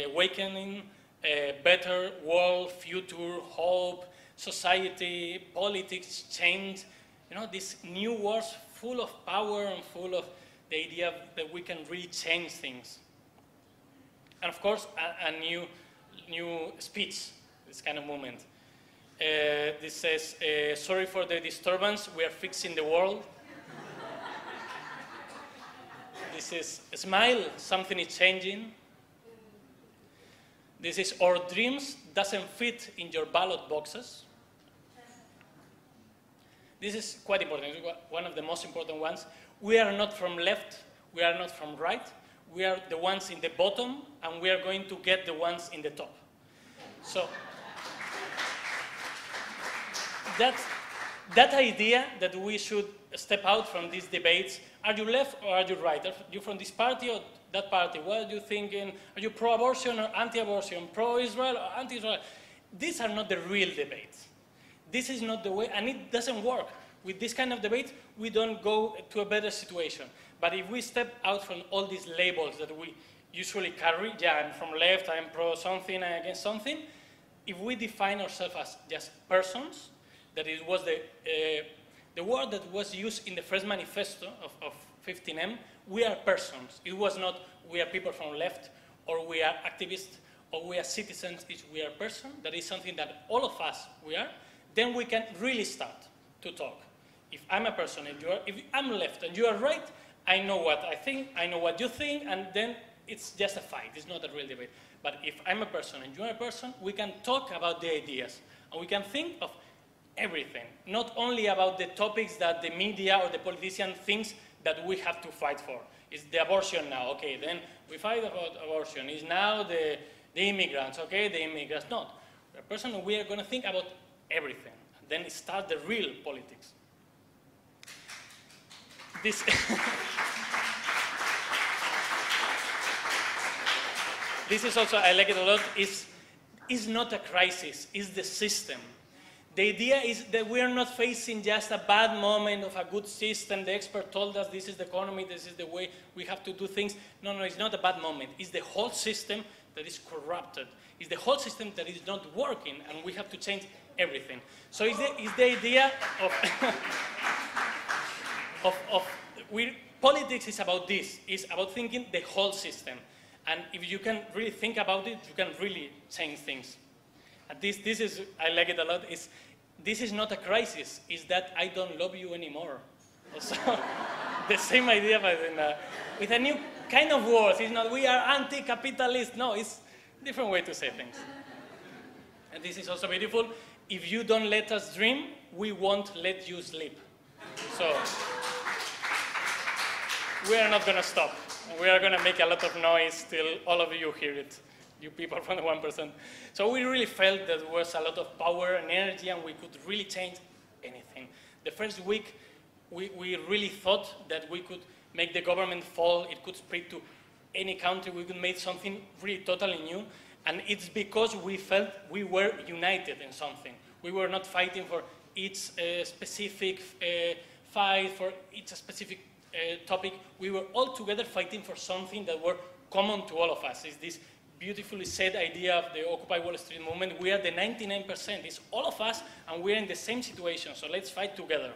awakening, better world, future, hope, society, politics, change. You know, these new words full of power and full of the idea that we can really change things. And of course, a new speech, this kind of movement. This says, sorry for the disturbance, we are fixing the world. This is a smile, something is changing. This is our dreams doesn't fit in your ballot boxes. This is quite important. It's one of the most important ones. We are not from left, we are not from right. We are the ones in the bottom, and we are going to get the ones in the top. So that idea that we should step out from these debates, are you left or are you right? Are you from this party or that party? What are you thinking? Are you pro-abortion or anti-abortion? Pro-Israel or anti-Israel? These are not the real debates. This is not the way, and it doesn't work. With this kind of debate, we don't go to a better situation. But if we step out from all these labels that we usually carry, yeah, I'm from left, I'm pro something, I'm against something, if we define ourselves as just persons, that it was the word that was used in the first manifesto of 15M, we are persons. It was not we are people from left, or we are activists, or we are citizens. It's we are persons. That is something that all of us we are. Then we can really start to talk. If I'm a person and if I'm left and you are right, I know what I think, I know what you think, and then it's just a fight. It's not a real debate. But if I'm a person and you're a person, we can talk about the ideas, and we can think of everything, not only about the topics that the media or the politician thinks that we have to fight for. It's the abortion now, okay, then we fight about abortion. It's now the immigrants, okay, the immigrants. No, a person, we are going to think about everything. Then start the real politics. This this is also, I like it a lot, is not a crisis, it's the system. The idea is that we are not facing just a bad moment of a good system. The expert told us this is the economy, this is the way we have to do things. No, it's not a bad moment. It's the whole system that is corrupted. It's the whole system that is not working, and we have to change everything. So it's the idea of politics is about this. It's about thinking the whole system. And if you can really think about it, you can really change things. And this is, I like it a lot, this is not a crisis, it's that I don't love you anymore. So, the same idea, but with a new kind of words. It's not we are anti-capitalist, no, it's a different way to say things. And this is also beautiful. If you don't let us dream, we won't let you sleep. So, we are not going to stop. We are going to make a lot of noise till all of you hear it, you people from the 1%. So we really felt that there was a lot of power and energy, and we could really change anything. The first week, we really thought that we could make the government fall. It could spread to any country. We could make something really totally new. And it's because we felt we were united in something. We were not fighting for each specific fight, for each specific topic. We were all together fighting for something that were common to all of us. It's this beautifully said idea of the Occupy Wall Street movement. We are the 99%. It's all of us, and we're in the same situation, so let's fight together.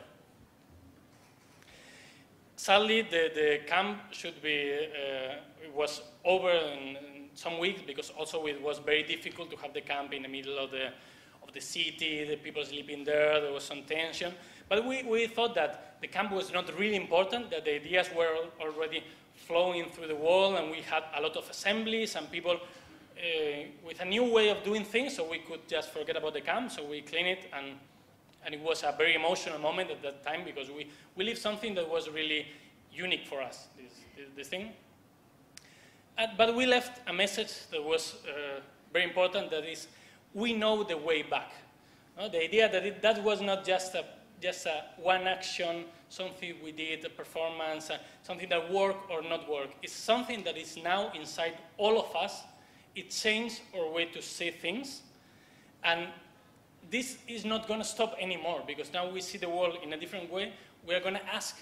Sadly, the camp should be, it was over in some weeks, because also it was very difficult to have the camp in the middle of the city, the people sleeping there was some tension. But we thought that the camp was not really important, that the ideas were already flowing through the wall, and we had a lot of assemblies and people with a new way of doing things, so we could just forget about the camp, so we cleaned it, and it was a very emotional moment at that time, because we lived something that was really unique for us, this thing. But we left a message that was very important, that is, we know the way back. The idea that that was not just a one action, something we did, a performance, something that worked or not work. It's something that is now inside all of us. It changed our way to see things. And this is not going to stop anymore, because now we see the world in a different way. We are going to ask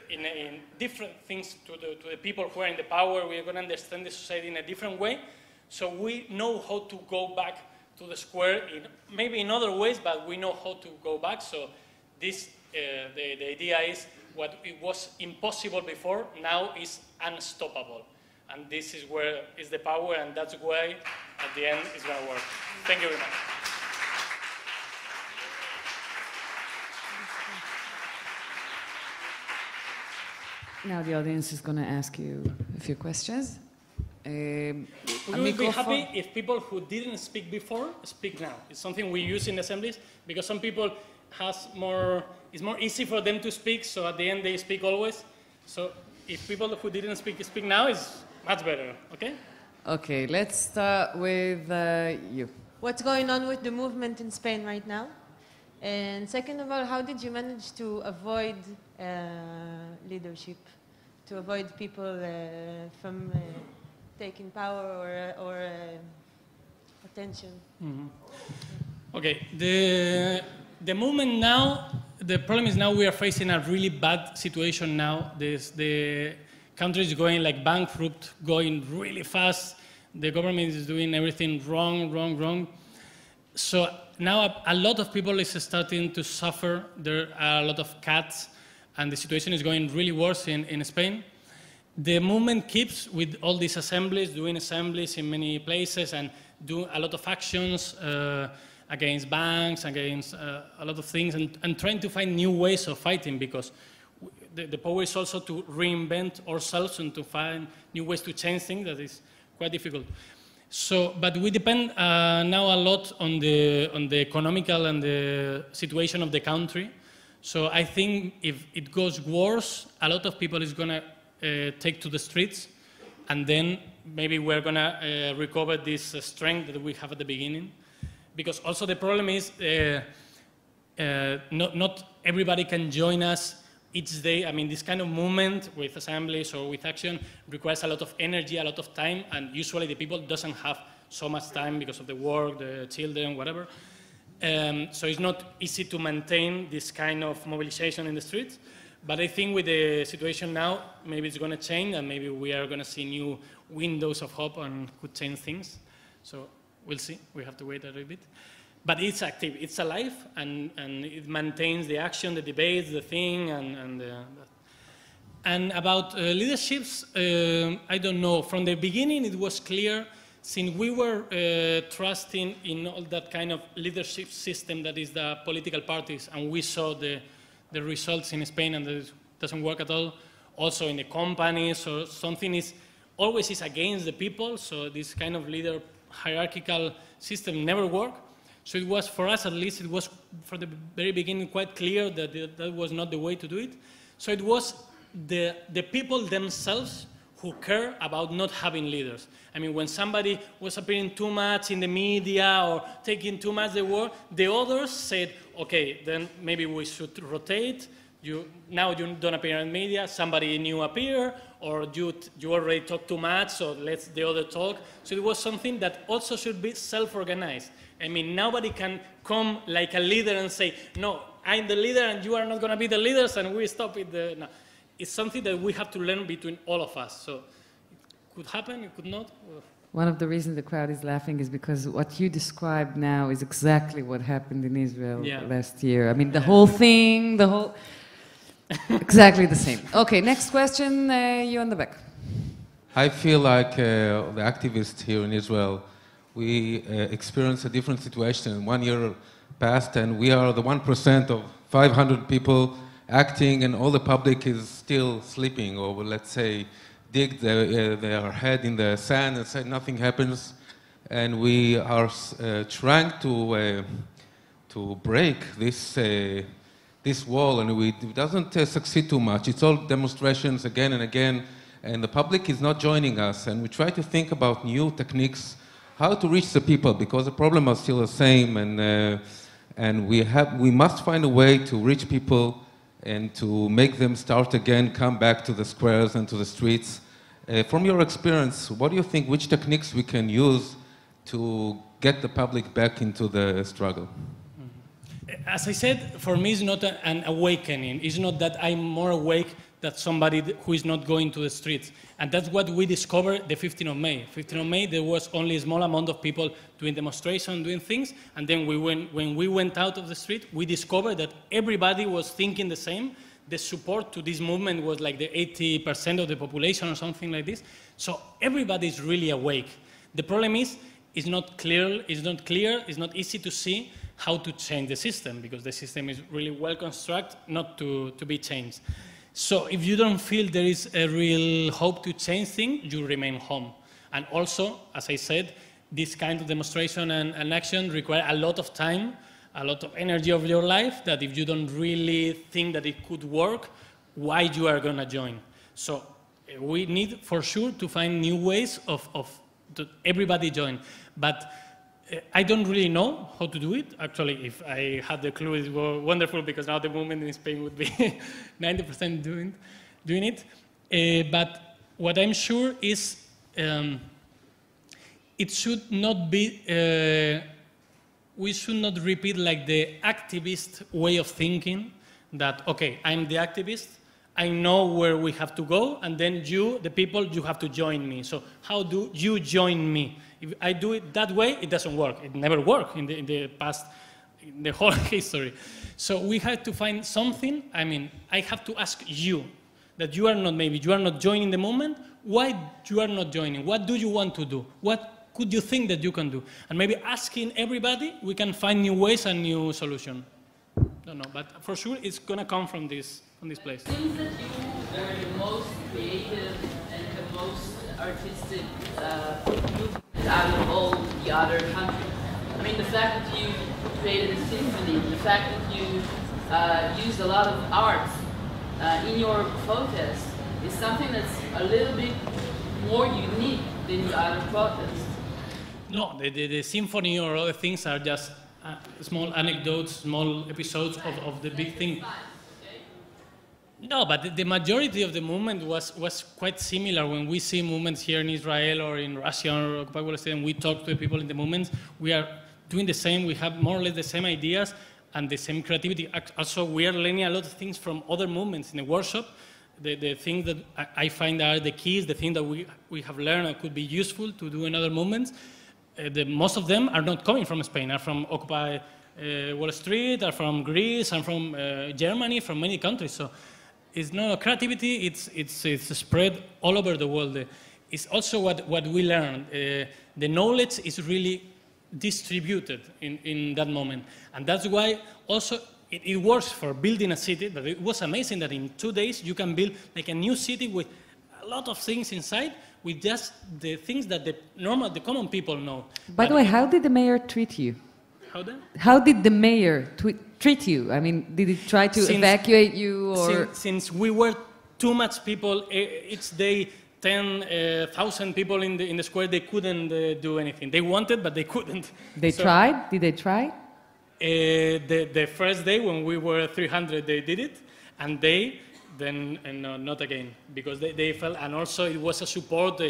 in different things to the people who are in the power. We are going to understand the society in a different way. So we know how to go back to the square, maybe in other ways, but we know how to go back. So this, the idea is what it was impossible before, now is unstoppable. And this is where is the power, and that's why at the end it's going to work. Thank you very much. Now the audience is going to ask you a few questions. We would be happy if people who didn't speak before speak now. It's something we use in assemblies, because some people it's more easy for them to speak, so at the end they speak always. So if people who didn't speak now, it's much better, okay? Okay, let's start with you. What's going on with the movement in Spain right now? And second of all, how did you manage to avoid leadership, to avoid people from taking power or attention? Mm-hmm. Okay, the movement now, the problem is now we are facing a really bad situation now. The country is going like bankrupt, going really fast. The government is doing everything wrong. So now a lot of people is starting to suffer. There are a lot of cuts, and the situation is going really worse in Spain. The movement keeps with all these assemblies, doing assemblies in many places, and do a lot of actions against banks, against a lot of things, and trying to find new ways of fighting, because the power is also to reinvent ourselves and to find new ways to change things. That is quite difficult. So, but we depend now a lot on the economical and the situation of the country. So I think if it goes worse, a lot of people is gonna take to the streets, and then maybe we're gonna recover this strength that we have at the beginning. Because also the problem is not everybody can join us each day. I mean, this kind of movement with assemblies or with action requires a lot of energy, a lot of time, and usually the people doesn't have so much time because of the work, the children, whatever. So it's not easy to maintain this kind of mobilization in the streets. But I think with the situation now, maybe it's going to change, and maybe we are going to see new windows of hope and could change things. So we'll see. We have to wait a little bit. But it's active, it's alive, and it maintains the action, the debates, the thing, and about leaderships, I don't know. From the beginning, it was clear, since we were trusting in all that kind of leadership system that is the political parties, and we saw the results in Spain, and it doesn't work at all. Also in the companies, or something is always is against the people, so this kind of leader hierarchical system never worked. So it was, for us at least, it was from the very beginning quite clear that that was not the way to do it. So it was the people themselves who care about not having leaders. I mean, when somebody was appearing too much in the media or taking too much the word, the others said, okay, then maybe we should rotate. Now you don't appear in media, somebody new appear, or you already talk too much, so let the other talk. So it was something that also should be self-organized. I mean, nobody can come like a leader and say, no, I'm the leader and you are not going to be the leaders, and we stop it. No. It's something that we have to learn between all of us. So it could happen, it could not. One of the reasons the crowd is laughing is because what you described now is exactly what happened in Israel last year. I mean, the whole thing, exactly the same. Okay, next question, you on the back. I feel like the activists here in Israel, we experience a different situation. 1 year passed, and we are the 1% of 500 people acting, and all the public is still sleeping, or let's say, dig their head in the sand and say nothing happens. And we are trying to break this wall, and it doesn't succeed too much. It's all demonstrations again and again, and the public is not joining us. And we try to think about new techniques, how to reach the people, because the problem is still the same, and we must find a way to reach people and to make them start again, come back to the squares and to the streets. From your experience, what do you think, which techniques we can use to get the public back into the struggle? As I said, for me it's not an awakening. It's not that I'm more awake than somebody who is not going to the streets. And that's what we discovered the 15th of May. 15th of May, there was only a small amount of people doing demonstrations, doing things. And then when we went out of the street, we discovered that everybody was thinking the same. The support to this movement was like the 80% of the population or something like this. So everybody is really awake. The problem is, it's not clear, it's not easy to see how to change the system, because the system is really well constructed not to be changed. So if you don't feel there is a real hope to change things, you remain home. And also, as I said, this kind of demonstration and action require a lot of time, a lot of energy of your life, that if you don't really think that it could work, why you are going to join. So we need for sure to find new ways of everybody join. But I don't really know how to do it. Actually, if I had the clue, it was wonderful, because now the movement in Spain would be 90% doing it. But what I'm sure is it should not be, we should not repeat like the activist way of thinking that, okay, I'm the activist, I know where we have to go, and then you, the people, you have to join me. So how do you join me? If I do it that way, it doesn't work. It never worked in the past, in the whole history. So we have to find something. I mean, I have to ask you that you are not, maybe you are not joining the movement. Why you are not joining? What do you want to do? What could you think that you can do? And maybe asking everybody, we can find new ways and new solutions. Don't know, but for sure it's going to come from this place. It seems that you are the most creative and the most artistic movement out of all the other countries. I mean, the fact that you created a symphony, the fact that you used a lot of art in your protest is something that's a little bit more unique than the other protests. No, the symphony or other things are just small anecdotes, small episodes of the big thing. No, but the majority of the movement was quite similar. When we see movements here in Israel or in Russia or occupied Palestine, we talk to the people in the movements, we are doing the same, we have more or less the same ideas and the same creativity. Also, we are learning a lot of things from other movements in the workshop. The things that I find are the keys, the things that we have learned and could be useful to do in other movements. Most of them are not coming from Spain, are from Occupy Wall Street, are from Greece, and from Germany, from many countries. So it's not creativity, it's spread all over the world. It's also what we learned. The knowledge is really distributed in that moment. And that's why also it works for building a city, but it was amazing that in 2 days you can build like a new city with a lot of things inside, with just the things that the common people know. By the way, how did the mayor treat you? How did the mayor treat you? I mean, did he try to evacuate you? Or? Since we were too much people, each day 10,000 people in the square, they couldn't do anything. They wanted, but they couldn't. They tried? Did they try? The first day when we were 300, they did it, and then not again, because they felt, and also it was a support.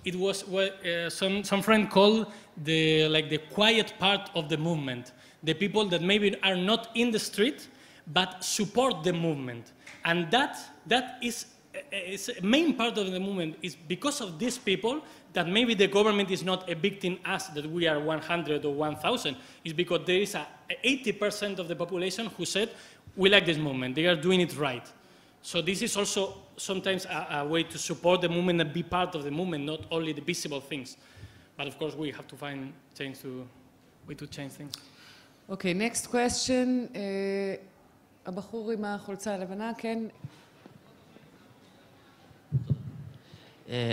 It was what some friend called the quiet part of the movement. The people that maybe are not in the street, but support the movement. And that is a main part of the movement. Is because of these people that maybe the government is not evicting us, that we are 100 or 1,000. It's because there is 80% of the population who said, we like this movement, they are doing it right. So this is also sometimes a way to support the movement and be part of the movement, not only the visible things. But of course, we have to find way to change things. Okay, next question. הבחור עם החולצה הלבנה, כן.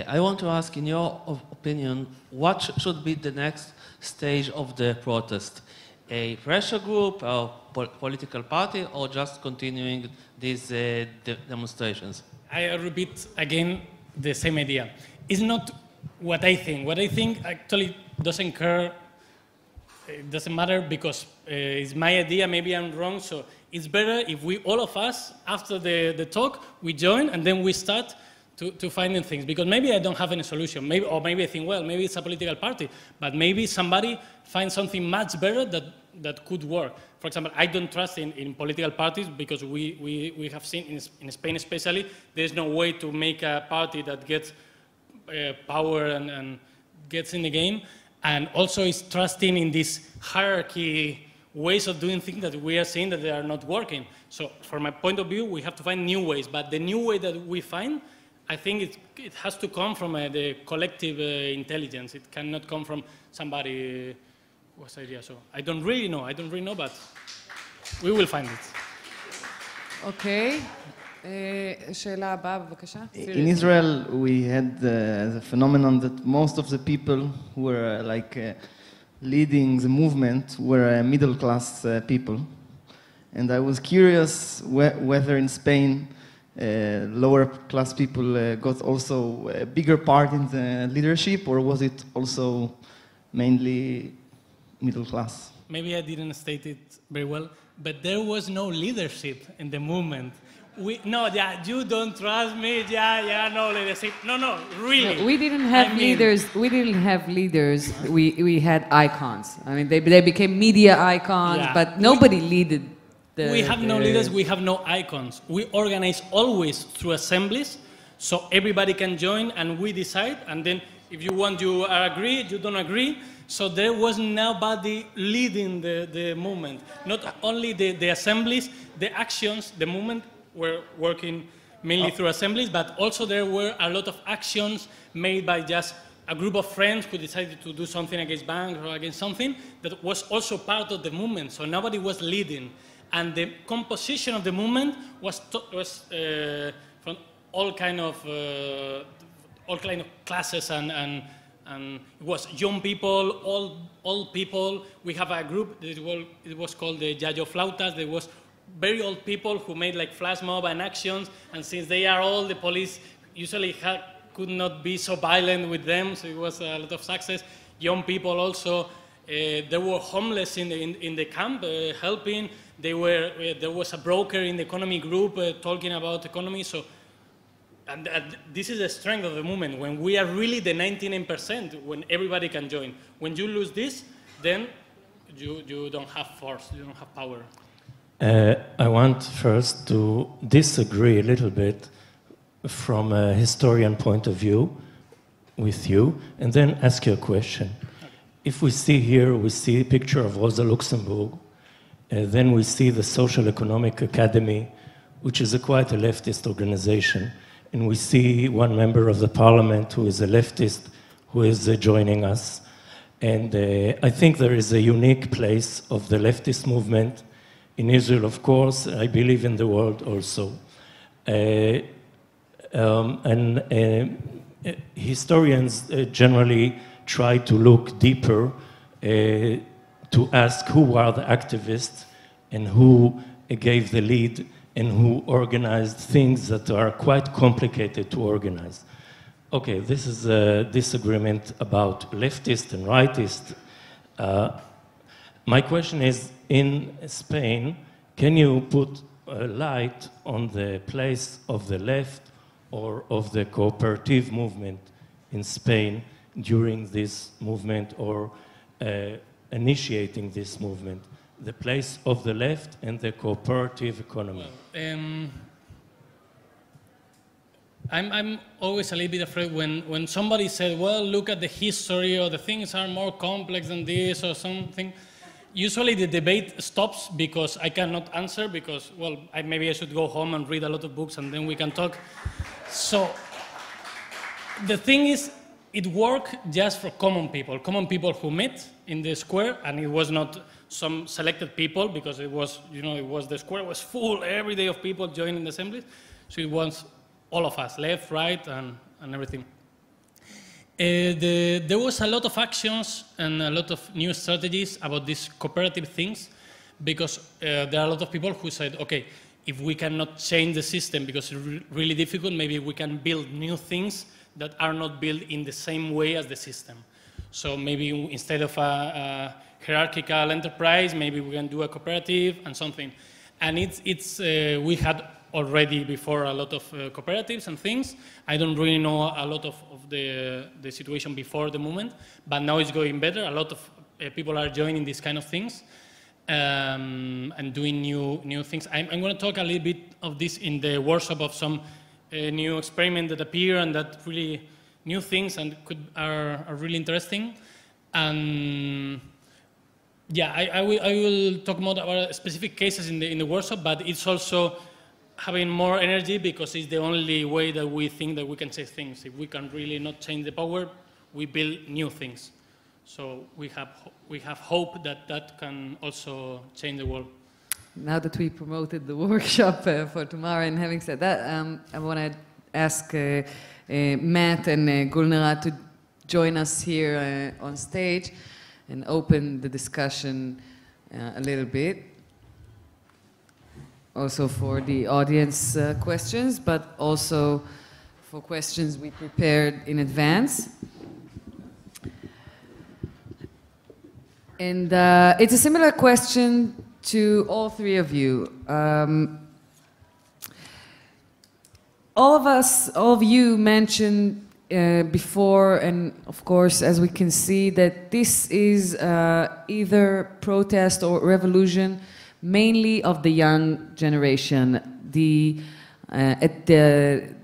I want to ask, in your opinion, what should be the next stage of the protest? A pressure group, or political party, or just continuing these demonstrations? I repeat again the same idea. It's not what I think. What I think actually doesn't care. It doesn't matter because it's my idea. Maybe I'm wrong. So it's better if we, all of us, after the talk, we join and then we start to finding things. Because maybe I don't have any solution. Maybe I think, well, maybe it's a political party. But maybe somebody finds something much better that could work. For example, I don't trust in political parties because we have seen in Spain especially, there's no way to make a party that gets power and gets in the game. And also it's trusting in this hierarchy ways of doing things that we are seeing that they are not working. So from my point of view, we have to find new ways. But the new way that we find, I think it has to come from the collective intelligence. It cannot come from somebody whose idea. So I don't really know, but we will find it. Okay. שאלה הבאה, בבקשה. In Israel, we had the phenomenon that most of the people who were leading the movement were middle-class people. And I was curious whether in Spain lower-class people got also a bigger part in the leadership, or was it also mainly middle class? Maybe I didn't state it very well, but there was no leadership in the movement. You don't trust me. No leadership. No, really. No, we didn't have leaders. We didn't have leaders. We had icons. I mean, they became media icons, but nobody leaded. We have no leaders. We have no icons. We organize always through assemblies, so everybody can join, and we decide. And then, if you want, you agree. You don't agree. So there was nobody leading the movement. Not only the assemblies, the actions, the movement were working mainly through assemblies, but also there were a lot of actions made by just a group of friends who decided to do something against banks or against something that was also part of the movement. So nobody was leading. And the composition of the movement was from all kind of classes, and it was young people, old people. We have a group it was called the Yayo Flautas. There was very old people who made like flash mob and actions, and since they are old, the police usually could not be so violent with them, so it was a lot of success. Young people also. There were homeless in the camp helping. There was a broker in the economy group talking about economy. So, and this is the strength of the movement. When we are really the 99%, when everybody can join. When you lose this, then you don't have force. You don't have power. I want first to disagree a little bit from a historian point of view with you, and then ask you a question. If we see here, we see a picture of Rosa Luxemburg, then we see the Social Economic Academy, which is quite a leftist organization, and we see one member of the parliament who is a leftist who is joining us. And I think there is a unique place of the leftist movement in Israel, of course, I believe in the world also. Historians generally try to look deeper to ask who are the activists and who gave the lead and who organized things that are quite complicated to organize. Okay, this is a disagreement about leftist and rightist. My question is, in Spain, can you put a light on the place of the left or of the cooperative movement in Spain during this movement, or initiating this movement, the place of the left and the cooperative economy? Well, I'm always a little bit afraid when somebody said, well, look at the history, or the things are more complex than this or something. Usually the debate stops because I cannot answer, because, well, maybe I should go home and read a lot of books and then we can talk. So the thing is, it worked just for common people who met in the square, and it was not some selected people, because it was, the square was full every day of people joining the assemblies. So it was all of us, left, right, and everything. There was a lot of actions and a lot of new strategies about these cooperative things, because there are a lot of people who said, okay, if we cannot change the system because it's really difficult, maybe we can build new things that are not built in the same way as the system. So maybe instead of a hierarchical enterprise, maybe we can do a cooperative and something. And we had already before a lot of cooperatives and things. I don't really know a lot of the situation before the movement, but now it's going better. A lot of people are joining these kind of things and doing new things. I'm going to talk a little bit of this in the workshop of some new experiments that appear and that really new things and are really interesting. And yeah, I will talk more about specific cases in the workshop, but it's also having more energy because it's the only way that we think that we can change things. If we can really not change the power, we build new things. So we have hope that can also change the world. Now that we promoted the workshop for tomorrow, and having said that, I want to ask Matt and Gulnara to join us here on stage. and open the discussion a little bit. Also for the audience questions, but also for questions we prepared in advance. And it's a similar question to all three of you. All of you mentioned before, and of course, as we can see, that this is either protest or revolution, mainly of the young generation, at the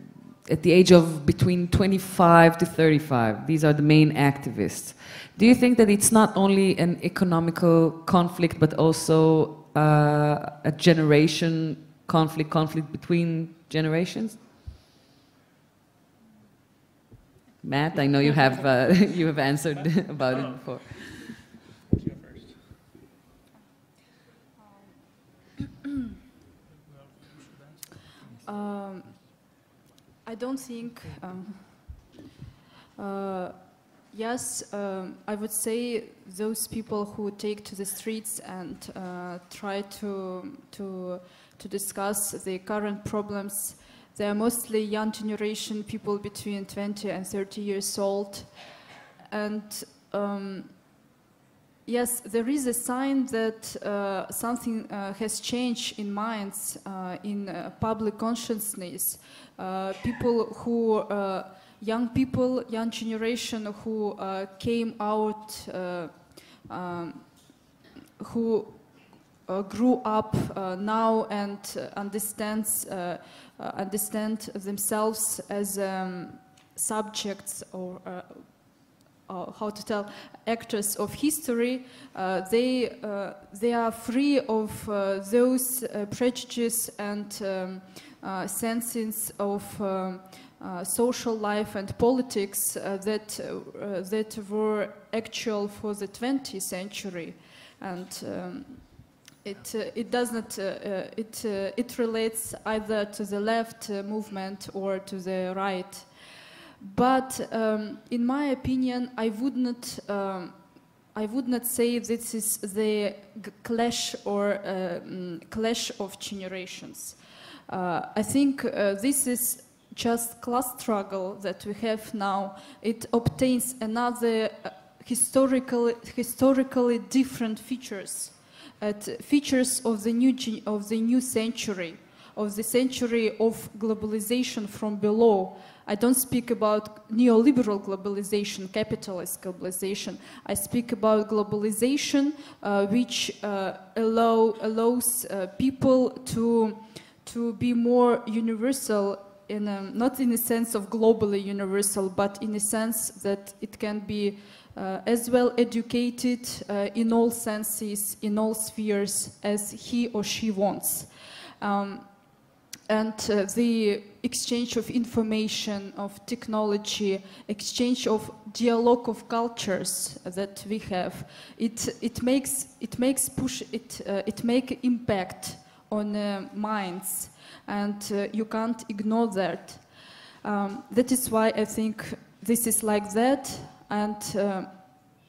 age of between 25 to 35. These are the main activists. Do you think that it's not only an economical conflict, but also a generation conflict between generations? Matt, I know you have you have answered about it before. I don't think. Yes, I would say those people who take to the streets and try to discuss the current problems, they are mostly young generation, people between 20 and 30 years old. And yes, there is a sign that something has changed in minds, in public consciousness. People who, young generation who came out, who grew up now and understand themselves as subjects or how to tell, actors of history. They are free of those prejudices and senses of social life and politics that were actual for the 20th century, and it does not it relates either to the left movement or to the right. But in my opinion, I would not say this is the clash or clash of generations. I think this is just class struggle that we have now. It obtains another historically different features, features of the new century, of the century of globalization from below. I don't speak about neoliberal globalization, capitalist globalization. I speak about globalization which allows people to be more universal, not in the sense of globally universal, but in the sense that it can be as well educated in all senses, in all spheres, as he or she wants. And the exchange of information, of technology, exchange of dialogue of cultures that we have, it makes impact on minds, and you can't ignore that. That is why I think this is like that, and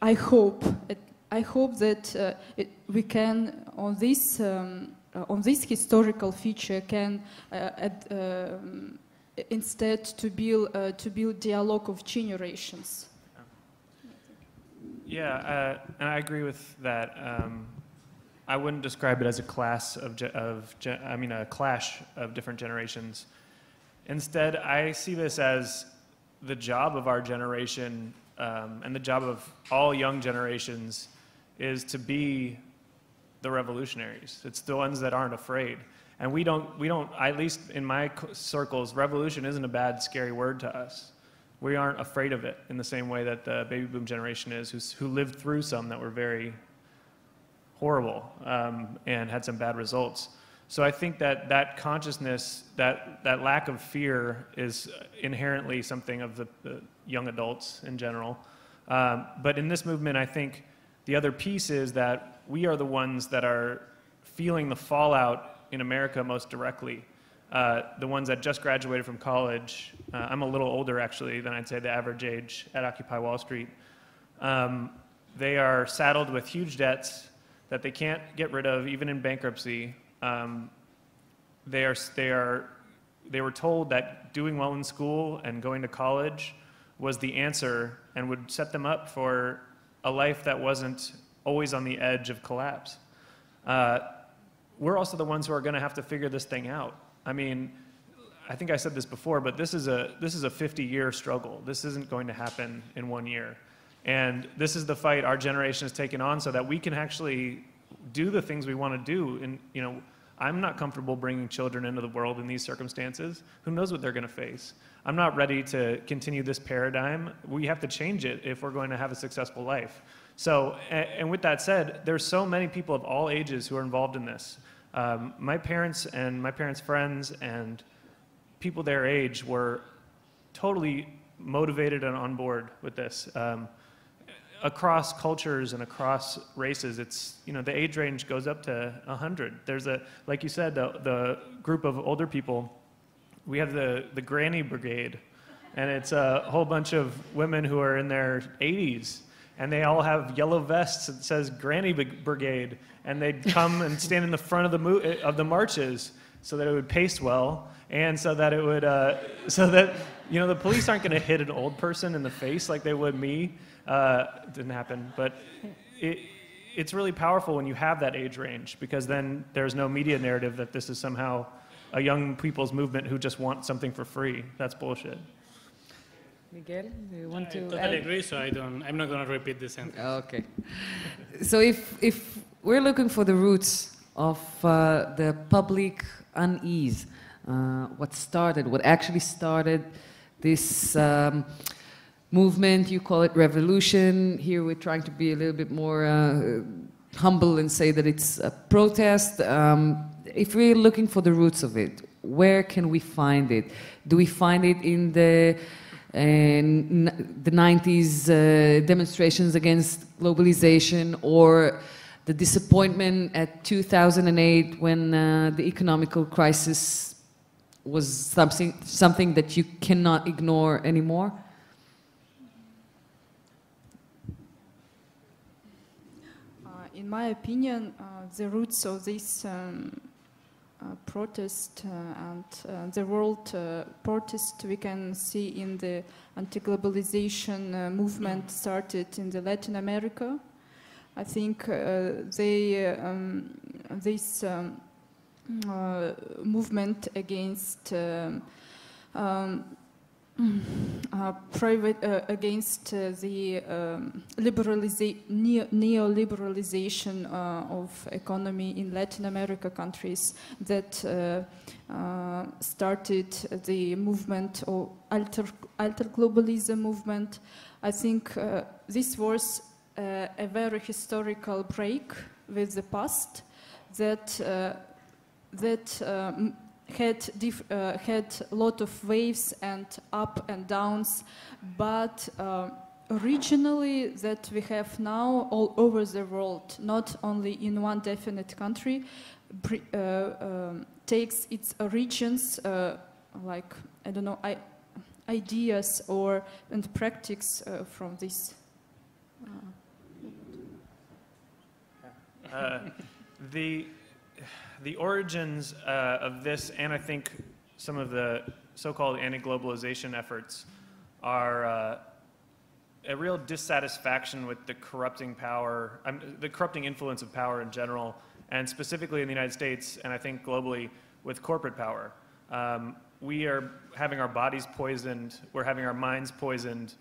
I hope that we can on this historical feature can instead to build dialogue of generations. Yeah, and I agree with that. I wouldn't describe it as a clash of different generations. Instead, I see this as the job of our generation and the job of all young generations is to be the revolutionaries. It's the ones that aren't afraid. And we don't, at least in my circles, revolution isn't a bad, scary word to us. We aren't afraid of it in the same way that the baby boom generation is, who lived through some that were very horrible and had some bad results. So I think that consciousness, that lack of fear is inherently something of the young adults in general. But in this movement, I think the other piece is that we are the ones that are feeling the fallout in America most directly. The ones that just graduated from college. I'm a little older, actually, than I'd say the average age at Occupy Wall Street. They are saddled with huge debts that they can't get rid of, even in bankruptcy. They were told that doing well in school and going to college was the answer and would set them up for a life that wasn't always on the edge of collapse. We're also the ones who are going to have to figure this thing out. I mean, I think I said this before, but this is a 50-year struggle. This isn't going to happen in 1 year. And this is the fight our generation has taken on so that we can actually do the things we want to do. And, you know, I'm not comfortable bringing children into the world in these circumstances. Who knows what they're going to face? I'm not ready to continue this paradigm. We have to change it if we're going to have a successful life. So, and with that said, there's so many people of all ages who are involved in this. My parents and my parents' friends and people their age were totally motivated and on board with this. Across cultures and across races, it's, you know, the age range goes up to 100. There's a, like you said, the group of older people, we have the Granny Brigade, and it's a whole bunch of women who are in their 80s, and they all have yellow vests that says Granny Brigade, and they'd come and stand in the front of the marches so that it would pace well, and so that it would, so that, you know, the police aren't going to hit an old person in the face like they would me. It didn't happen, but it's really powerful when you have that age range, because then there's no media narrative that this is somehow a young people's movement who just want something for free. That's bullshit. Miguel, do you want to totally add? agree, so I'm not going to repeat the sentence. Okay. So if we're looking for the roots of the public unease, what actually started this movement, you call it revolution. Here we're trying to be a little bit more humble and say that it's a protest. If we're looking for the roots of it, where can we find it? Do we find it in the 90s demonstrations against globalization, or the disappointment at 2008 when the economical crisis was something that you cannot ignore anymore? In my opinion, the roots of this protest and the world protest we can see in the anti-globalization movement started in the Latin America. I think this movement against against the neoliberalization of economy in Latin America countries that started the movement or alter globalism movement. I think this was a very historical break with the past that had a lot of waves and up and downs, but regionally that we have now all over the world, not only in one definite country, takes its origins, like, I don't know, ideas and practice from this. The origins of this, and I think some of the so-called anti-globalization efforts, are a real dissatisfaction with the corrupting power, the corrupting influence of power in general, and specifically in the United States, and I think globally, with corporate power. We are having our bodies poisoned, we're having our minds poisoned,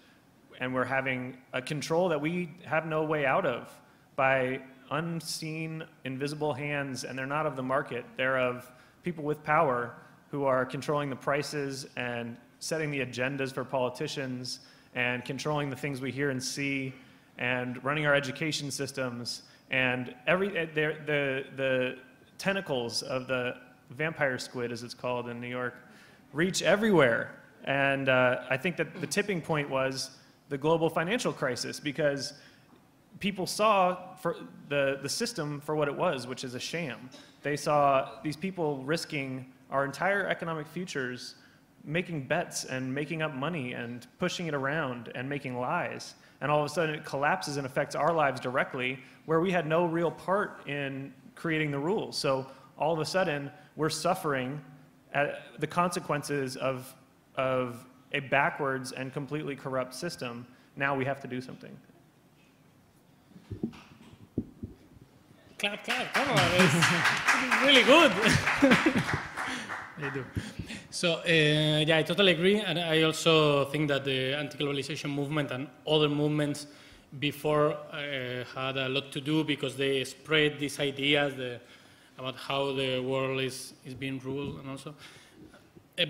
and we're having a control that we have no way out of by unseen, invisible hands, and they're not of the market. They're of people with power who are controlling the prices and setting the agendas for politicians and controlling the things we hear and see and running our education systems. And the tentacles of the vampire squid, as it's called in New York, reach everywhere. And I think that the tipping point was the global financial crisis, because people saw the system for what it was, which is a sham. They saw these people risking our entire economic futures, making bets and making up money and pushing it around and making lies. and all of a sudden it collapses and affects our lives directly, where we had no real part in creating the rules. So all of a sudden, we're suffering the consequences of a backwards and completely corrupt system. Now we have to do something. Clap, clap, come on, it's really good. They do. So, yeah, I totally agree, and I also think that the anti-globalization movement and other movements before had a lot to do because they spread these ideas about how the world is being ruled, and also.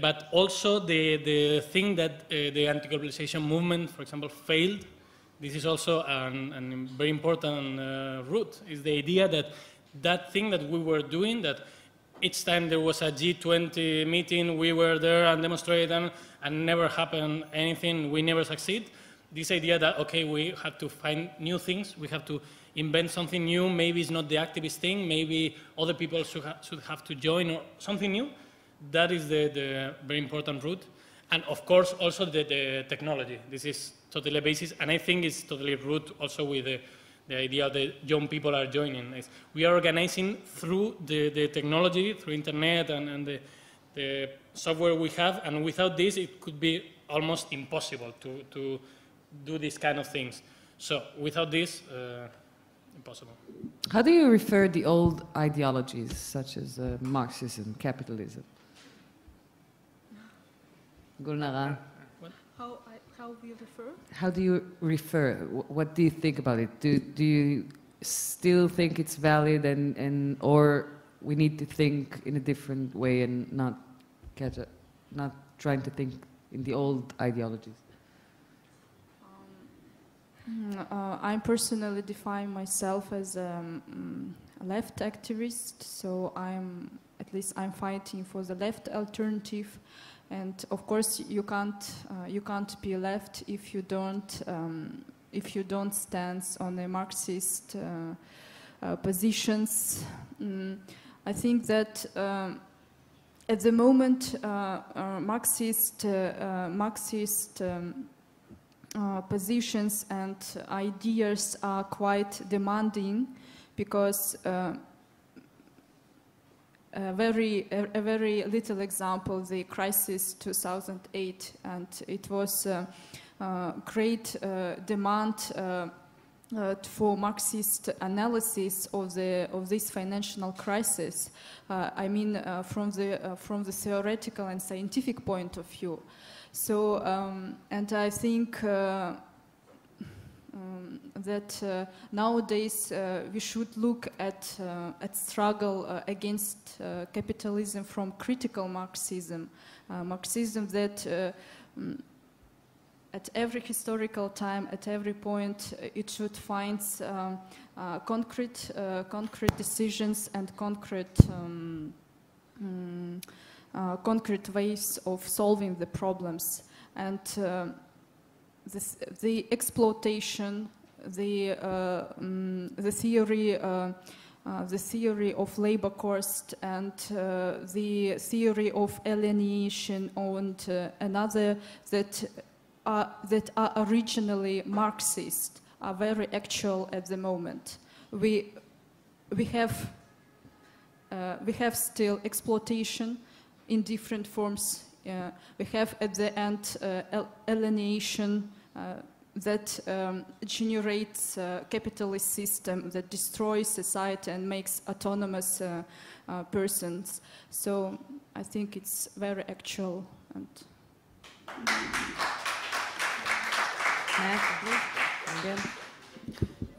But also the thing that the anti-globalization movement, for example, failed. This is also a very important root, is the idea that that thing that we were doing, that each time there was a G20 meeting, we were there and demonstrated and never happened anything, we never succeed. This idea that, okay, we have to find new things, we have to invent something new, maybe it's not the activist thing, maybe other people should have to join or something new. That is the very important root. And of course, also the technology. This is totally a basis, and I think it's totally root also with the idea that young people are joining. We are organizing through the technology, through internet and the software we have, and without this, it could be almost impossible to do these kind of things. So without this, impossible. How do you refer the old ideologies, such as Marxism, capitalism? Gulnara. How we refer? How do you refer? What do you think about it? Do you still think it's valid or we need to think in a different way and not trying to think in the old ideologies? I personally define myself as a left activist, so I'm fighting for the left alternative. And of course, you can't be left if you don't stand on a Marxist positions. I think that at the moment, Marxist positions and ideas are quite demanding because. A very little example, the crisis 2008, and it was great demand for Marxist analysis of this financial crisis. I mean, from the theoretical and scientific point of view. So, and I think. That nowadays we should look at struggle against capitalism from critical Marxism, Marxism that at every historical time, at every point, it should find concrete decisions and concrete ways of solving the problems. And the exploitation, the theory of labor cost, and the theory of alienation, and another that are originally Marxist, are very actual at the moment. We have still exploitation in different forms. We have at the end alienation that generates a capitalist system that destroys society and makes autonomous persons. So I think it's very actual. And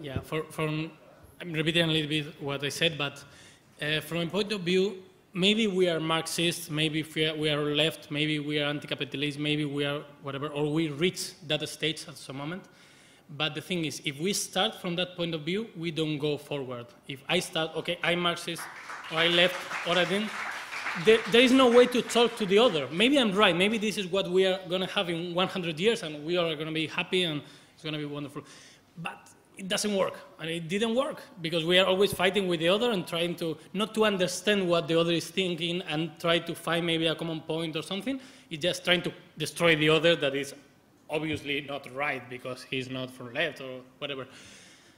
yeah, I'm repeating a little bit what I said, but from a point of view, maybe we are Marxist, maybe we are left, maybe we are anti-capitalist, maybe we are whatever, or we reach that stage at some moment. But the thing is, if we start from that point of view, we don't go forward. If I start, okay, I'm Marxist, or I left, or I didn't, there is no way to talk to the other. Maybe I'm right, maybe this is what we are going to have in 100 years, and we are going to be happy, and it's going to be wonderful. But it doesn't work, and it didn't work, because we are always fighting with the other and trying to, not to understand what the other is thinking and try to find maybe a common point or something. It's just trying to destroy the other that is obviously not right because he's not from left or whatever.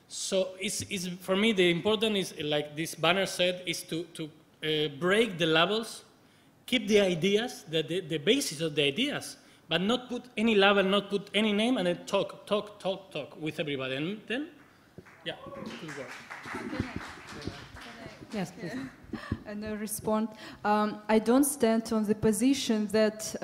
So it's for me, the important is, like this banner said, is to break the labels, keep the ideas, the basis of the ideas, but not put any label, not put any name, and then talk with everybody. And then, yeah, good work. Yes, please. And I respond. I don't stand on the position that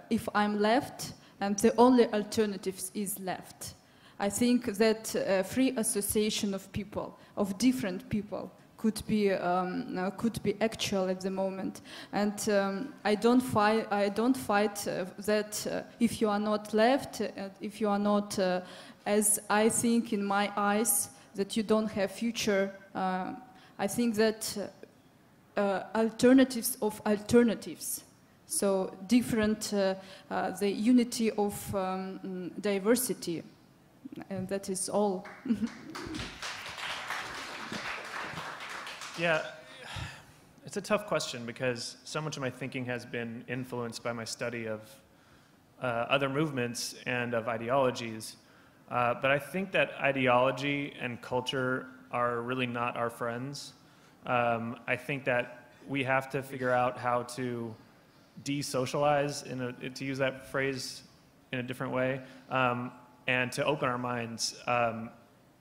if I'm left, the only alternative is left. I think that free association of people, of different people, could be actual at the moment. And I don't fight that if you are not left, if you are not, as I think in my eyes, that you don't have future. I think that alternatives of alternatives. So different, the unity of diversity, and that is all. Yeah, it's a tough question because so much of my thinking has been influenced by my study of other movements and of ideologies. But I think that ideology and culture are really not our friends. I think that we have to figure out how to de-socialize, to use that phrase in a different way, and to open our minds.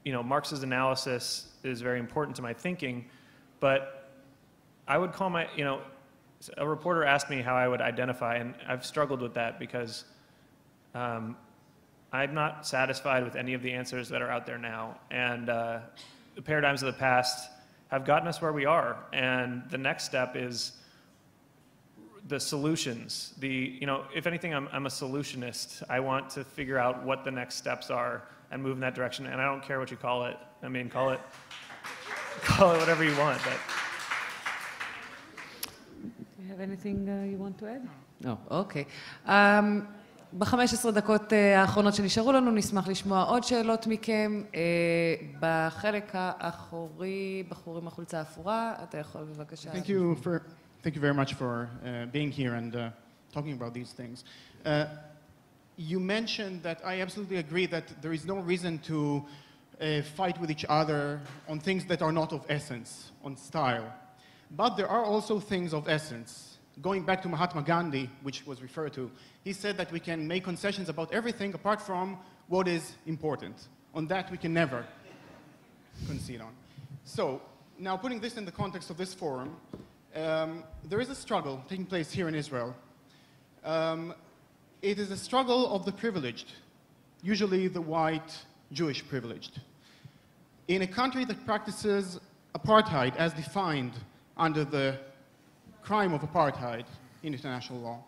Marx's analysis is very important to my thinking, but I would call a reporter asked me how I would identify, and I've struggled with that because I'm not satisfied with any of the answers that are out there now. And the paradigms of the past have gotten us where we are. And the next step is the solutions. If anything, I'm a solutionist. I want to figure out what the next steps are and move in that direction. And I don't care what you call it. I mean, call it whatever you want. But. Do you have anything you want to add? No. אוקיי. ב-15 דקות האחרונות שנשארו לנו, נשמח לשמוע עוד שאלות מכם. בחלק האחורי, בחור עם החולצה האפורה, אתה יכול בבקשה. Thank you very much for being here and talking about these things. You mentioned that I absolutely agree that there is no reason to fight with each other on things that are not of essence, on style. But there are also things of essence. Going back to Mahatma Gandhi, which was referred to, he said that we can make concessions about everything apart from what is important. On that, we can never concede on. So, now putting this in the context of this forum, there is a struggle taking place here in Israel. It is a struggle of the privileged, usually the white Jewish privileged. In a country that practices apartheid as defined under the crime of apartheid in international law.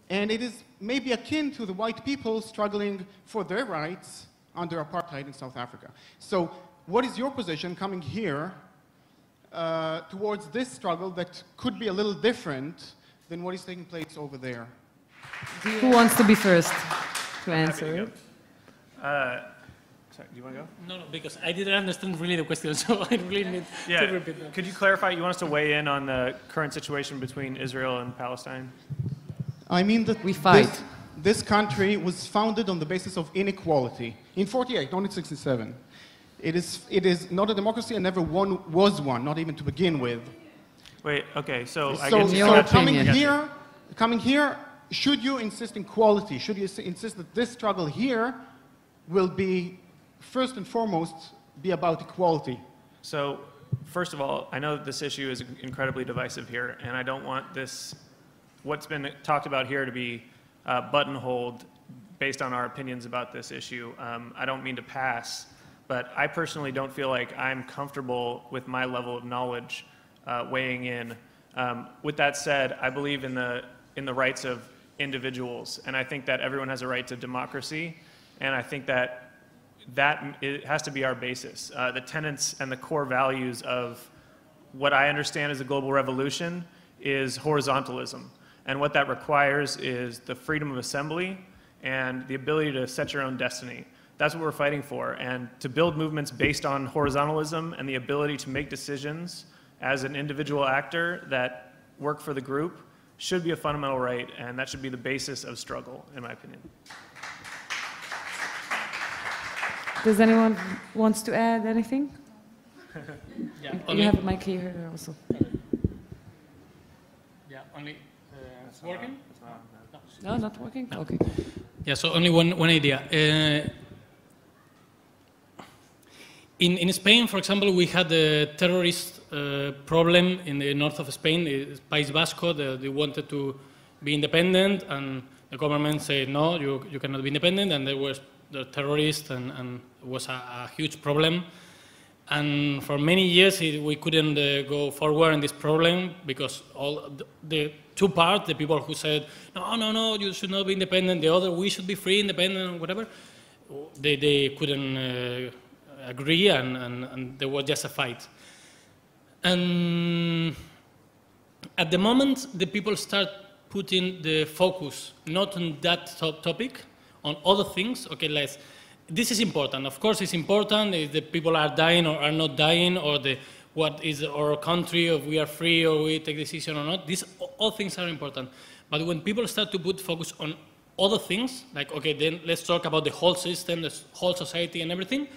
And it is maybe akin to the white people struggling for their rights under apartheid in South Africa. So what is your position coming here towards this struggle that could be a little different than what is taking place over there? Who wants to be first to answer? Sorry, do you want to go? No, because I didn't understand really the question, so I really need to repeat that. Could you clarify, you want us to weigh in on the current situation between Israel and Palestine? I mean that we fight. This country was founded on the basis of inequality. In 48, not in 67. It is not a democracy and never was one, not even to begin with. Wait, okay, so I so, guess... So coming here, should you insist in quality? Should you insist that this struggle here will be, first and foremost, be about equality? So, first of all, I know that this issue is incredibly divisive here, and I don't want this, what's been talked about here, to be buttonholed based on our opinions about this issue. I don't mean to pass, but I personally don't feel like I'm comfortable with my level of knowledge weighing in. With that said, I believe in the rights of individuals, and I think that everyone has a right to democracy, and I think that it has to be our basis. The tenets and the core values of what I understand as a global revolution is horizontalism. And what that requires is the freedom of assembly and the ability to set your own destiny. That's what we're fighting for. And to build movements based on horizontalism and the ability to make decisions as an individual actor that work for the group should be a fundamental right, and that should be the basis of struggle, in my opinion. Does anyone wants to add anything? Yeah, You have a mic here also. Yeah, only it's working? No, not working? No. Okay. Yeah, so only one idea. In Spain, for example, we had the terrorist problem in the north of Spain, País Vasco. They wanted to be independent, and the government said, no, you cannot be independent, and there was the terrorists, and it was a huge problem. And for many years, we couldn't go forward in this problem because all the two parts, the people who said, no, you should not be independent, the other, we should be free, independent, whatever, they couldn't agree, and there was just a fight. And at the moment, the people start putting the focus not on that topic, on other things. Okay, this is important. Of course, it's important if the people are dying or are not dying, or what is our country, if we are free or we take decision or not. These all things are important. But when people start to put focus on other things, like, okay, then let's talk about the whole system, the whole society and everything,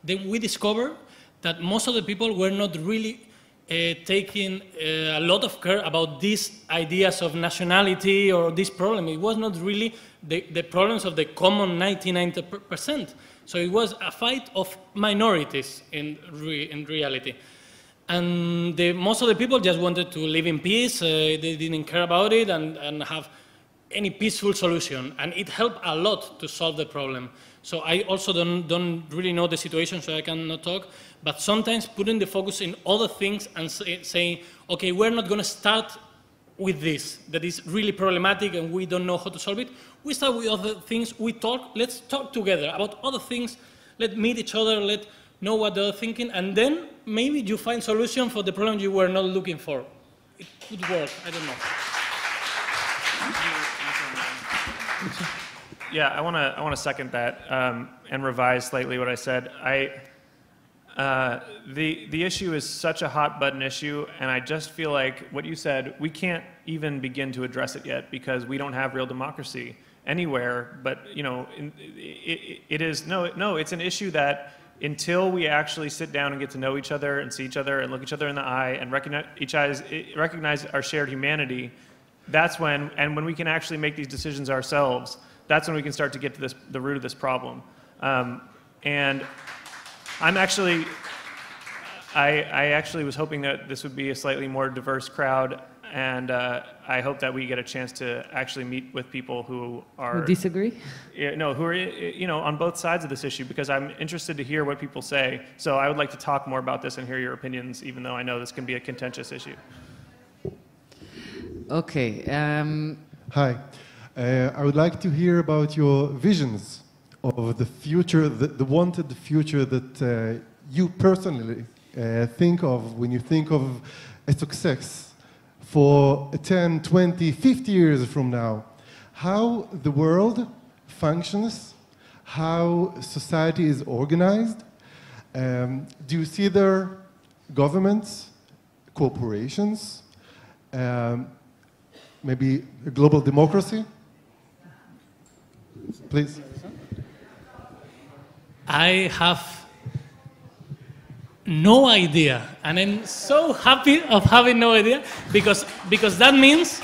then we discover that most of the people were not really taking a lot of care about these ideas of nationality or this problem. It was not really the problems of the common 99%. So it was a fight of minorities in reality. And most of the people just wanted to live in peace. They didn't care about it and have any peaceful solution. And it helped a lot to solve the problem. So I also don't really know the situation, so I cannot talk. But sometimes putting the focus in other things and saying, okay, we're not going to start with this, that is really problematic and we don't know how to solve it. We start with other things, let's talk together about other things, let's meet each other, let's know what they're thinking, and then maybe you find solution for the problem you were not looking for. It could work, I don't know. Yeah, I want to second that and revise slightly what I said. The issue is such a hot button issue, and I just feel like what you said, we can't even begin to address it yet because we don't have real democracy anywhere. But it's an issue that until we actually sit down and get to know each other and see each other and look each other in the eye and recognize our shared humanity, that's when we can actually make these decisions ourselves. That's when we can start to get to the root of this problem. And I actually was hoping that this would be a slightly more diverse crowd, and I hope that we get a chance to actually meet with people who are... Who disagree? Who are, on both sides of this issue, because I'm interested to hear what people say. So I would like to talk more about this and hear your opinions, even though I know this can be a contentious issue. Okay. Hi. I would like to hear about your visions of the future, the wanted future that you personally think of when you think of a success for 10, 20, 50 years from now. How the world functions, how society is organized. Do you see there governments, corporations, maybe a global democracy? Please. I have no idea, and I'm so happy of having no idea because that means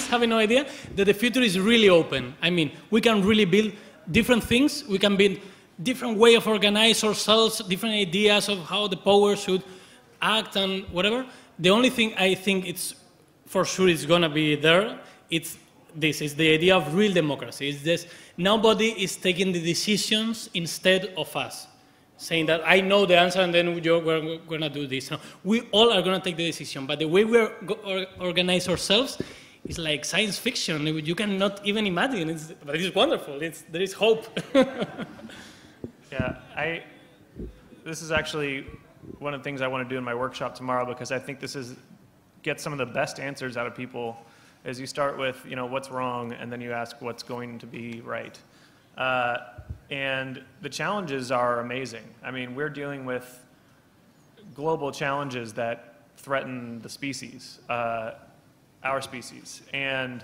having no idea that the future is really open. I mean, we can really build different things. We can build different way of organize ourselves, different ideas of how the power should act and whatever. The only thing I think it's for sure is gonna be there. This is the idea of real democracy. It's this: nobody is taking the decisions instead of us, saying that I know the answer and then we're going to do this. No, we all are going to take the decision, but the way we organize ourselves is like science fiction. You cannot even imagine. But it's wonderful. There is hope. Yeah, this is actually one of the things I want to do in my workshop tomorrow, because I think get some of the best answers out of people. Is you start with, what's wrong, and then you ask what's going to be right. And the challenges are amazing. I mean, we're dealing with global challenges that threaten the species, our species. And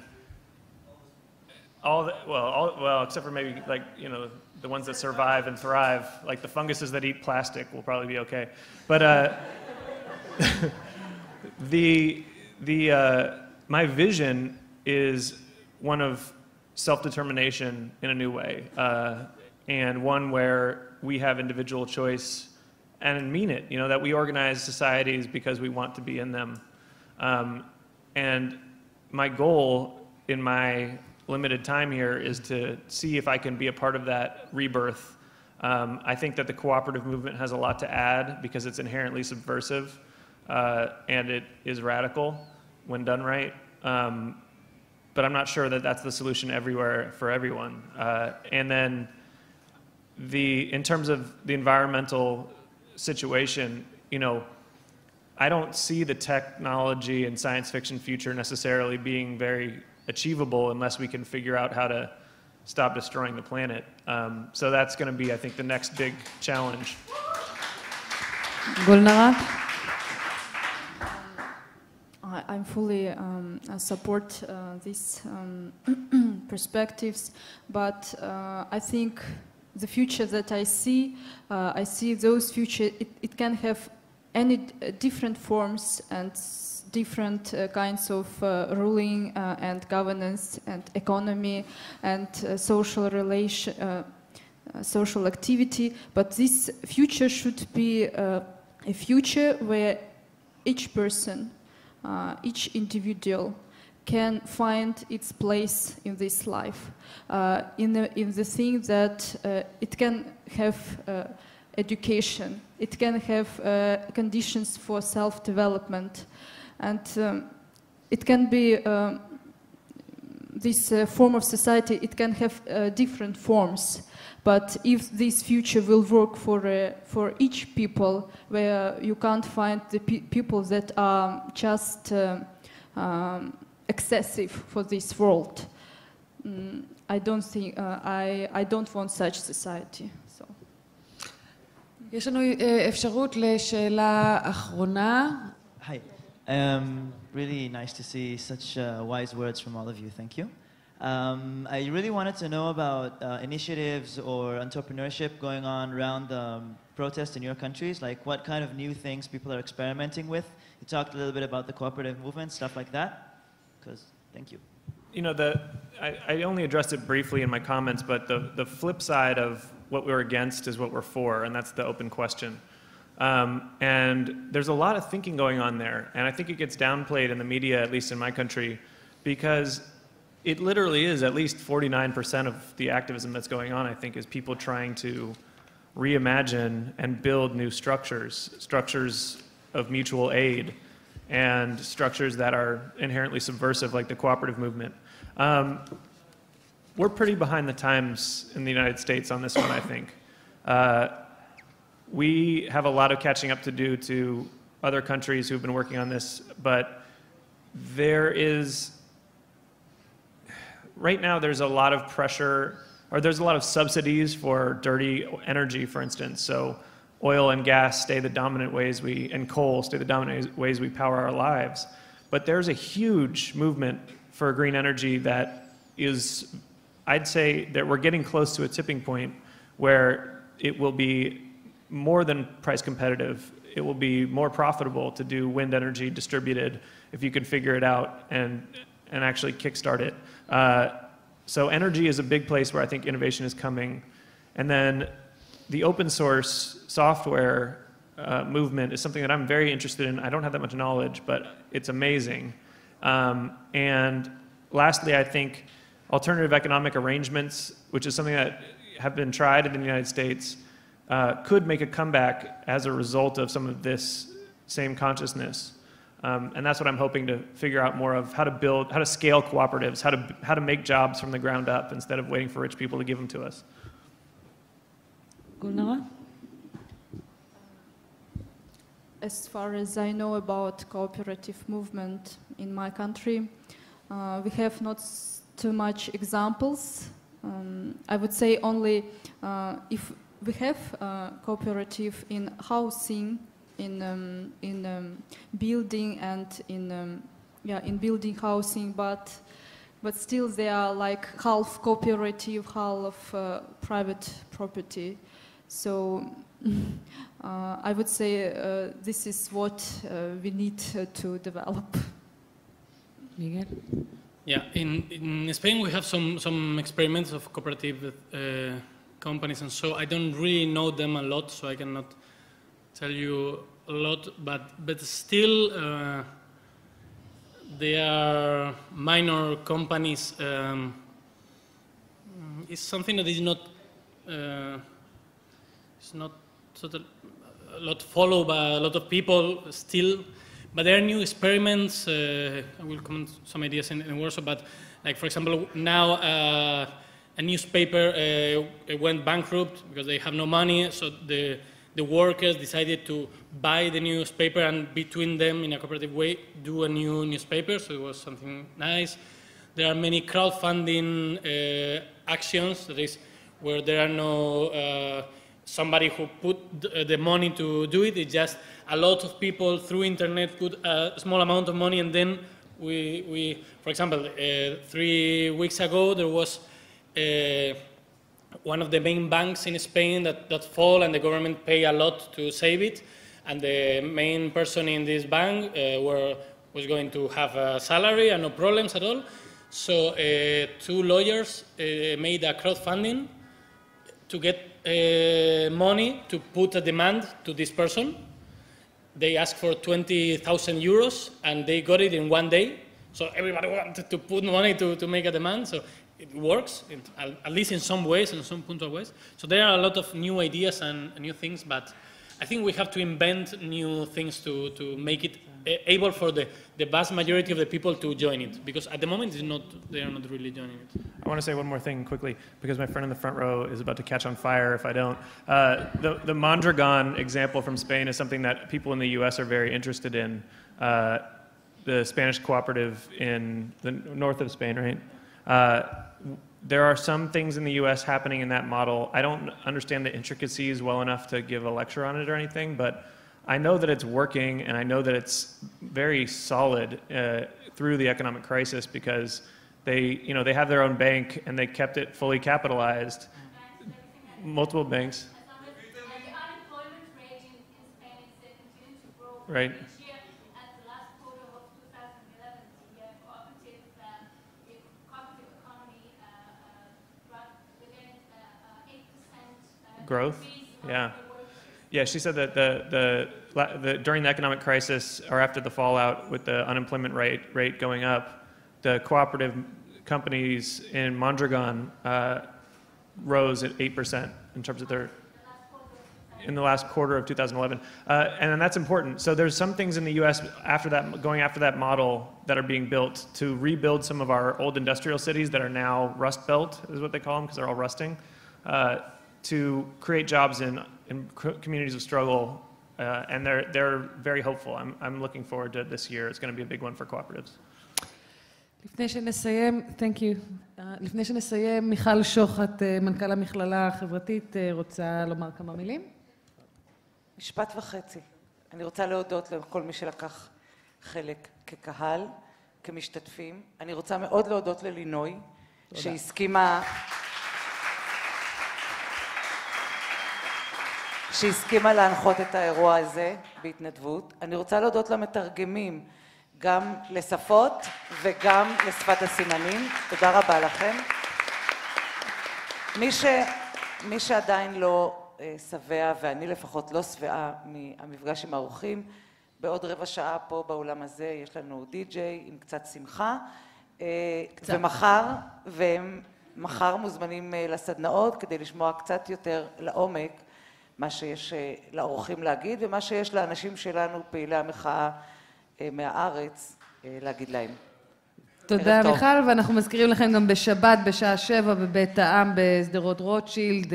well, except for maybe like, you know, the ones that survive and thrive, like the funguses that eat plastic will probably be okay. But my vision is one of self-determination in a new way, and one where we have individual choice and mean it, you know, that we organize societies because we want to be in them. And my goal in my limited time here is to see if I can be a part of that rebirth. I think that the cooperative movement has a lot to add because it's inherently subversive, and it is radical when done right. But I'm not sure that that's the solution everywhere for everyone. And then in terms of the environmental situation, you know, I don't see the technology and science fiction future necessarily being very achievable unless we can figure out how to stop destroying the planet. So that's going to be, I think, the next big challenge. Gulnara? I fully support these perspectives, but I think the future that I see those future, it can have any different forms and different kinds of ruling and governance and economy and social activity, but this future should be a future where each person, each individual can find its place in this life, in the thing that it can have education, it can have conditions for self-development, and it can be this form of society, it can have different forms. But if this future will work for each people, where you can't find the people that are just excessive for this world, I don't think I don't want such society. So. יש לנו אפשרות לשאלה אחרונה. Hi. Really nice to see such wise words from all of you. Thank you. I really wanted to know about initiatives or entrepreneurship going on around protests in your countries, like what kind of new things people are experimenting with. You talked a little bit about the cooperative movement, stuff like that. Thank you. You know, I only addressed it briefly in my comments, but the flip side of what we're against is what we're for, and that's the open question. And there's a lot of thinking going on there, and I think it gets downplayed in the media, at least in my country, because it literally is at least 49% of the activism that's going on, I think, is people trying to reimagine and build new structures of mutual aid, and structures that are inherently subversive, like the cooperative movement. We're pretty behind the times in the United States on this one, I think. We have a lot of catching up to do to other countries who've been working on this, but right now there's a lot of pressure, or there's a lot of subsidies for dirty energy, for instance. So oil and gas stay the dominant ways and coal stay the dominant ways we power our lives. But there's a huge movement for green energy that is, I'd say that we're getting close to a tipping point where it will be more than price competitive. It will be more profitable to do wind energy distributed if you could figure it out and actually kickstart it. So energy is a big place where I think innovation is coming. And then the open source software movement is something that I'm very interested in. I don't have that much knowledge, but it's amazing. And lastly, I think alternative economic arrangements, which is something that have been tried in the United States, could make a comeback as a result of some of this same consciousness. And that's what I'm hoping to figure out more of, how to scale cooperatives, how to make jobs from the ground up instead of waiting for rich people to give them to us. Gulnara? As far as I know about cooperative movement in my country, we have not too much examples. I would say only if we have cooperative in housing, in building and in building housing, but but still they are like half cooperative, half private property. So I would say this is what we need to develop. Miguel? Yeah, in Spain we have some experiments of cooperative companies, and so I don't really know them a lot, so I cannot tell you a lot, but still they are minor companies. It's something that is not it's not sort of a lot followed by a lot of people still. But there are new experiments. I will comment some ideas in Warsaw. But, like for example, now a newspaper went bankrupt because they have no money. So the workers decided to buy the newspaper and between them, in a cooperative way, do a new newspaper. So it was something nice. There are many crowdfunding actions. That is, where there are no somebody who put the money to do it. It's just a lot of people through internet put a small amount of money, and then we for example, 3 weeks ago there was one of the main banks in Spain that fall, and the government pay a lot to save it, and the main person in this bank was going to have a salary and no problems at all. So 2 lawyers made a crowdfunding to get money to put a demand to this person. They asked for 20,000 euros and they got it in 1 day. So everybody wanted to put money to make a demand. So it works, at least in some ways, in some puntual ways. So there are a lot of new ideas and new things, but I think we have to invent new things to make it able for the vast majority of the people to join it, because at the moment they are not really joining it. I want to say one more thing quickly, because my friend in the front row is about to catch on fire if I don't. The Mondragon example from Spain is something that people in the US are very interested in. The Spanish cooperative in the north of Spain, right? There are some things in the US happening in that model. I don't understand the intricacies well enough to give a lecture on it or anything, but I know that it's working, and I know that it's very solid through the economic crisis, because they have their own bank and they kept it fully capitalized. Multiple banks. Right. Growth, yeah. Yeah, she said that during the economic crisis, or after the fallout with the unemployment rate going up, the cooperative companies in Mondragon rose at 8% in terms of their, in the last quarter of 2011. And that's important. So there's some things in the US going after that model that are being built to rebuild some of our old industrial cities that are now Rust Belt, is what they call them, because they're all rusting, to create jobs in communities of struggle, and they're very hopeful. I'm looking forward to this year. It's going to be a big one for cooperatives. לפני שנסיים, thank you. לפני שנסיים, מיכל שוחט, מנכ"ל המכללה החברתית, רוצה לומר כמה מילים? משפט וחצי. אני רוצה להודות לכל מי שלקח חלק כקהל, כמשתתפים. אני רוצה מאוד להודות ללינוי, שהסכימה להנחות את האירוע הזה בהתנדבות. אני רוצה להודות למתרגמים, גם לשפות וגם לשפת הסימנים. תודה רבה לכם. מי שעדיין לא שבע, ואני לפחות לא שבעה מהמפגש עם האורחים, בעוד רבע שעה פה באולם הזה יש לנו די-ג'יי עם קצת שמחה. ומחר מוזמנים לסדנאות כדי לשמוע קצת יותר לעומק מה שיש לאורחים להגיד, ומה שיש לאנשים שלנו, פעילי המחאה מהארץ, להגיד להם. תודה מיכל, ואנחנו מזכירים לכם גם בשבת בשעה 7 בבית העם בסדרות רוטשילד,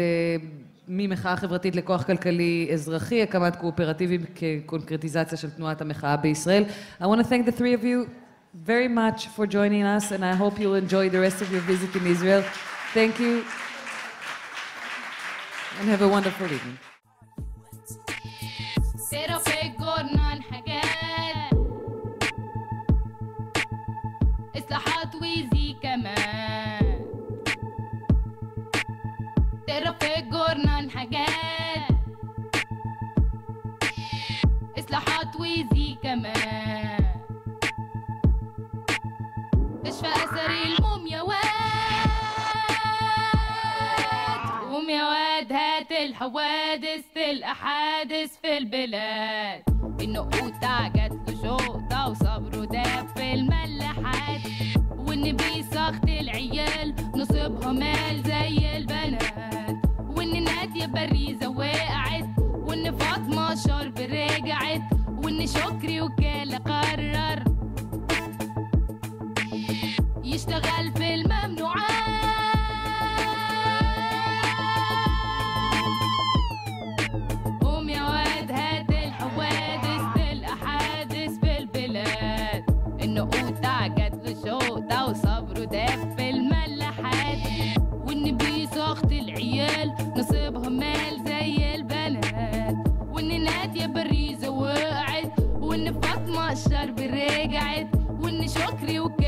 ממחאה חברתית לכוח כלכלי אזרחי, הקמת קואופרטיבים כקונקרטיזציה של תנועת המחאה בישראל. I want to thank the three of you very much for joining us, and I hope you'll enjoy the rest of your visit in Israel. Thank you, and have a wonderful evening. إصلاحات ويزيد وزي كمان تقرا في الجورنال حاجات إصلاحات وزي كمان كشف أثر المومياوات قوم يا واد هات الحوادث تلقى حادث في البلاد النقود عجت له شوطة وصبره داب في الملاحات وإن بيسخط العيال نصيبها مال زي البنات وإن نادية بريزة وقعت وإن فاطمة شرب رجعت وإن شكري وكالة قرر يشتغل في الممنوعات قوم يا واد هات الحوادث تلقى حادث في البلاد النقود عجت له شوطة وصبره داب في الملاحات وإن بيسخط العيال نصيبها مال زي البنات وإن نادية بريزة وقعت وإن فاطمة الشرب رجعت وإن شكري وكالة